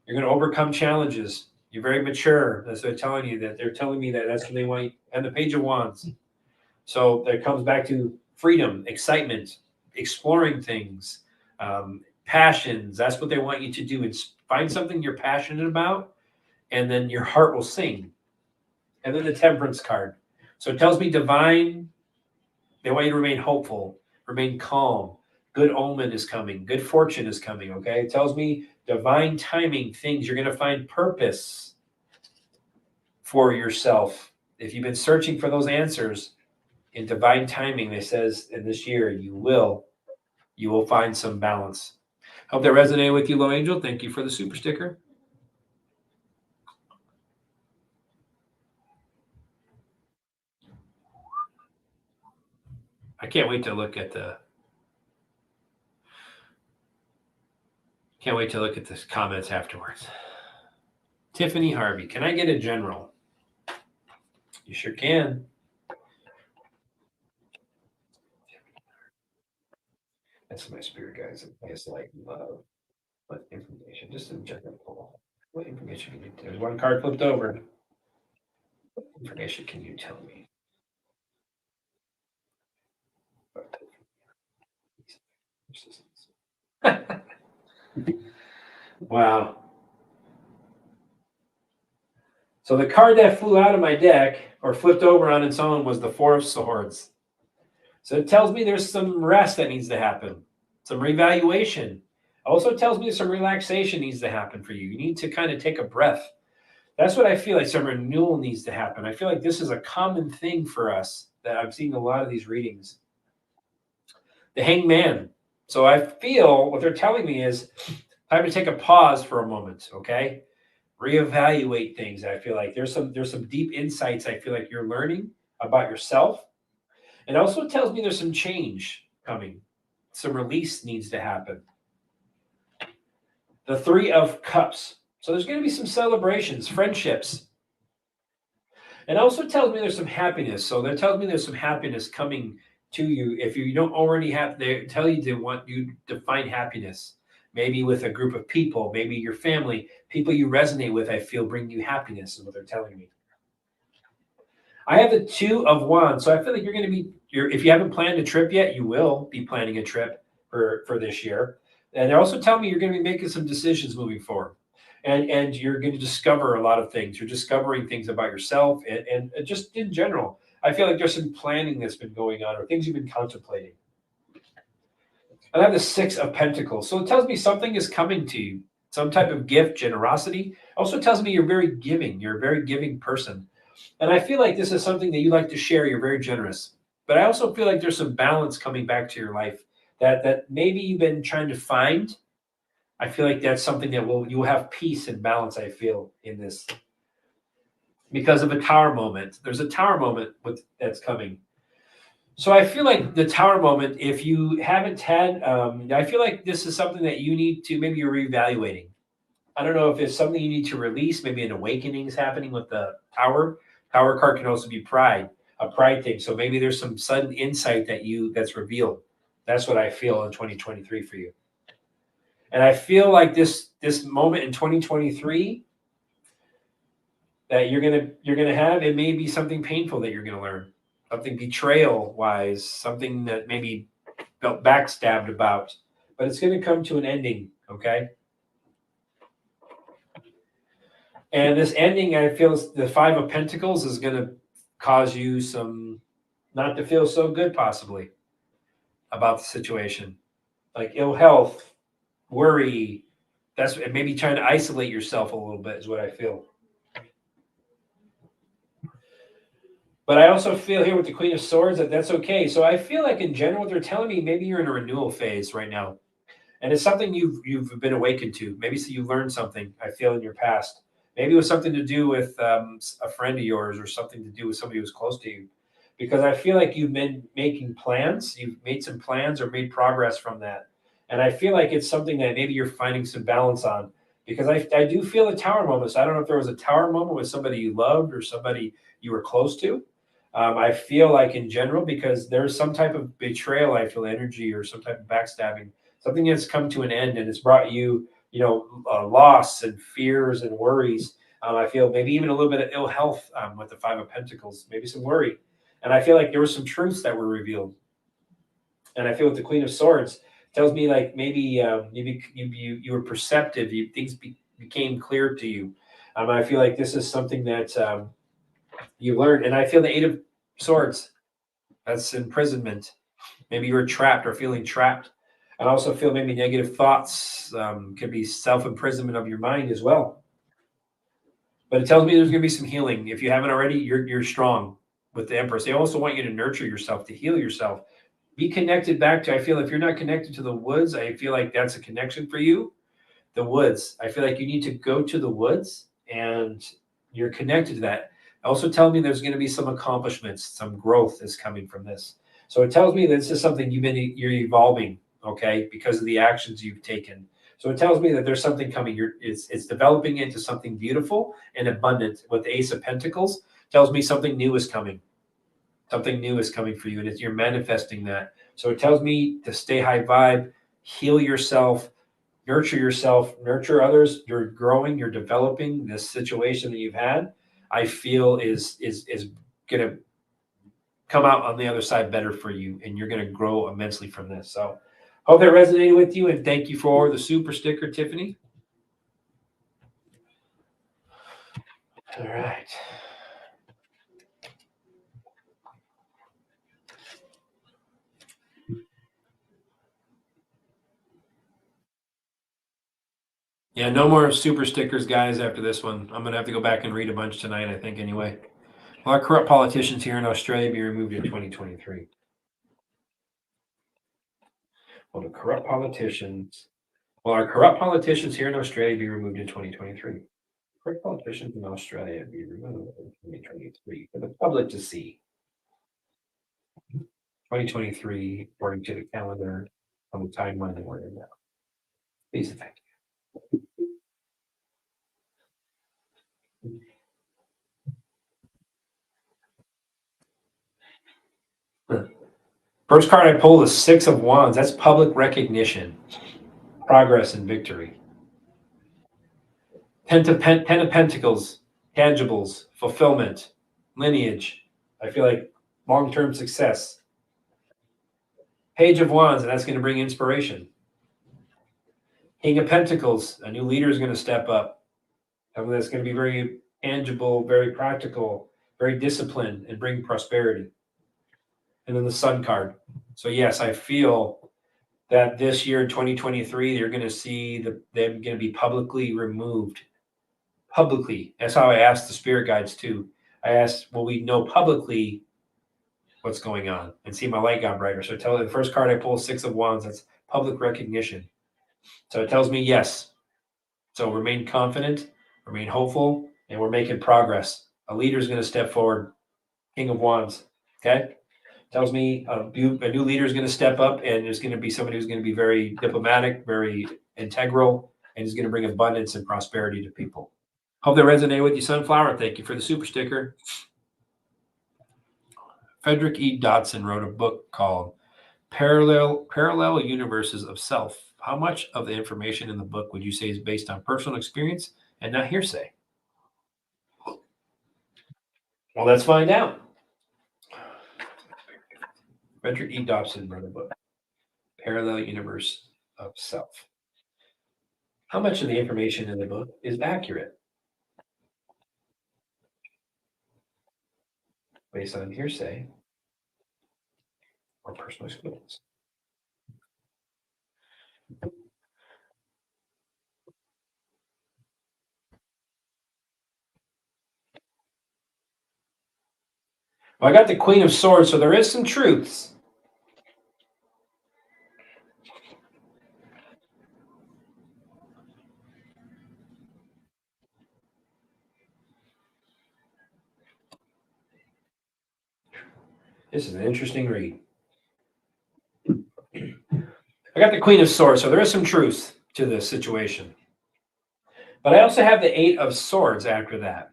You're going to overcome challenges. You're very mature. That's what they're telling you. That they're telling me that that's what they want you. And the Page of Wands. So that comes back to freedom, excitement, exploring things, passions. That's what they want you to do. It's find something you're passionate about, and then your heart will sing. And then the Temperance card. So it tells me divine. They want you to remain hopeful, remain calm. Good omen is coming. Good fortune is coming. Okay. It tells me divine timing things. You're going to find purpose for yourself. If you've been searching for those answers in divine timing, it says in this year, you will find some balance. Hope that resonated with you, Low Angel. Thank you for the super sticker. I can't wait to look at the comments afterwards. Tiffany Harvey, can I get a general? You sure can. That's my spirit guys. I guess like love. What information? Just in general. What information can you? There's one card flipped over. What information can you tell me? Wow. So the card that flew out of my deck or flipped over on its own was the Four of Swords. So it tells me there's some rest that needs to happen, some revaluation. Also tells me some relaxation needs to happen for you. You need to kind of take a breath. That's what I feel like, some renewal needs to happen. I feel like this is a common thing for us that I'm seeing a lot of these readings. the hangman. So I feel what they're telling me is time to take a pause for a moment, okay? Reevaluate things. I feel like there's some deep insights I feel like you're learning about yourself. It also tells me there's some change coming. Some release needs to happen. The 3 of Cups. So there's going to be some celebrations, friendships. It also tells me there's some happiness. So that tells me there's some happiness coming to you. If you don't already have, they tell you to want you to find happiness. Maybe with a group of people, maybe your family, people you resonate with, I feel bring you happiness, is what they're telling me. I have the 2 of Wands. So I feel like you're going to be, if you haven't planned a trip yet, you will be planning a trip for this year. And they're also telling me you're going to be making some decisions moving forward. And you're going to discover a lot of things. You're discovering things about yourself and just in general. I feel like there's some planning that's been going on or things you've been contemplating. And I have the 6 of Pentacles. So it tells me something is coming to you, some type of gift, generosity. Also tells me you're very giving. You're a very giving person. And I feel like this is something that you like to share. You're very generous. But I also feel like there's some balance coming back to your life that maybe you've been trying to find. I feel like that's something that you will have peace and balance, I feel, in this. Because of a tower moment. There's a tower moment that's coming. So I feel like the tower moment, if you haven't had, I feel like this is something that you need to, maybe you're reevaluating. I don't know if it's something you need to release, maybe an awakening is happening with the tower. Tower card can also be pride, a pride thing. So maybe there's some sudden insight that's revealed. That's what I feel in 2023 for you. And I feel like this moment in 2023 that you're gonna have, it may be something painful that you're gonna learn, something betrayal wise, something that maybe felt backstabbed about, but it's gonna come to an ending, okay? And this ending, I feel the 5 of Pentacles is gonna cause you some not to feel so good possibly about the situation, like ill health, worry. That's maybe trying to isolate yourself a little bit is what I feel. But I also feel here with the Queen of Swords that that's okay. So I feel like in general, what they're telling me, maybe you're in a renewal phase right now, and it's something you've been awakened to. Maybe so you learned something. I feel in your past. Maybe it was something to do with a friend of yours, or something to do with somebody who's close to you. Because I feel like you've been making plans. You've made some plans or made progress from that, and I feel like it's something that maybe you're finding some balance on. Because I do feel a tower moment. So I don't know if there was a tower moment with somebody you loved or somebody you were close to. I feel like in general, because there's some type of betrayal, I feel energy or some type of backstabbing, something that's come to an end and it's brought you, loss and fears and worries. I feel maybe even a little bit of ill health with the 5 of Pentacles, maybe some worry. And I feel like there were some truths that were revealed. And I feel with the Queen of Swords tells me like maybe you were perceptive, things became clear to you. I feel like this is something that you learned. And I feel the 8 of Swords, that's imprisonment. Maybe you were trapped or feeling trapped. And I also feel maybe negative thoughts could be self-imprisonment of your mind as well. But it tells me there's going to be some healing. If you haven't already, you're strong with the Empress. They also want you to nurture yourself, to heal yourself. Be connected back to, I feel if you're not connected to the woods, I feel like that's a connection for you. The woods. I feel like you need to go to the woods and you're connected to that. Also tell me there's going to be some accomplishments, some growth is coming from this. So it tells me that this is something you're evolving, okay, because of the actions you've taken. So it tells me that there's something coming. It's developing into something beautiful and abundant. With the Ace of Pentacles, tells me something new is coming. Something new is coming for you, and you're manifesting that. So it tells me to stay high vibe, heal yourself, nurture others. You're growing, you're developing. This situation that you've had, I feel is gonna come out on the other side better for you, and you're gonna grow immensely from this. So hope that resonated with you, and thank you for the super sticker, Tiffany. All right. Yeah, no more super stickers, guys, after this one. I'm gonna have to go back and read a bunch tonight, I think, anyway. A lot of corrupt politicians here in Australia be removed in 2023. Will the corrupt politicians, will our corrupt politicians here in Australia be removed in 2023? Corrupt politicians in Australia be removed in 2023 for the public to see. 2023, according to the calendar on the timeline that we're in now. Please and thank you. First card I pulled is Six of Wands. That's public recognition, progress, and victory. Ten of Pentacles, tangibles, fulfillment, lineage. I feel like long-term success. Page of Wands, and that's going to bring inspiration. King of Pentacles, a new leader is going to step up. And that's going to be very tangible, very practical, very disciplined, and bring prosperity. And then the Sun card. So yes, I feel that this year, 2023, you're going to see them going to be publicly removed. Publicly. That's how I asked the spirit guides too. I asked, will we know publicly what's going on? And see, my light got brighter. So tell the first card I pulled, Six of Wands. That's public recognition. So it tells me yes. So remain confident, remain hopeful, and we're making progress. A leader is going to step forward. King of Wands. Okay. Tells me a new leader is going to step up, and there's going to be somebody who's going to be very diplomatic, very integral, and is going to bring abundance and prosperity to people. Hope that resonated with you, Sunflower. Thank you for the super sticker. Frederick E. Dodson wrote a book called Parallel Universes of Self. How much of the information in the book would you say is based on personal experience and not hearsay? Well, let's find out. Frederick E. Dodson wrote a book, Parallel Universe of Self. How much of the information in the book is accurate? Based on hearsay or personal experience? Well, I got the Queen of Swords, so there is some truths. This is an interesting read. I got the Queen of Swords, so there is some truth to this situation. But I also have the Eight of Swords after that.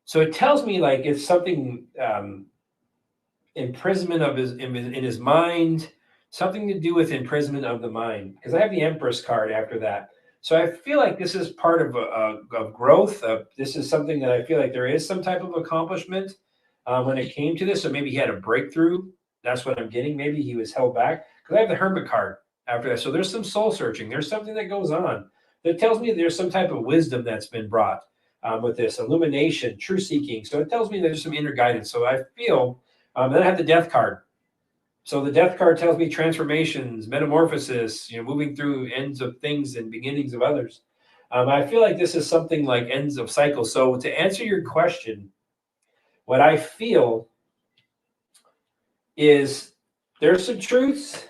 So it tells me like it's something imprisonment of in his mind, something to do with imprisonment of the mind. Because I have the Empress card after that. So I feel like this is part of growth. This is something that I feel like there is some type of accomplishment when it came to this. So maybe he had a breakthrough. That's what I'm getting. Maybe he was held back. Because I have the Hermit card after that. So there's some soul searching. There's something that goes on that tells me there's some type of wisdom that's been brought with this illumination, true seeking. So it tells me there's some inner guidance. So I feel, then I have the Death card. So the Death card tells me transformations, metamorphosis, moving through ends of things and beginnings of others. I feel like this is something like ends of cycles. So to answer your question, what I feel is there's some truths,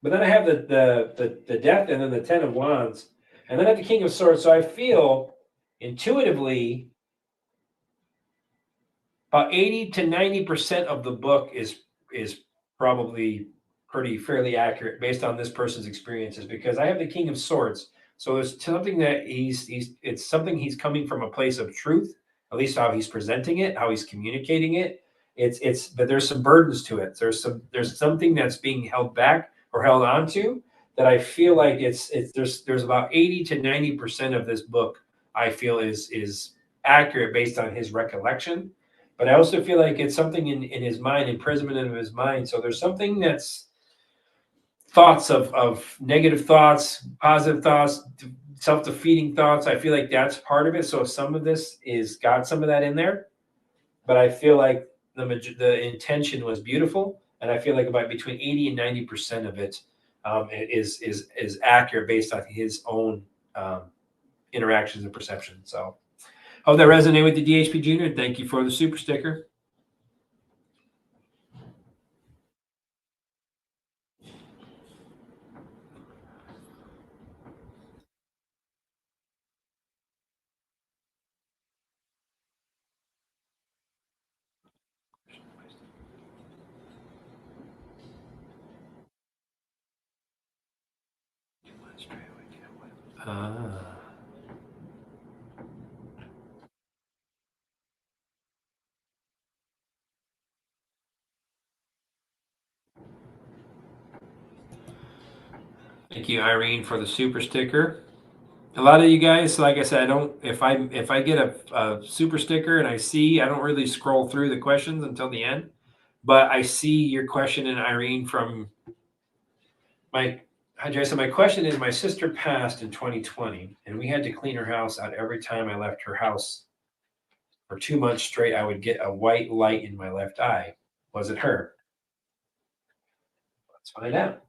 but then I have the Death and then the Ten of Wands, and then I have the King of Swords. So I feel intuitively about 80 to 90% of the book is probably fairly accurate based on this person's experiences, because I have the King of Swords. So it's something that it's something he's coming from a place of truth, at least how he's presenting it, how he's communicating it. But there's some burdens to it. There's something that's being held back or held on to that I feel like there's about 80 to 90% of this book I feel is accurate based on his recollection. But I also feel like it's something in his mind, imprisonment of his mind. So there's something that's thoughts of negative thoughts, positive thoughts, self-defeating thoughts. I feel like that's part of it. So some of this is got some of that in there, but I feel like the intention was beautiful, and I feel like about between 80 and 90% of it is accurate based on his own interactions and perception. So hope that resonated with the DHP Junior. Thank you for the super sticker. Ah. Thank you, Irene, for the super sticker. A lot of you guys, like I said, I don't. If I get a super sticker and I see, I don't really scroll through the questions until the end. But I see your question, and Irene, from my hi Jason. My question is: my sister passed in 2020, and we had to clean her house out every time I left her house for 2 months straight. I would get a white light in my left eye. Was it her? Let's find out.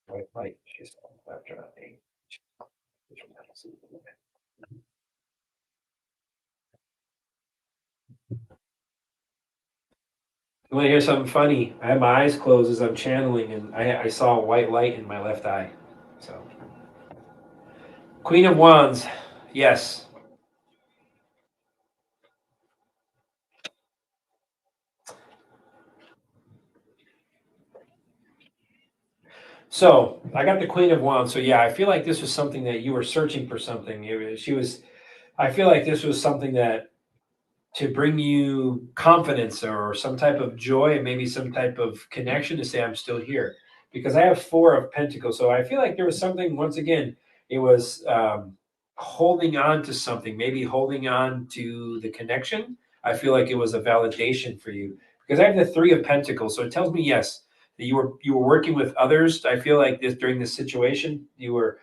White light. She's after a. You want to hear something funny? I had my eyes closed as I'm channeling, and I saw a white light in my left eye. So, Queen of Wands, yes. So I got the Queen of Wands. So yeah, I feel like this was something that you were searching for something. She was. I feel like this was something that to bring you confidence or some type of joy and maybe some type of connection to say I'm still here, because I have 4 of Pentacles. So I feel like there was something, once again, it was holding on to something, maybe holding on to the connection. I feel like it was a validation for you, because I have the 3 of Pentacles. So it tells me, yes, that you were working with others. I feel like this during this situation, you're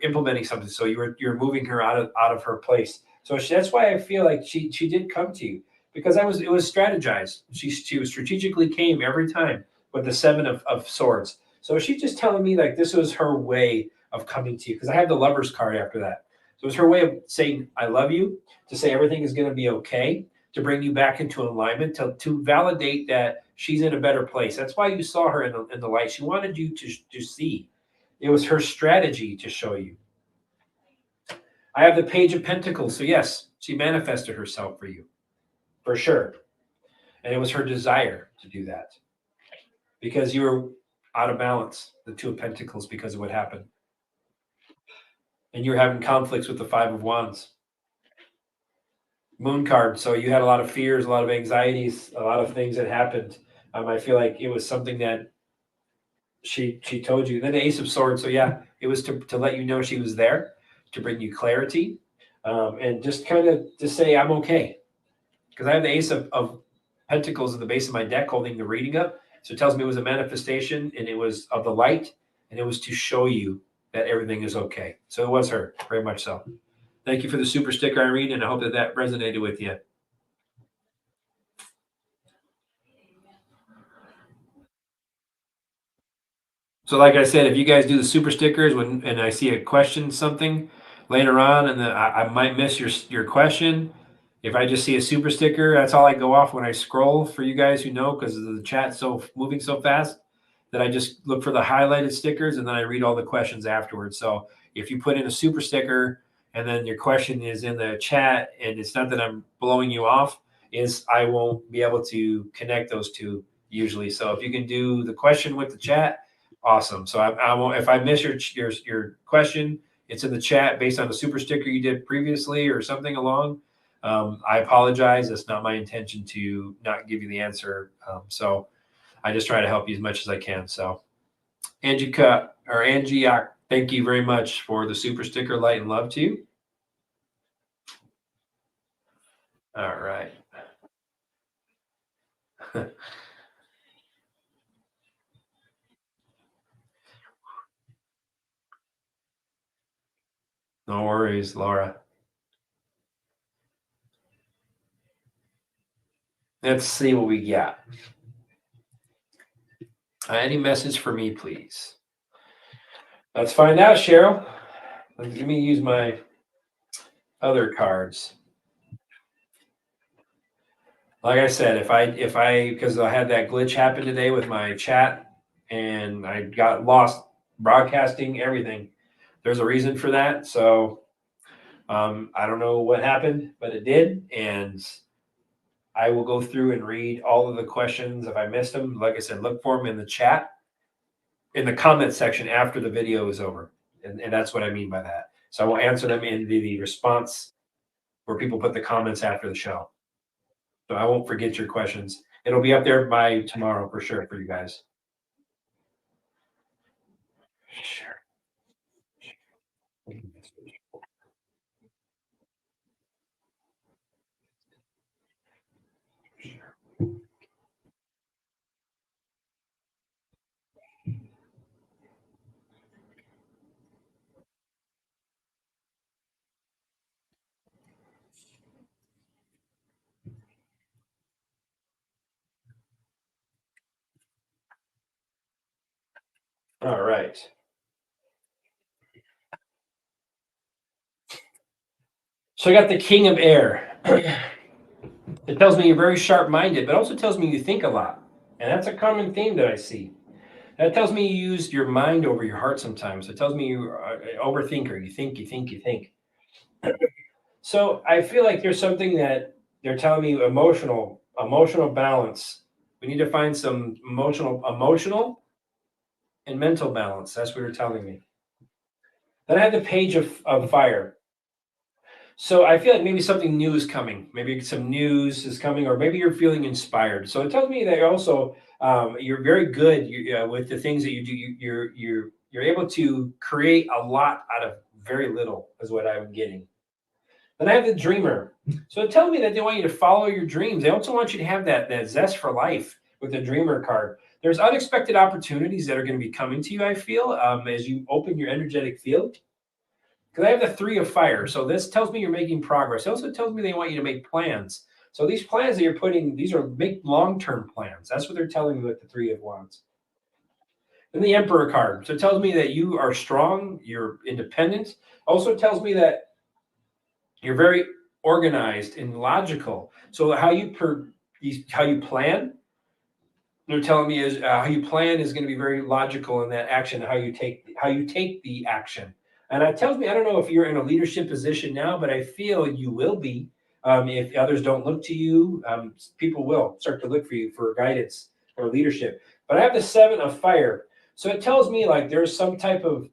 implementing something. So you're moving her out of her place. So that's why I feel like she did come to you, because it was strategized. She was strategically came every time with the 7 of Swords. So she's just telling me like this was her way of coming to you, because I have the Lover's card after that. So it was her way of saying I love you, to say everything is going to be okay, to bring you back into alignment, to validate that she's in a better place. That's why you saw her in the light. She wanted you to see. It was her strategy to show you. I have the Page of Pentacles. So, yes, she manifested herself for you, for sure. And it was her desire to do that, because you were out of balance, the 2 of Pentacles, because of what happened. And you were having conflicts with the 5 of Wands. Moon card. So, you had a lot of fears, a lot of anxieties, a lot of things that happened. I feel like it was something that she told you. Then the Ace of Swords. So, yeah, it was to let you know she was there, to bring you clarity, and just kind of to say, I'm okay. Because I have the Ace of Pentacles at the base of my deck holding the reading up. So it tells me it was a manifestation, and it was of the light, and it was to show you that everything is okay. So it was her, very much so. Thank you for the super sticker, Irene, and I hope that resonated with you. So like I said, if you guys do the super stickers and I see a question something later on, and then I might miss your question. If I just see a super sticker, that's all I go off when I scroll, for you guys who know, because the chat's so moving so fast, that I just look for the highlighted stickers, and then I read all the questions afterwards. So if you put in a super sticker and then your question is in the chat, and it's not that I'm blowing you off, is I won't be able to connect those two usually. So if you can do the question with the chat, awesome. So I won't, if I miss your question, it's in the chat based on the super sticker you did previously or something along. I apologize. It's not my intention to not give you the answer. So I just try to help you as much as I can. So Angie, thank you very much for the super sticker. Light and love to you. All right. No worries, Laura. Let's see what we got. Any message for me, please? Let's find out, Cheryl. Let me use my other cards. Like I said, because I had that glitch happen today with my chat, and I got lost broadcasting everything. There's a reason for that. So I don't know what happened, but it did. And I will go through and read all of the questions. If I missed them, like I said, look for them in the chat, in the comment section after the video is over. And that's what I mean by that. So I will answer them in the response where people put the comments after the show. So I won't forget your questions. It'll be up there by tomorrow for sure for you guys. Sure. All right. So I got the King of Air. It tells me you're very sharp-minded, but also tells me you think a lot. And that's a common theme that I see. That tells me you use your mind over your heart sometimes. It tells me you're an overthinker. You think, you think, you think. So I feel like there's something that they're telling me emotional balance. We need to find some emotional and mental balance. That's what they're telling me. Then I have the Page of Fire. So I feel like maybe something new is coming. Maybe some news is coming, or maybe you're feeling inspired. So it tells me that you're also you're very good with the things that you do. You're able to create a lot out of very little, is what I'm getting. Then I have the Dreamer. So it tells me that they want you to follow your dreams. They also want you to have that zest for life with the Dreamer card. There's unexpected opportunities that are going to be coming to you, I feel, as you open your energetic field. Because I have the Three of Fire. So this tells me you're making progress. It also tells me they want you to make plans. So these plans that you're putting, these are big long-term plans. That's what they're telling me with the Three of Wands. And the Emperor card. So it tells me that you are strong, you're independent. Also tells me that you're very organized and logical. So how you plan, they're telling me is how you plan is going to be very logical in that action. How you take the action, and it tells me I don't know if you're in a leadership position now, but I feel you will be. If others don't look to you, people will start to look for you for guidance or leadership. But I have the Seven of Fire, so it tells me like there's some type of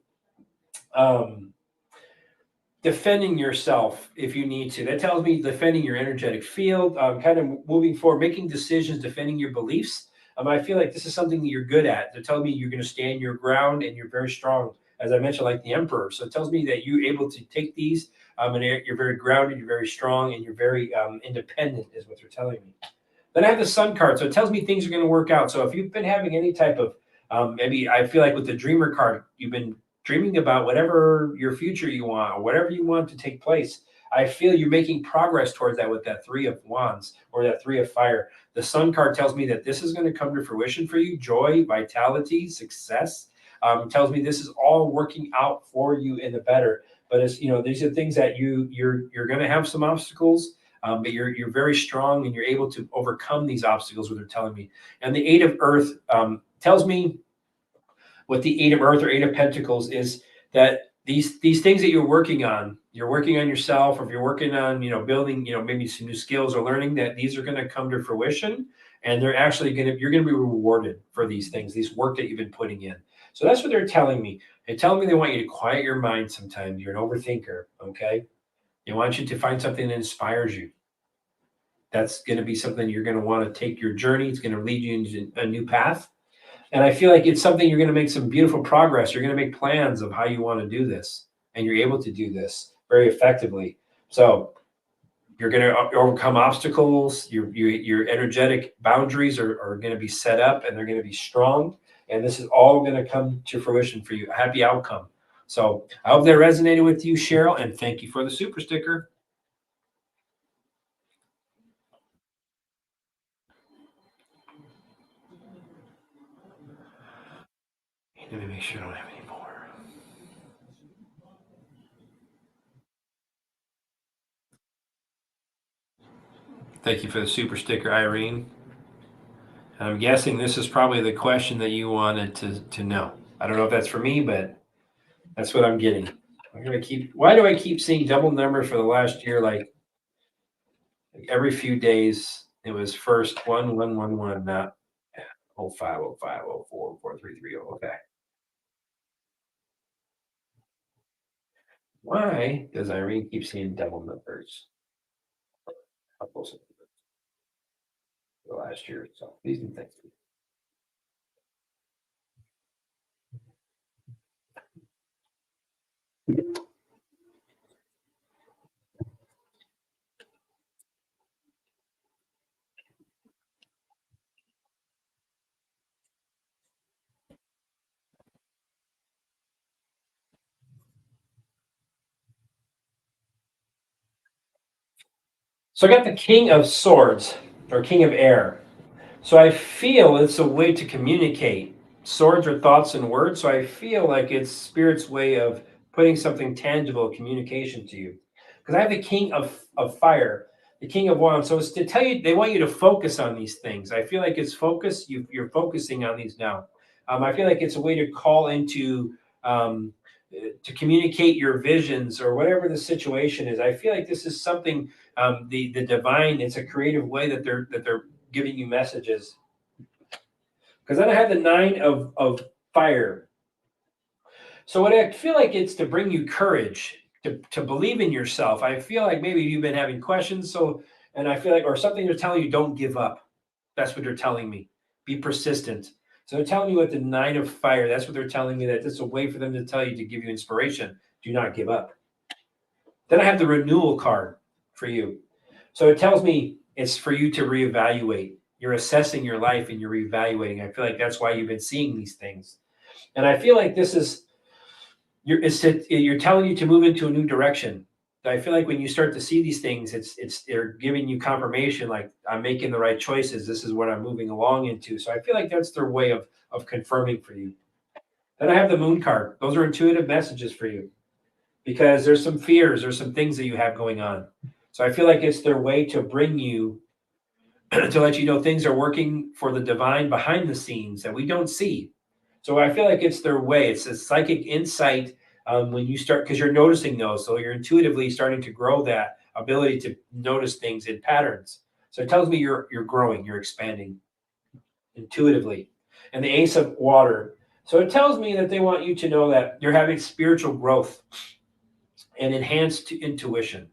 defending yourself if you need to. That tells me defending your energetic field, kind of moving forward, making decisions, defending your beliefs. I feel like this is something that you're good at. They're telling me you're going to stand your ground and you're very strong, as I mentioned, like the Emperor. So it tells me that you're able to take these and you're very grounded, you're very strong, and you're very independent, is what they're telling me. Then I have the Sun card. So it tells me things are going to work out. So if you've been having any type of, maybe I feel like with the Dreamer card, you've been dreaming about whatever your future you want or whatever you want to take place. I feel you're making progress towards that with that Three of Wands or that Three of Fire. The Sun card tells me that this is going to come to fruition for you. Joy, vitality, success. Tells me this is all working out for you in the better. But it's, these are things that you're going to have some obstacles. But you're very strong and you're able to overcome these obstacles, what they're telling me. And the Eight of Earth tells me what the Eight of Earth or Eight of Pentacles is, that these things that you're working on yourself, or if you're working on, building, maybe some new skills or learning, that these are going to come to fruition, and they're actually you're going to be rewarded for these things, these work that you've been putting in. So that's what they're telling me. They're telling me they want you to quiet your mind sometimes. You're an overthinker, okay? They want you to find something that inspires you. That's going to be something you're going to want to take your journey. It's going to lead you into a new path. And I feel like it's something you're going to make some beautiful progress. You're going to make plans of how you want to do this. And you're able to do this very effectively. So you're going to overcome obstacles. Your energetic boundaries are going to be set up, and they're going to be strong. And this is all going to come to fruition for you. A happy outcome. So I hope that resonated with you, Cheryl, and thank you for the super sticker. Let me make sure I don't have any more. Thank you for the super sticker, Irene. And I'm guessing this is probably the question that you wanted to know. I don't know if that's for me, but that's what I'm getting. Why do I keep seeing double numbers for the last year? Like every few days, it was first 1111, not 0505 04 4330. Okay. Why does Irene keep seeing double numbers? Couples the last year. So these things. So I got the King of Swords or King of Air. So I feel it's a way to communicate. Swords are thoughts and words. So I feel like it's Spirit's way of putting something tangible, communication to you. Because I have the King of Fire, the King of Wands. So it's to tell you, they want you to focus on these things. I feel like it's focus. You're focusing on these now. I feel like it's a way to call into, to communicate your visions or whatever the situation is. I feel like this is something, the divine. It's a creative way that they're giving you messages. Because then I had the nine of fire. So what I feel like it's to bring you courage, to believe in yourself. I feel like maybe you've been having questions. And I feel like, or something they're telling you, don't give up. That's what they're telling me. Be persistent. So they're telling me with the nine of fire, that's what they're telling me, that it's a way for them to tell you, to give you inspiration. Do not give up. Then I have the renewal card for you. So it tells me it's for you to reevaluate. You're assessing your life and you're reevaluating. I feel like that's why you've been seeing these things. And I feel like this is, you're telling you to move into a new direction. I feel like when you start to see these things, they're giving you confirmation, like I'm making the right choices. This is what I'm moving along into. So I feel like that's their way of confirming for you. Then I have the moon card. Those are intuitive messages for you because there's some fears, there's some things that you have going on. So I feel like it's their way to bring you to let you know things are working for the divine behind the scenes that we don't see. So I feel like it's their way. It's a psychic insight when you start, because you're noticing those. So you're intuitively starting to grow that ability to notice things in patterns. So it tells me you're growing, you're expanding intuitively. And the Ace of Water. So it tells me that they want you to know that you're having spiritual growth and enhanced intuition.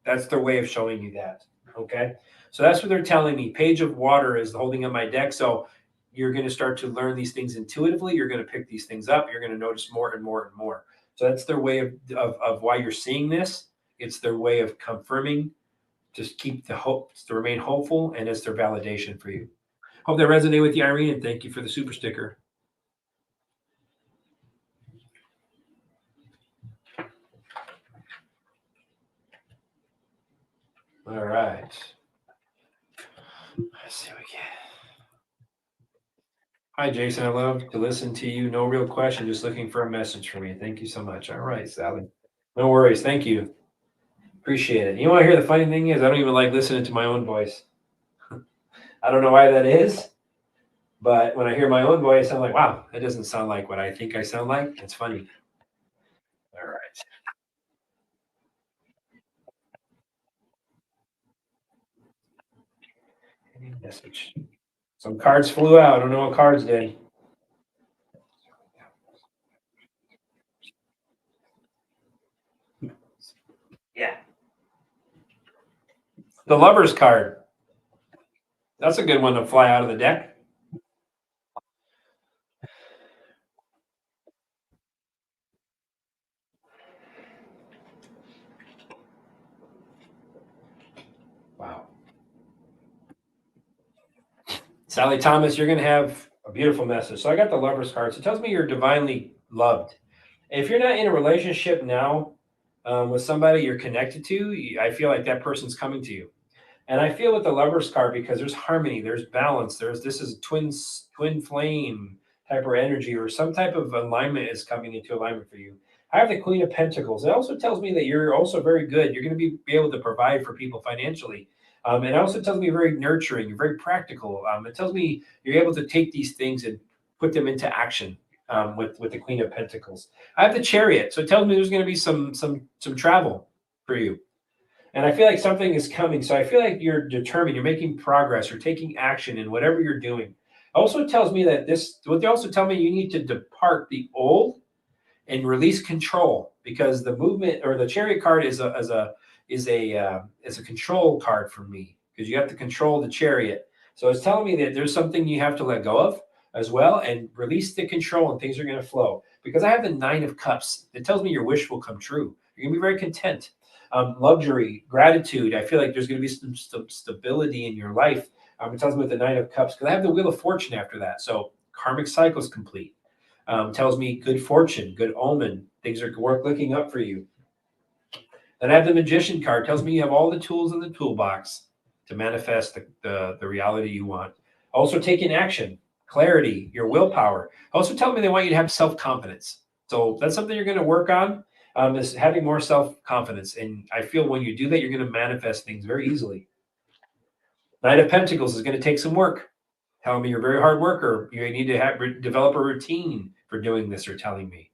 That's their way of showing you that. Okay. So that's what they're telling me. Page of Water is holding on my deck. So you're going to start to learn these things intuitively. You're going to pick these things up. You're going to notice more and more and more. So that's their way of why you're seeing this. It's their way of confirming. Just keep the hope to remain hopeful, and it's their validation for you. Hope that resonated with you, Irene, and thank you for the super sticker. All right. Let's see what we get. Hi, Jason. I love to listen to you. No real question, just looking for a message from you. Thank you so much. All right, Sally. No worries. Thank you. Appreciate it. You want to hear the funny thing is, I don't even like listening to my own voice. I don't know why that is, but when I hear my own voice, I'm like, wow, that doesn't sound like what I think I sound like. It's funny. All right. Any message. Some cards flew out. I don't know what cards did. Yeah. The Lover's card. That's a good one to fly out of the deck. Wow. Sally Thomas, you're going to have a beautiful message. So I got the Lover's card. So it tells me you're divinely loved. If you're not in a relationship now with somebody you're connected to, I feel like that person's coming to you. And I feel with the Lover's card, because there's harmony, there's balance, this is twin flame type of energy, or some type of alignment is coming into alignment for you. I have the Queen of Pentacles. It also tells me that you're also very good. You're going to be able to provide for people financially. It also tells me you're very nurturing, you're very practical. It tells me you're able to take these things and put them into action. with the Queen of Pentacles. I have the Chariot, so it tells me there's going to be some travel for you. And I feel like something is coming. So I feel like you're determined, you're making progress, you're taking action in whatever you're doing. Also tells me that what they also tell me, you need to depart the old and release control, because the movement or the Chariot card is a control card for me, because you have to control the Chariot. So it's telling me that there's something you have to let go of as well, and release the control, and things are going to flow. Because I have the Nine of Cups, it tells me your wish will come true. You're going to be very content. Luxury, gratitude. I feel like there's going to be some stability in your life. It tells me with the Nine of Cups, because I have the Wheel of Fortune after that. So karmic cycle is complete. Tells me good fortune, good omen. Things are looking up for you. Then I have the Magician card. Tells me you have all the tools in the toolbox to manifest the reality you want. Also taking action, clarity, your willpower. Also tell me they want you to have self-confidence. So that's something you're going to work on, is having more self-confidence. And I feel when you do that, you're going to manifest things very easily. Knight of Pentacles is going to take some work. Telling me you're a very hard worker. You need to develop a routine for doing this, or telling me.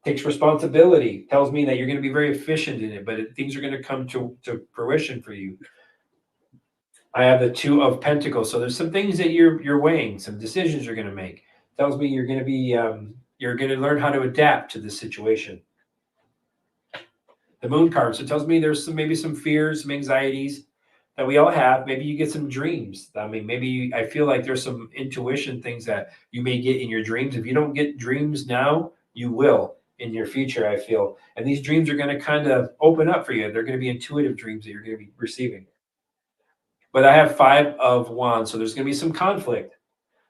Takes responsibility. Tells me that you're going to be very efficient in it, but things are going to come to fruition for you. I have the Two of Pentacles. So there's some things that you're weighing, some decisions you're going to make. Tells me you're going to be you're going to learn how to adapt to the situation. The Moon card. So it tells me there's maybe some fears, some anxieties that we all have. Maybe you get some dreams. I mean, maybe I feel like there's some intuition things that you may get in your dreams. If you don't get dreams now, you will in your future, I feel. And these dreams are going to kind of open up for you. They're going to be intuitive dreams that you're going to be receiving. But I have Five of Wands, so there's going to be some conflict.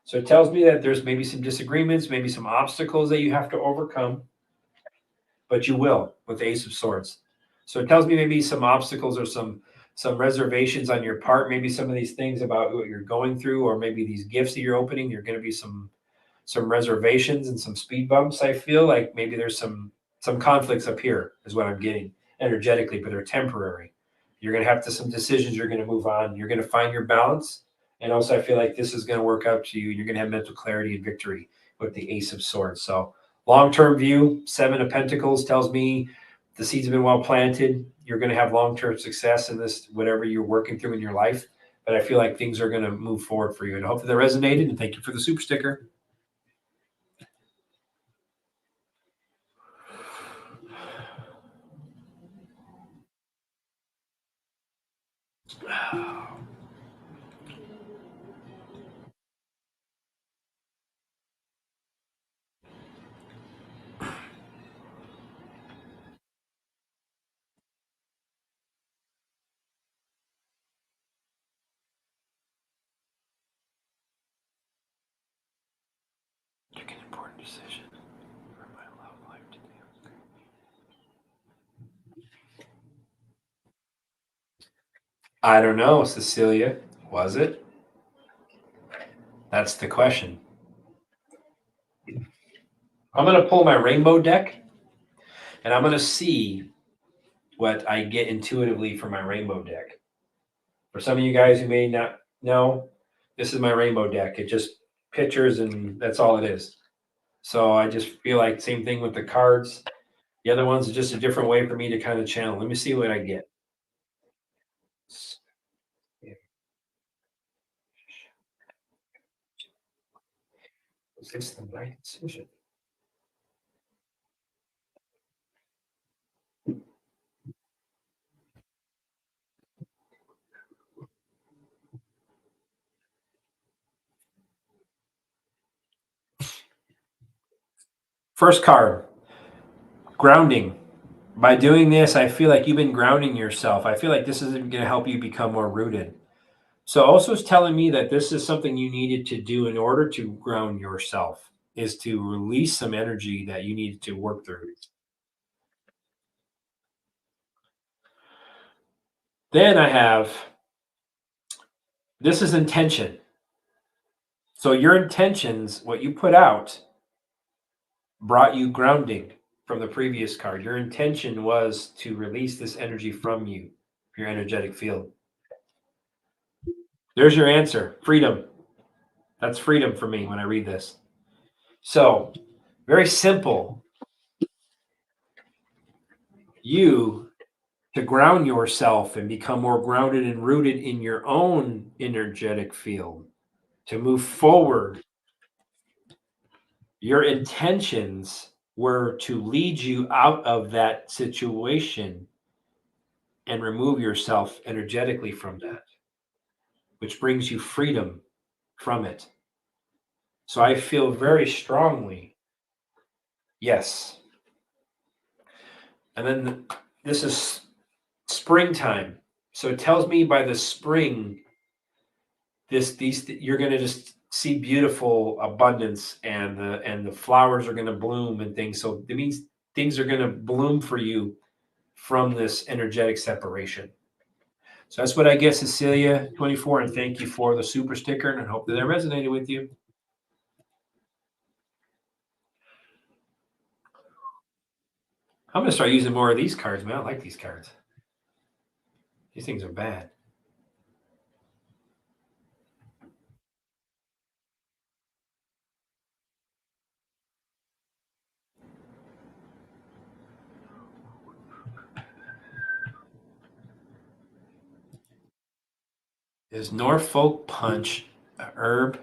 So it tells me that there's maybe some disagreements, maybe some obstacles that you have to overcome, but you will with the Ace of Swords. So it tells me maybe some obstacles or some reservations on your part, maybe some of these things about what you're going through, or maybe these gifts that you're opening, you're going to be some reservations and some speed bumps. I feel like maybe there's some conflicts up here is what I'm getting energetically, but they're temporary. You're going to have some decisions. You're going to move on. You're going to find your balance. And also I feel like this is going to work out to you. You're going to have mental clarity and victory with the Ace of Swords. So long-term view, Seven of Pentacles tells me the seeds have been well planted. You're going to have long-term success in this, whatever you're working through in your life. But I feel like things are going to move forward for you. And hopefully that resonated. And thank you for the super sticker. Make an important decision for my love life today. I don't know, Cecilia. Was it? That's the question. I'm going to pull my rainbow deck, and I'm going to see what I get intuitively from my rainbow deck. For some of you guys who may not know, this is my rainbow deck. It just pictures, and that's all it is. So I just feel like same thing with the cards. The other ones are just a different way for me to kind of channel. Let me see what I get. Is this the right decision? First card, grounding. By doing this, I feel like you've been grounding yourself. I feel like this is going to help you become more rooted. So also it's telling me that this is something you needed to do in order to ground yourself, is to release some energy that you needed to work through. Then I have, this is intention. So your intentions, what you put out, brought you grounding from the previous card. Your intention was to release this energy from you, your energetic field. There's your answer, freedom. That's freedom for me when I read this. So very simple, you to ground yourself and become more grounded and rooted in your own energetic field, to move forward. Your intentions were to lead you out of that situation and remove yourself energetically from that, which brings you freedom from it. So I feel very strongly, yes. And then this is springtime. So it tells me by the spring, you're going to just see beautiful abundance, and the flowers are going to bloom and things. So it means things are going to bloom for you from this energetic separation. So that's what I get, Cecilia 24, and thank you for the super sticker, and I hope that I resonated with you. I'm going to start using more of these cards, man. I like these cards. These things are bad. Is Norfolk Punch a herb,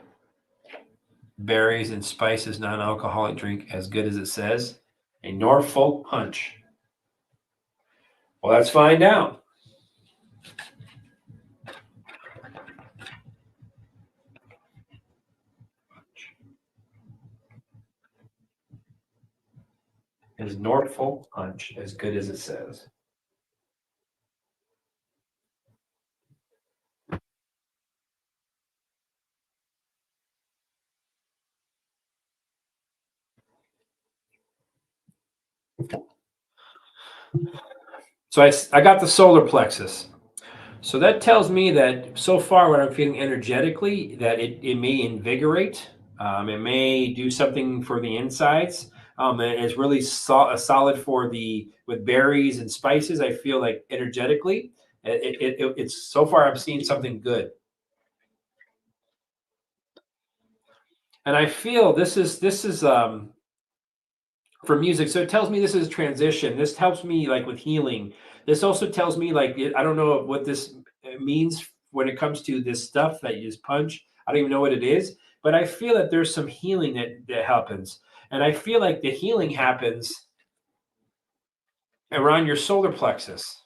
berries, and spices non-alcoholic drink as good as it says? A Norfolk Punch. Well, let's find out. Is Norfolk Punch as good as it says? So I got the solar plexus. So that tells me that so far what I'm feeling energetically, that it may invigorate. It may do something for the insides. And it's really solid for with berries and spices. I feel like energetically, it's so far I'm seeing something good. And I feel this is for music. So it tells me this is a transition. This helps me like with healing. This also tells me like I don't know what this means when it comes to this stuff that you just punch. I don't even know what it is, but I feel that there's some healing that happens, and I feel like the healing happens around your solar plexus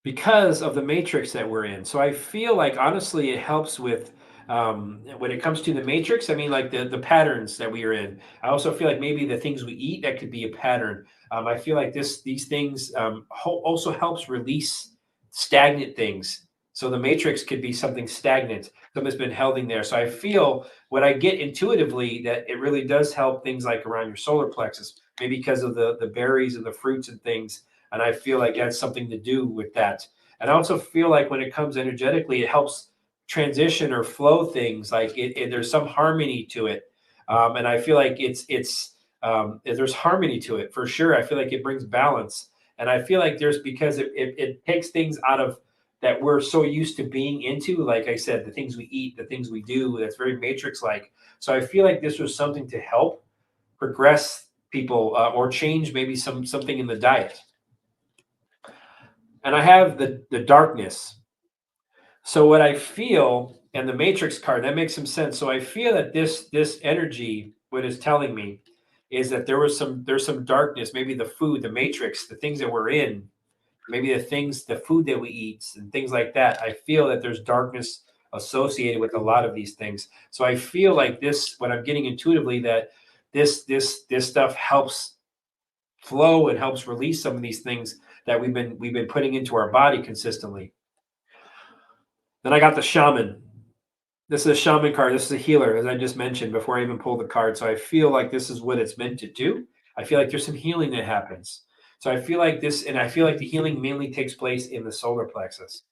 because of the matrix that we're in. So I feel like honestly, it helps with when it comes to the matrix. I mean, like the patterns that we are in. I also feel like maybe the things we eat, that could be a pattern. I feel like these things also helps release stagnant things. So the matrix could be something stagnant, something that's been held in there. So I feel what I get intuitively that it really does help things like around your solar plexus, maybe because of the berries and the fruits and things. And I feel like that's something to do with that. And I also feel like when it comes energetically, it helps transition or flow things. Like there's some harmony to it, and I feel like there's harmony to it for sure. I feel like it brings balance, and I feel like there's because it takes things out of that we're so used to being into. Like I said, the things we eat, the things we do, that's very matrix like. So I feel like this was something to help progress people or change maybe something in the diet. And I have the darkness. So what I feel, and the matrix card, that makes some sense. So I feel that this energy, what is telling me, is that there's some darkness, maybe the food, the matrix, the things that we're in, maybe the food that we eat and things like that. I feel that there's darkness associated with a lot of these things. So I feel like what I'm getting intuitively, that this stuff helps flow and helps release some of these things that we've been putting into our body consistently. Then I got the shaman. This is a shaman card. This is a healer, as I just mentioned before I even pulled the card. So I feel like this is what it's meant to do. I feel like there's some healing that happens. So I feel like and I feel like the healing mainly takes place in the solar plexus.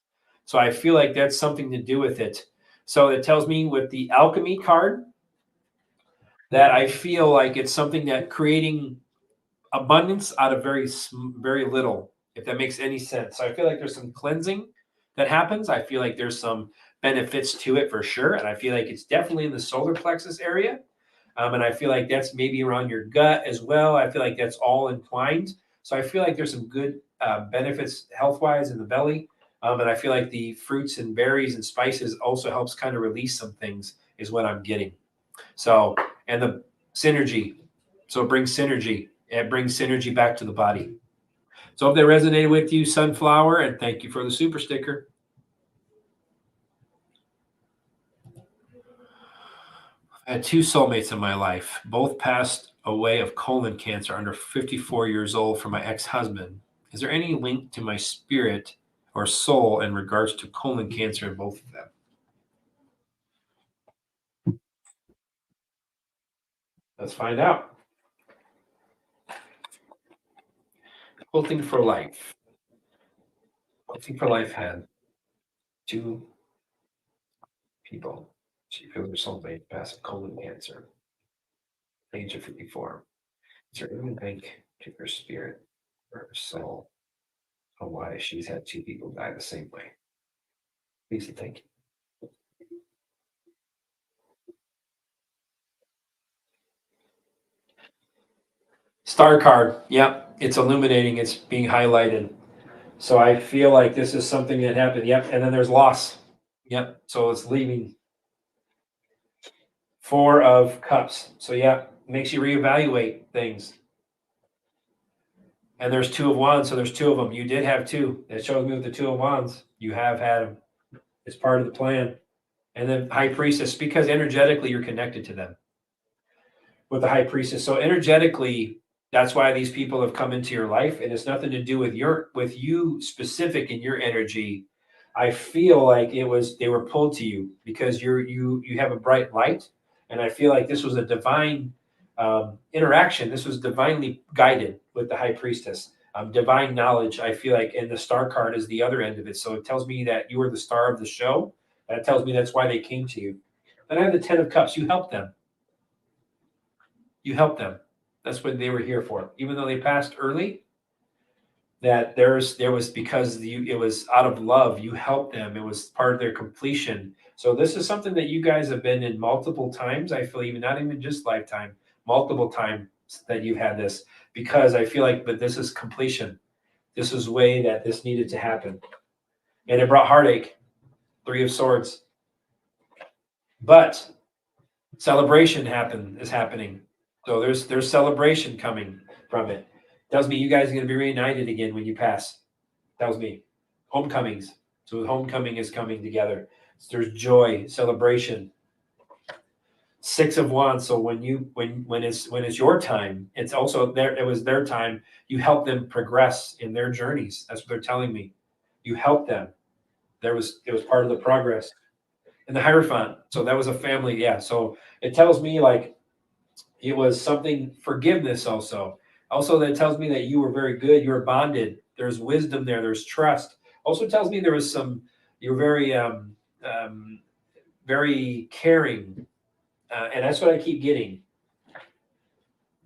So I feel like that's something to do with it. So it tells me with the alchemy card that I feel like it's something that creating abundance out of very little, if that makes any sense. So I feel like there's some cleansing that happens. I feel like there's some benefits to it for sure, and I feel like it's definitely in the solar plexus area. And I feel like that's maybe around your gut as well. I feel like that's all entwined. So I feel like there's some good benefits health-wise in the belly. And I feel like the fruits and berries and spices also helps kind of release some things is what I'm getting. So, and the synergy. So it brings synergy. It brings synergy back to the body. So if they resonated with you, Sunflower, and thank you for the super sticker. I had two soulmates in my life. Both passed away of colon cancer under 54 years old from my ex-husband. Is there any link to my spirit or soul in regards to colon cancer in both of them? Let's find out. Quilting for Life. Quilting for Life had two people. She feels her soulmate passed of colon cancer, age of 54. Is there any link to her spirit or her soul on why she's had two people die the same way? Please and thank you. Star card. Yep. It's illuminating. It's being highlighted. So I feel like this is something that happened. Yep. And then there's loss. Yep. So it's leaving. Four of Cups. So yeah, makes you reevaluate things. And there's Two of Wands. So there's two of them. You did have two. That shows me with the Two of Wands. You have had them. It's part of the plan. And then High Priestess, because energetically you're connected to them with the High Priestess. So energetically, that's why these people have come into your life, and it's nothing to do with you specific in your energy. I feel like they were pulled to you because you have a bright light, and I feel like this was a divine interaction. This was divinely guided with the High Priestess. Divine knowledge, I feel like, and the Star card is the other end of it. So it tells me that you were the star of the show. That tells me that's why they came to you. Then I have the Ten of Cups. You helped them. You helped them. That's what they were here for. Even though they passed early, that there was because it was out of love. You helped them. It was part of their completion. So this is something that you guys have been in multiple times. I feel even not even just lifetime, multiple times that you've had this, because I feel like, but this is completion. This is way that this needed to happen. And it brought heartache. Three of Swords. But celebration is happening. So there's celebration coming from it. Tells me you guys are going to be reunited again when you pass. Tells me homecomings. So homecoming is coming together. So there's joy, celebration. Six of Wands. So when it's your time, it's also there. It was their time. You help them progress in their journeys. That's what they're telling me. You help them. It was part of the progress. And the Hierophant. So that was a family. Yeah. So it tells me like it was something, forgiveness also. Also, that tells me that you were very good. You were bonded. There's wisdom there. There's trust. Also tells me there was you were very caring. And that's what I keep getting.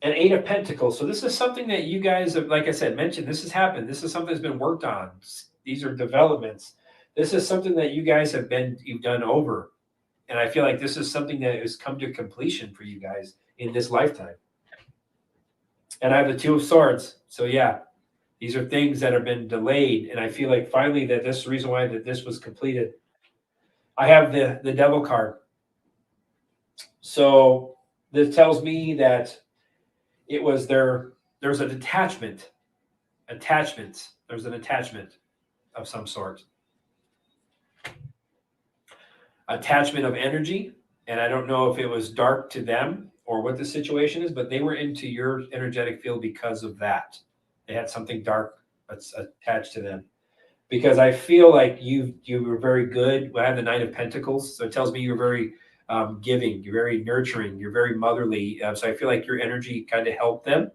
And Eight of Pentacles. So this is something that you guys have, like I said, mentioned. This has happened. This is something that's been worked on. These are developments. This is something that you guys you've done over. And I feel like this is something that has come to completion for you guys in this lifetime. And I have the Two of Swords. So yeah, these are things that have been delayed. And I feel like finally that this is the reason why that this was completed. I have the Devil card. So this tells me that it was there's an attachment. There's an attachment of some sort. Attachment of energy. And I don't know if it was dark to them or what the situation is, but they were into your energetic field because of that. They had something dark that's attached to them. Because I feel like you were very good. I had the Nine of Pentacles, so it tells me you're very giving, you're very nurturing, you're very motherly. So I feel like your energy kind of helped them.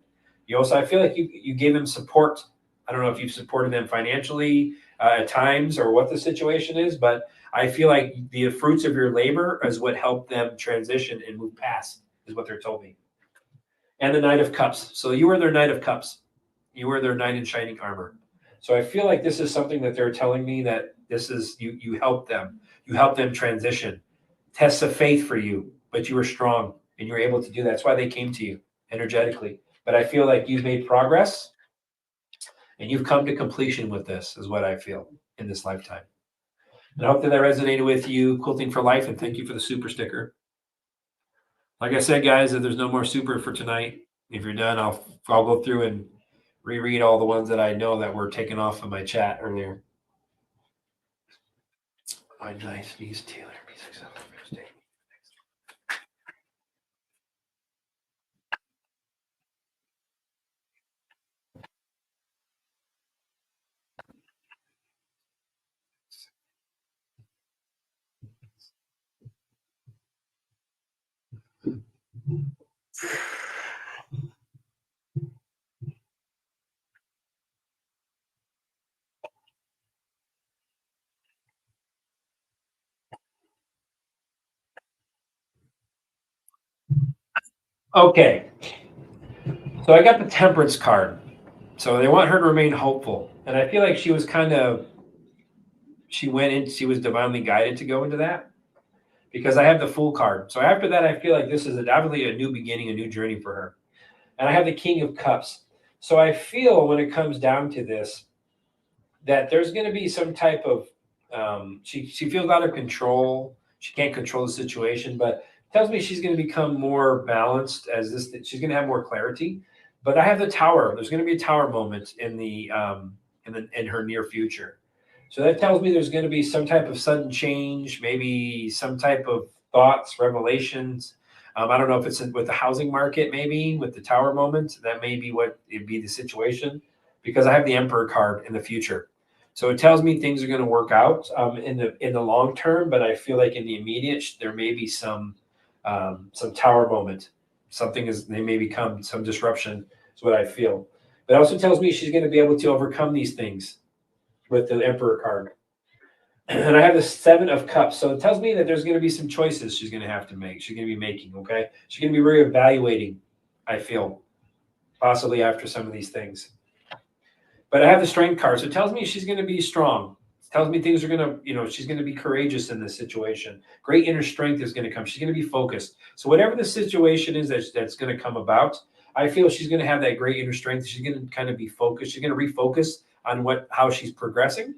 You also, I feel like you gave them support. I don't know if you've supported them financially at times or what the situation is, but I feel like the fruits of your labor is what helped them transition and move past, is what they're told me. And the Knight of Cups. So you were their Knight of Cups. You were their knight in shining armor. So I feel like this is something that they're telling me that this is, you help them. You help them transition. Tests of faith for you, but you were strong. and you're able to do that. That's why they came to you energetically. But I feel like you've made progress and you've come to completion with this, is what I feel in this lifetime. And I hope that resonated with you. Quilting for life, and thank you for the super sticker. Like I said, guys, if there's no more super for tonight, if you're done, I'll go through and reread all the ones that I know that were taken off of my chat earlier. My nice niece Taylor, be successful. Okay, so I got the temperance card. So they want her to remain hopeful, and I feel like she was she was divinely guided to go into that because I have the Fool card. So after that, I feel like this is definitely a new beginning, a new journey for her. And I have the King of Cups. So I feel when it comes down to this, that there's going to be some type of she feels out of control. She can't control the situation, but tells me she's going to become more balanced as this. She's going to have more clarity. But I have the Tower. There's going to be a Tower moment in her near future. So that tells me there's going to be some type of sudden change, maybe some type of thoughts, revelations. I don't know if it's with the housing market, maybe with the Tower moment. That may be what it'd be the situation, because I have the Emperor card in the future. So it tells me things are going to work out in the long term, but I feel like in the immediate there may be some Tower moment. They may become some disruption. Is what I feel. But it also tells me she's going to be able to overcome these things with the Emperor card. And I have the Seven of Cups. So it tells me that there's going to be some choices she's going to have to make. She's going to be making, okay? She's going to be reevaluating, I feel, possibly after some of these things. But I have the Strength card. So it tells me she's going to be strong. It tells me things are going to, she's going to be courageous in this situation. Great inner strength is going to come. She's going to be focused. So whatever the situation is that's going to come about, I feel she's going to have that great inner strength. She's going to kind of be focused. She's going to refocus on how she's progressing.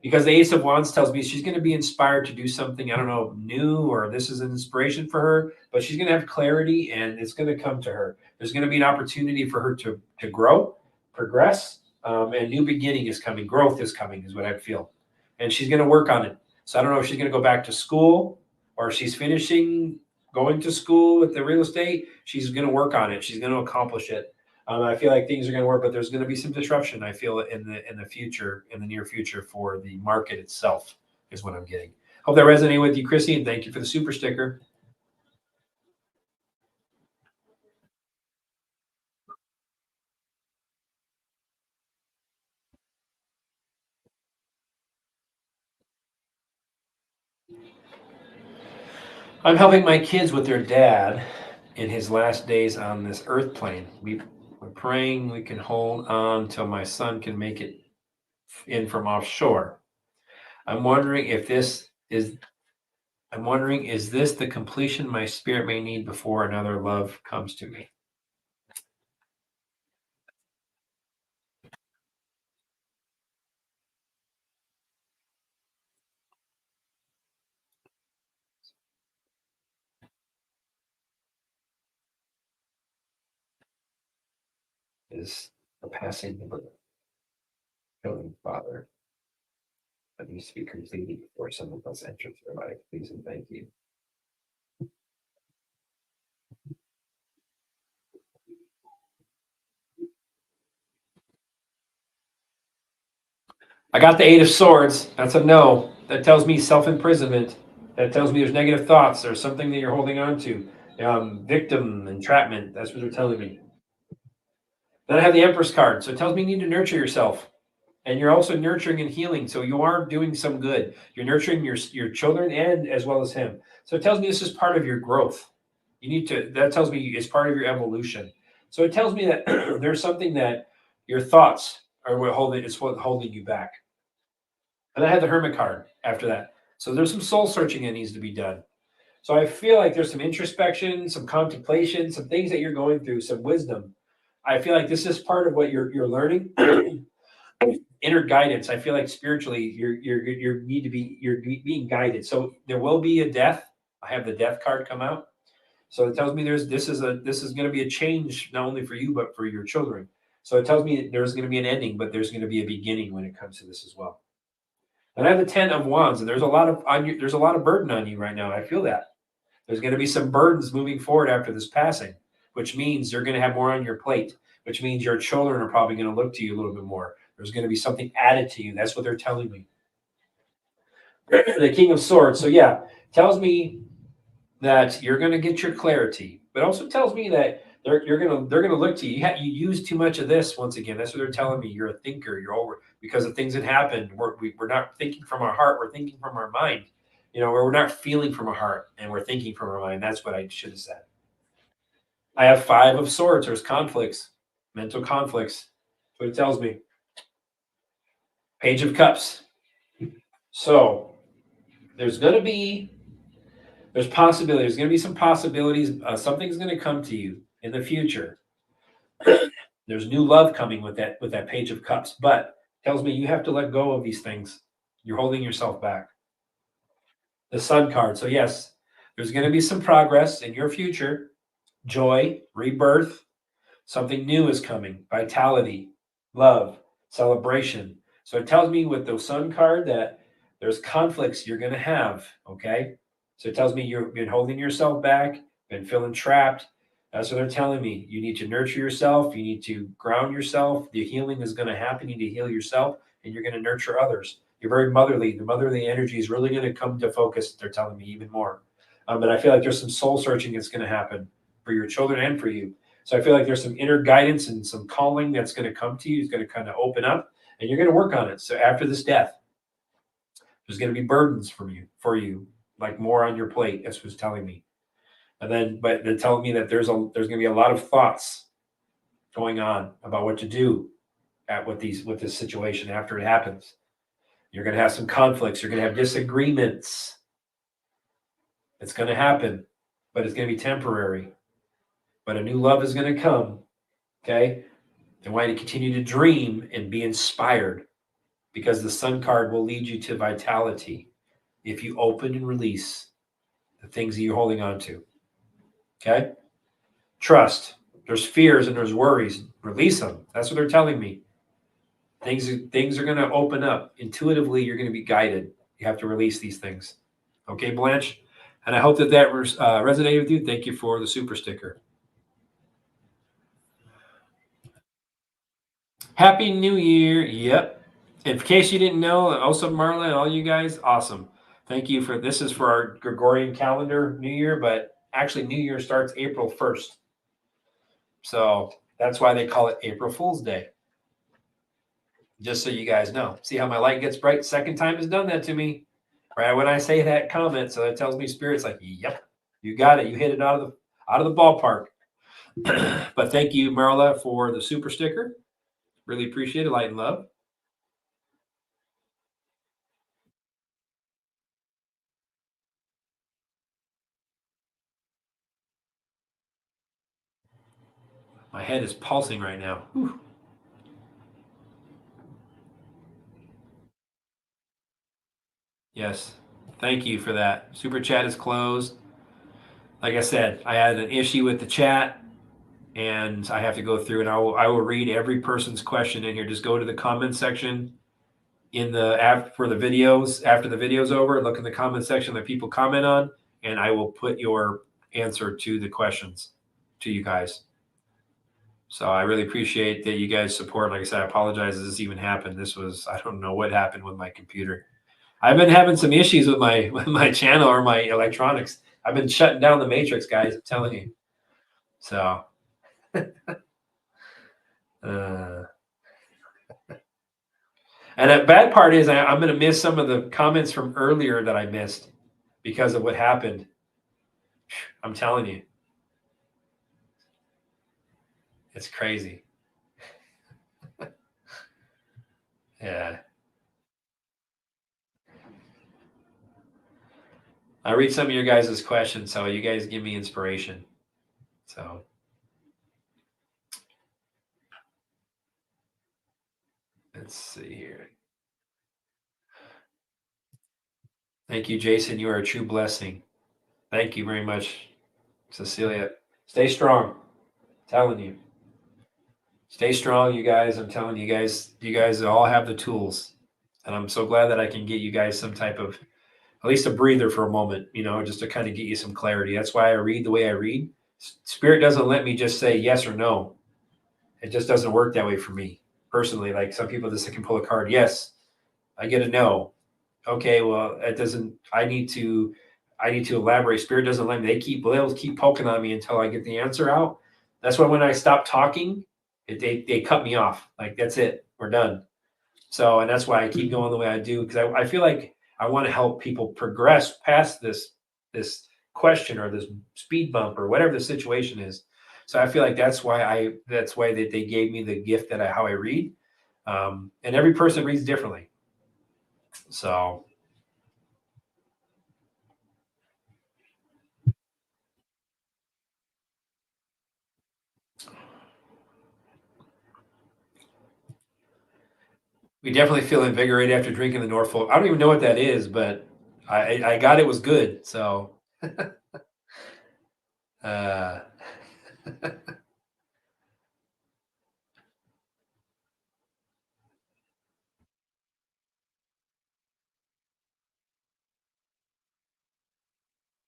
Because the Ace of Wands tells me she's going to be inspired to do something, I don't know, new, or this is an inspiration for her, but she's going to have clarity and it's going to come to her. There's going to be an opportunity for her to grow, progress, and new beginning is coming. Growth is coming, is what I feel. And she's going to work on it. So I don't know if she's going to go back to school or if she's finishing going to school with the real estate. She's going to work on it. She's going to accomplish it. I feel like things are going to work, but there's going to be some disruption. I feel in the future, in the near future, for the market itself is what I'm getting. Hope that resonated with you, Chrissy, and thank you for the super sticker. I'm helping my kids with their dad in his last days on this earth plane. We're praying we can hold on till my son can make it in from offshore. I'm wondering, is this the completion my spirit may need before another love comes to me? Is a passing of a heavenly Father that needs to be completed before some of us enter through life. Please and thank you. I got the Eight of Swords. That's a no. That tells me self-imprisonment. That tells me there's negative thoughts. There's something that you're holding on to. Victim, entrapment. That's what they're telling me. Then I have the Empress card. So it tells me you need to nurture yourself. And you're also nurturing and healing. So you are doing some good. You're nurturing your children and as well as him. So it tells me this is part of your growth. That tells me it's part of your evolution. So it tells me that there's something that your thoughts are what holding you back. And I had the Hermit card after that. So there's some soul searching that needs to be done. So I feel like there's some introspection, some contemplation, some things that you're going through, some wisdom. I feel like this is part of what you're learning. Inner guidance. I feel like spiritually you're being guided. So there will be a death. I have the death card come out. So it tells me this is going to be a change not only for you but for your children. So it tells me there's going to be an ending, but there's going to be a beginning when it comes to this as well. And I have the 10 of Wands, and there's a lot of burden on you right now. I feel that there's going to be some burdens moving forward after this passing, which means you're going to have more on your plate, which means your children are probably going to look to you a little bit more. There's going to be something added to you. That's what they're telling me. The King of Swords. So yeah, tells me that you're going to get your clarity, but also tells me that they're going to look to you. You use too much of this. Once again, that's what they're telling me. You're a thinker. You're over because of things that happened. We're not thinking from our heart. We're thinking from our mind. We're not feeling from our heart and we're thinking from our mind. That's what I should have said. I have 5 of Swords. There's conflicts, mental conflicts. That's what it tells me. Page of Cups. So there's possibility. There's going to be some possibilities. Something's going to come to you in the future. There's new love coming with that Page of Cups, but tells me you have to let go of these things. You're holding yourself back. The Sun card. So yes, there's going to be some progress in your future. Joy, rebirth, something new is coming. Vitality, love, celebration. So it tells me with the Sun card that there's conflicts you're going to have, okay? So it tells me you've been holding yourself back, been feeling trapped. That's what they're telling me. You need to nurture yourself. You need to ground yourself. The healing is going to happen. You need to heal yourself, and you're going to nurture others. You're very motherly. The motherly energy is really going to come to focus, they're telling me, even more. But I feel like there's some soul searching that's going to happen for your children and for you. So I feel like there's some inner guidance and some calling that's going to come to you. It's going to kind of open up, and you're going to work on it. So after this death, there's going to be burdens for you, like more on your plate. That's what's telling me. But they're telling me that there's going to be a lot of thoughts going on about what to do with this situation after it happens. You're going to have some conflicts. You're going to have disagreements. It's going to happen, but it's going to be temporary. But a new love is going to come. Okay. I want you to continue to dream and be inspired, because the Sun card will lead you to vitality if you open and release the things that you're holding on to. Okay? Trust. There's fears and there's worries. Release them. That's what they're telling me. Things are going to open up. Intuitively, you're going to be guided. You have to release these things. Okay, Blanche? And I hope that resonated with you. Thank you for the super sticker. Happy New Year. Yep. In case you didn't know, also Marla and all you guys, awesome. Thank you this is for our Gregorian calendar New Year, but actually New Year starts April 1st. So that's why they call it April Fool's Day. Just so you guys know. See how my light gets bright? Second time has done that to me. Right when I say that comment, so that tells me Spirit's like, yep, you got it. You hit it out of the ballpark. But thank you, Marla, for the super sticker. Really appreciate it. Light and love. My head is pulsing right now. Whew. Yes. Thank you for that. Super chat is closed. Like I said, I had an issue with the chat, and I have to go through, and I will read every person's question in here. Just go to the comment section for the videos. After the video's over, look in the comment section that people comment on, and I will put your answer to the questions to you guys. So I really appreciate that you guys support. Like I said, I apologize that this even happened. I don't know what happened with my computer. I've been having some issues with my channel or my electronics. I've been shutting down the matrix, guys. I'm telling you. So, and the bad part is I'm going to miss some of the comments from earlier that I missed because of what happened. I'm telling you, it's crazy. Yeah. I read some of your guys' questions, so you guys give me inspiration. So let's see here. Thank you, Jason. You are a true blessing. Thank you very much, Cecilia. Stay strong. I'm telling you. Stay strong, you guys. I'm telling you guys all have the tools. And I'm so glad that I can get you guys some type of, at least a breather for a moment, just to kind of get you some clarity. That's why I read the way I read. Spirit doesn't let me just say yes or no. It just doesn't work that way for me personally. Like some people just can pull a card. Yes, I get a no. Okay, well, it doesn't. I need to elaborate. Spirit doesn't let me. They'll keep poking on me until I get the answer out. That's why when I stop talking, they cut me off. Like that's it. We're done. So, and that's why I keep going the way I do, because I feel like I want to help people progress past this question or this speed bump or whatever the situation is. So I feel like that's why that they gave me the gift that how I read. And every person reads differently. So we definitely feel invigorated after drinking the Norfolk. I don't even know what that is, but I got it was good. So uh,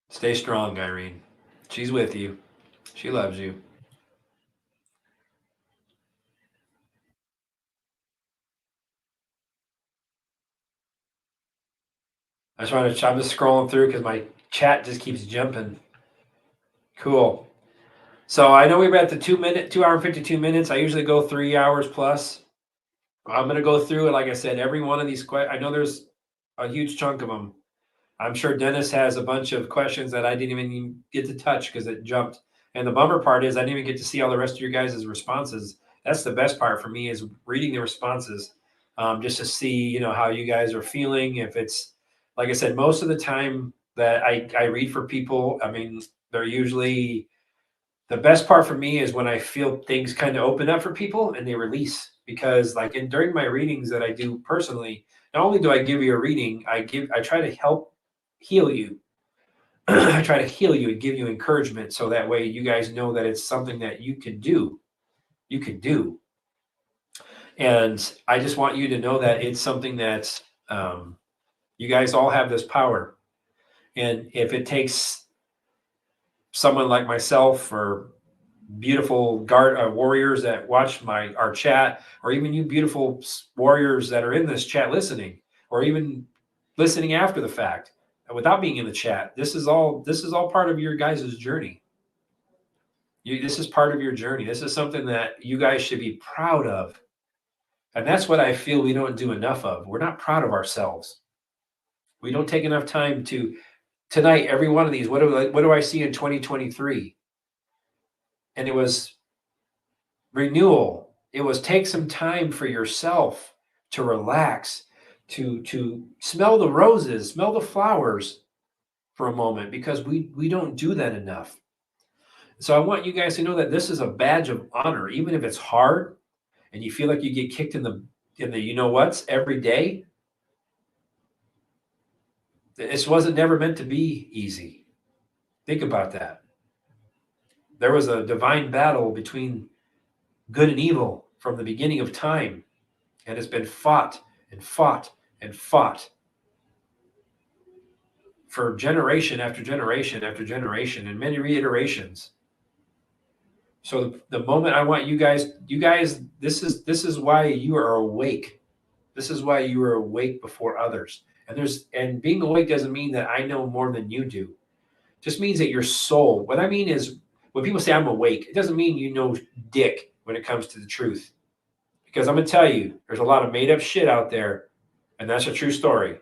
stay strong, Irene. She's with you. She loves you. I'm just scrolling through because my chat just keeps jumping. Cool. So I know we were at the 2 hour and 52 minutes. I usually go 3 hours plus. I'm going to go through it. Like I said, every one of these questions, I know there's a huge chunk of them. I'm sure Dennis has a bunch of questions that I didn't even get to touch because it jumped. And the bummer part is I didn't even get to see all the rest of your guys' responses. That's the best part for me, is reading the responses, just to see, how you guys are feeling. If it's, like I said, most of the time that I read for people, I mean, they're usually, the best part for me is when I feel things kind of open up for people and they release. Because like during my readings that I do personally, not only do I give you a reading, I try to help heal you. I try to heal you and give you encouragement, so that way you guys know that it's something that you can do. You can do. And I just want you to know that it's something that you guys all have this power. And if it takes someone like myself or beautiful warriors that watch our chat, or even you beautiful warriors that are in this chat listening, or even listening after the fact without being in the chat, this is all part of your guys' journey. This is part of your journey. This is something that you guys should be proud of. And that's what I feel we don't do enough of. We're not proud of ourselves. We don't take enough time to, tonight, every one of these, what do I see in 2023? And it was renewal. It was take some time for yourself to relax, to smell the roses, smell the flowers for a moment, because we don't do that enough. So I want you guys to know that this is a badge of honor, even if it's hard and you feel like you get kicked in the you know what's every day. This wasn't never meant to be easy. Think about that. There was a divine battle between good and evil from the beginning of time, and it's been fought and fought and fought for generation after generation after generation, and many reiterations. So the moment I want you guys, this is why you are awake. This is why you are awake before others. And being awake doesn't mean that I know more than you do. It just means that your soul, what I mean is, when people say I'm awake, it doesn't mean you know dick when it comes to the truth. Because I'm going to tell you, there's a lot of made up shit out there, and that's a true story,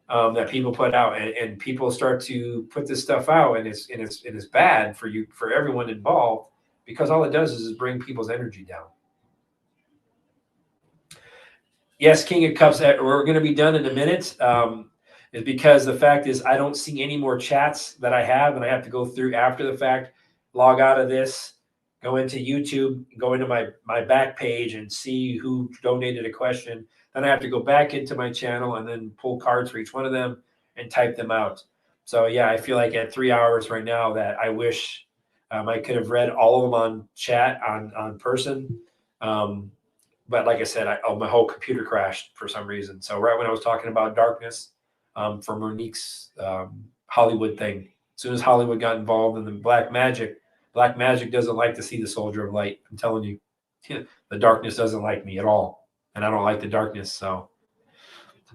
that people put out, and people start to put this stuff out, and it's bad for everyone involved, because all it does is bring people's energy down. Yes, King of Cups, we're going to be done in a minute. is because the fact is I don't see any more chats that I have, and I have to go through after the fact, log out of this, go into YouTube, go into my back page and see who donated a question. Then I have to go back into my channel and then pull cards for each one of them and type them out. So yeah, I feel like at 3 hours right now that I wish I could have read all of them on chat on person. But like I said, my whole computer crashed for some reason. So right when I was talking about darkness for Monique's Hollywood thing, as soon as Hollywood got involved in the black magic doesn't like to see the soldier of light. I'm telling you, the darkness doesn't like me at all. And I don't like the darkness. So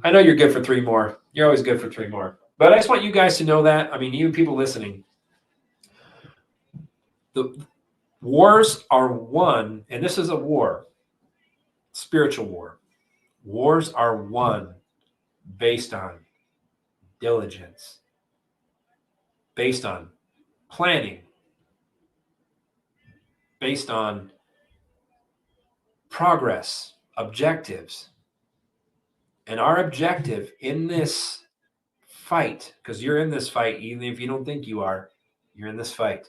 I know you're good for 3 more. You're always good for 3 more. But I just want you guys to know that. I mean, even people listening, the wars are won, and this is a war, spiritual war. Wars are won based on diligence, based on planning, based on progress, objectives. And our objective in this fight, because you're in this fight, even if you don't think you are, you're in this fight.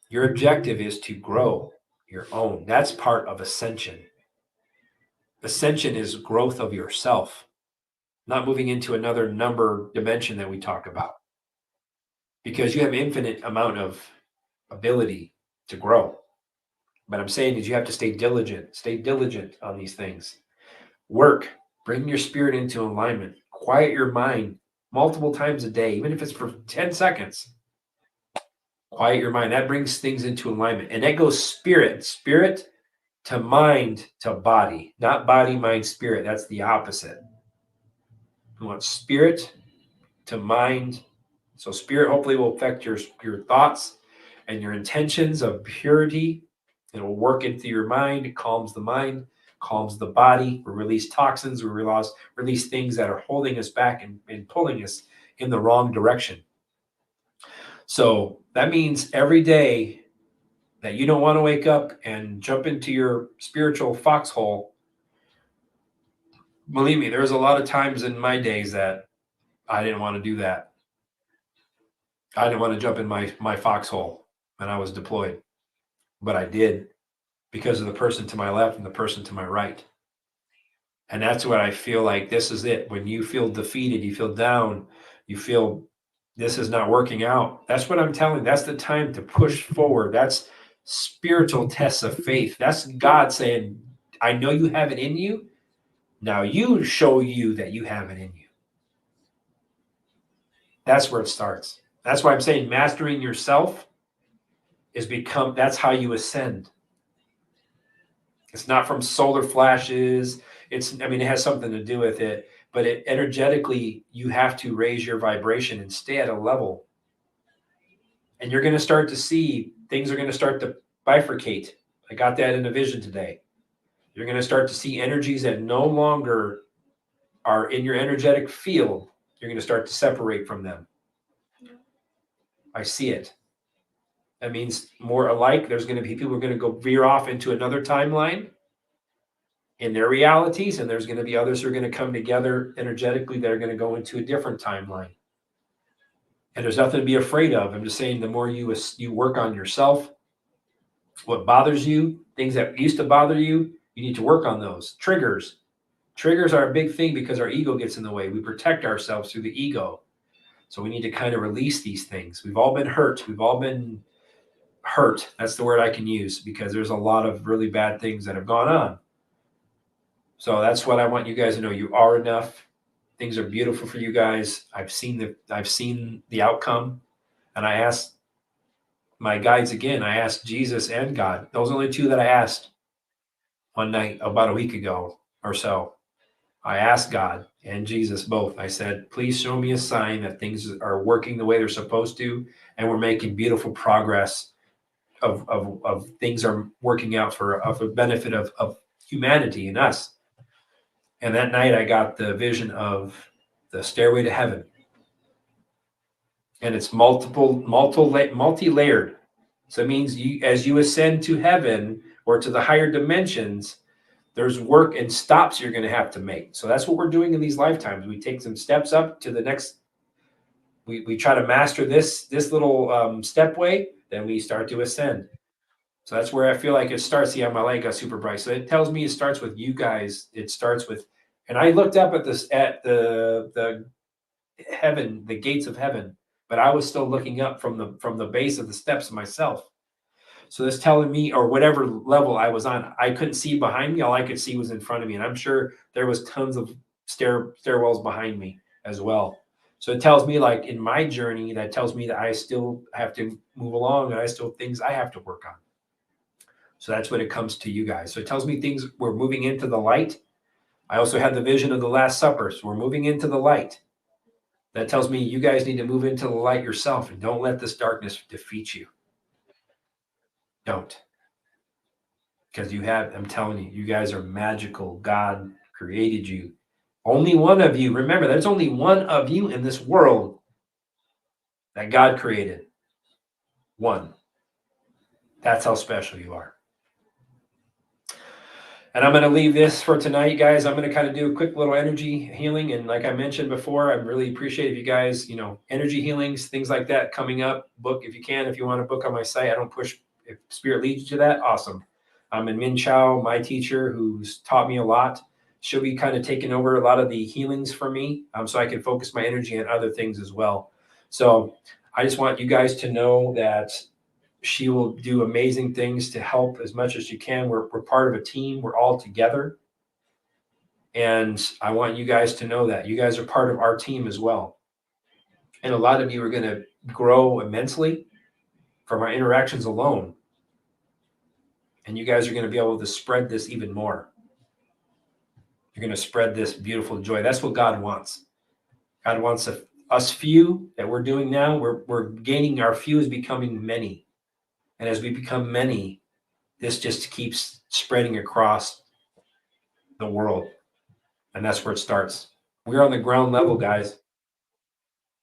Your objective is to grow your own. That's part of ascension. Ascension is growth of yourself, not moving into another number dimension that we talk about. Because you have infinite amount of ability to grow. But I'm saying is you have to stay diligent on these things. Work, bring your spirit into alignment, quiet your mind multiple times a day, even if it's for 10 seconds. Quiet your mind. That brings things into alignment. And that goes spirit to mind to body, not body, mind, spirit. That's the opposite. You want spirit to mind. So spirit hopefully will affect your thoughts and your intentions of purity. It will work into your mind. It calms the mind, calms the body. We release toxins. We release things that are holding us back and pulling us in the wrong direction. So that means every day that you don't want to wake up and jump into your spiritual foxhole. Believe me, there's a lot of times in my days that I didn't want to do that. I didn't want to jump in my foxhole when I was deployed, but I did because of the person to my left and the person to my right. And that's what I feel like this is it. When you feel defeated, you feel down, you feel this is not working out. That's what I'm telling. That's the time to push forward. That's spiritual tests of faith. That's God saying, I know you have it in you. Now you show you that you have it in you. That's where it starts. That's why I'm saying mastering yourself that's how you ascend. It's not from solar flashes. It has something to do with it, but energetically, you have to raise your vibration and stay at a level. And you're going to start to see things are going to start to bifurcate. I got that in a vision today. You're going to start to see energies that no longer are in your energetic field. You're going to start to separate from them. I see it. That means more alike. There's going to be people who are going to go veer off into another timeline in their realities, and there's going to be others who are going to come together energetically that are going to go into a different timeline. And there's nothing to be afraid of. I'm just saying the more you work on yourself, what bothers you, things that used to bother you, you need to work on those. Triggers are a big thing because our ego gets in the way. We protect ourselves through the ego. So we need to kind of release these things. We've all been hurt. We've all been hurt. That's the word I can use because there's a lot of really bad things that have gone on. So that's what I want you guys to know. You are enough. Things are beautiful for you guys. I've seen the outcome. And I asked my guides again. I asked Jesus and God. Those are the only two that I asked one night about a week ago or so. I asked God and Jesus both. I said, please show me a sign that things are working the way they're supposed to, and we're making beautiful progress of things are working out for the benefit of humanity and us. And that night I got the vision of the stairway to heaven. And it's multi-layered. So it means as you ascend to heaven or to the higher dimensions, There's work and stops you're going to have to make. So that's what we're doing in these lifetimes. We take some steps up to the next. We try to master this little stepway, then we start to ascend. So that's where I feel like it starts. See how my light got super bright. So it tells me it starts with you guys. It starts with, and I looked up at this at the heaven, the gates of heaven, but I was still looking up from the base of the steps myself. So that's telling me, or whatever level I was on, I couldn't see behind me. All I could see was in front of me, and I'm sure there was tons of stairwells behind me as well. So it tells me, like in my journey, that tells me that I still have to move along, and I still things I have to work on. So that's when it comes to you guys. So it tells me things, we're moving into the light. I also had the vision of the Last Supper. So we're moving into the light. That tells me you guys need to move into the light yourself, and don't let this darkness defeat you. Don't. Because you have, I'm telling you, you guys are magical. God created you. Only one of you. Remember, there's only one of you in this world that God created. One. That's how special you are. And I'm going to leave this for tonight, guys. I'm going to kind of do a quick little energy healing. And like I mentioned before, I really appreciate if you guys, energy healings, things like that coming up. Book if you can. If you want to book on my site, I don't push. If Spirit leads you to that, awesome. And Min Chow, my teacher, who's taught me a lot, she'll be kind of taking over a lot of the healings for me, so I can focus my energy on other things as well. So I just want you guys to know that she will do amazing things to help as much as you can. We're part of a team. We're all together. And I want you guys to know that. You guys are part of our team as well. And a lot of you are going to grow immensely from our interactions alone. And you guys are going to be able to spread this even more. You're going to spread this beautiful joy. That's what God wants. God wants us few that we're doing now. We're gaining, our few is becoming many. And as we become many, this just keeps spreading across the world. And that's where it starts. We're on the ground level, guys.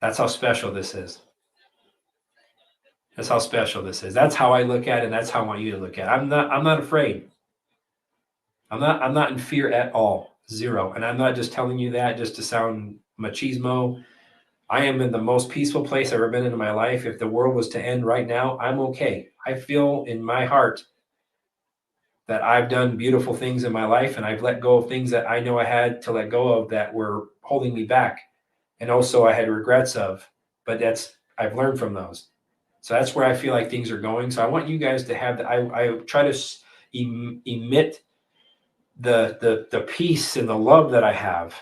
That's how special this is. That's how special this is. That's how I look at it, and that's how I want you to look at it. I'm not afraid. I'm not in fear at all. Zero. And I'm not just telling you that just to sound machismo. I am in the most peaceful place I've ever been in my life. If the world was to end right now, I'm okay. I feel in my heart that I've done beautiful things in my life, and I've let go of things that I know I had to let go of that were holding me back. And also I had regrets of, but I've learned from those. So that's where I feel like things are going. So I want you guys to have I try to emit the peace and the love that I have.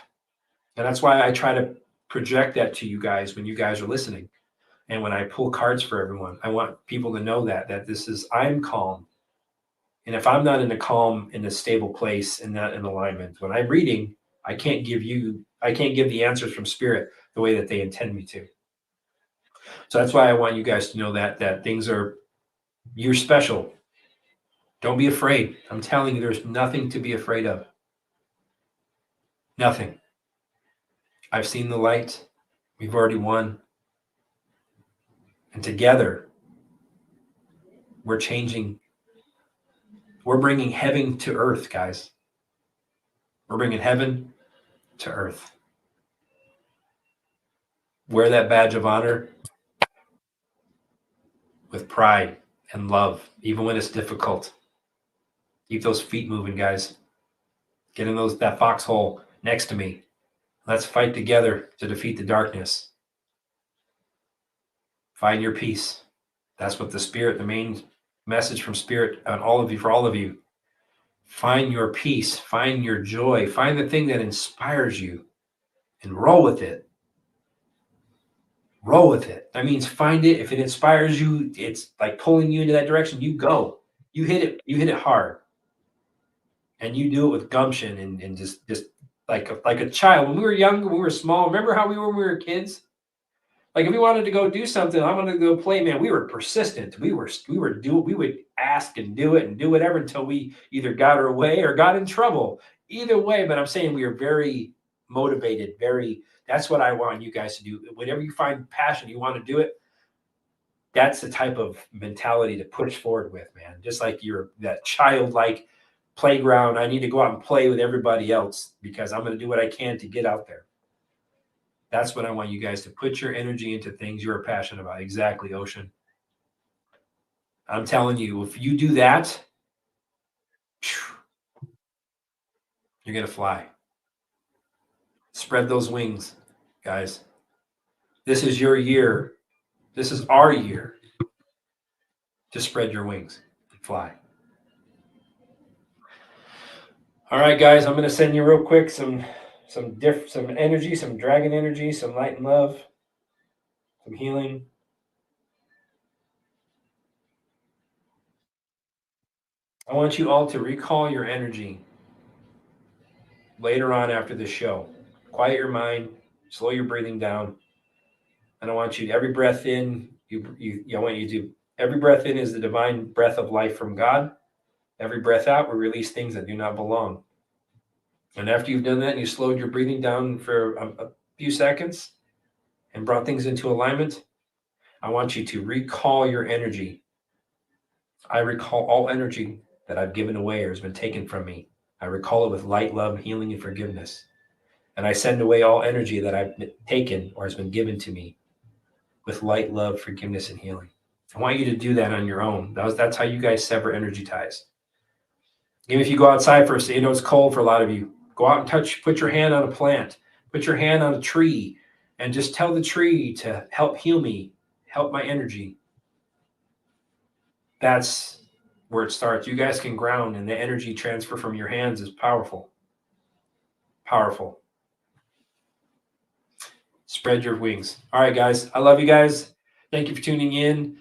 And that's why I try to project that to you guys when you guys are listening. And when I pull cards for everyone, I want people to know that I'm calm. And if I'm not in a stable place and not in alignment, when I'm reading, I can't give the answers from Spirit the way that they intend me to. So that's why I want you guys to know that you're special. Don't be afraid. I'm telling you, there's nothing to be afraid of. Nothing. I've seen the light. We've already won. And together, we're changing. We're bringing heaven to earth, guys. We're bringing heaven to earth. Wear that badge of honor with pride and love, even when it's difficult. Keep those feet moving, guys. Get in that foxhole next to me. Let's fight together to defeat the darkness. Find your peace. That's what the main message from Spirit on all of you, for all of you. Find your peace. Find your joy. Find the thing that inspires you and roll with it. Roll with it. That means find it. If it inspires you, it's like pulling you into that direction. You go. You hit it. You hit it hard. And you do it with gumption and just like a child. When we were young, when we were small, remember how we were when we were kids? Like if we wanted to go do something, I wanted to go play, man, we were persistent. We would ask and do it and do whatever until we either got our way or got in trouble. Either way, but I'm saying we are very motivated, that's what I want you guys to do. Whenever you find passion, you want to do it. That's the type of mentality to push forward with, man. Just like you're that childlike playground. I need to go out and play with everybody else because I'm going to do what I can to get out there. That's what I want you guys to put your energy into things you're passionate about. Exactly, Ocean. I'm telling you, if you do that, you're going to fly. Spread those wings, guys. This is your year. This is our year to spread your wings and fly. All right, guys, I'm going to send you real quick some energy, some dragon energy, some light and love, some healing. I want you all to recall your energy later on after the show. Quiet your mind, slow your breathing down. And I want you to, every breath in, I want you to, every breath in is the divine breath of life from God. Every breath out, we release things that do not belong. And after you've done that and you slowed your breathing down for a few seconds and brought things into alignment, I want you to recall your energy. I recall all energy that I've given away or has been taken from me. I recall it with light, love, healing, and forgiveness. And I send away all energy that I've taken or has been given to me with light, love, forgiveness, and healing. I want you to do that on your own. That's how you guys sever energy ties. Even if you go outside for a second, it's cold for a lot of you. Go out and put your hand on a plant, put your hand on a tree, and just tell the tree to help heal me, help my energy. That's where it starts. You guys can ground, and the energy transfer from your hands is powerful. Powerful. Spread your wings. All right, guys. I love you guys. Thank you for tuning in.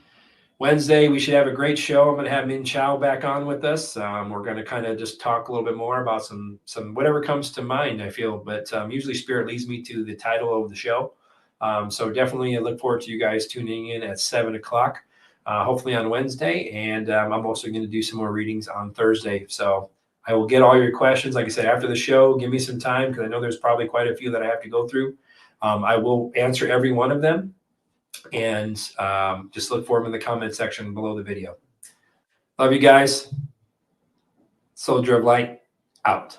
Wednesday, we should have a great show. I'm going to have Min Chow back on with us. We're going to kind of just talk a little bit more about some whatever comes to mind, I feel. But usually Spirit leads me to the title of the show. So definitely I look forward to you guys tuning in at 7 o'clock, hopefully on Wednesday. And I'm also going to do some more readings on Thursday. So I will get all your questions. Like I said, after the show, give me some time because I know there's probably quite a few that I have to go through. I will answer every one of them. And just look for them in the comment section below the video. Love you guys. SOULdier of Light, out.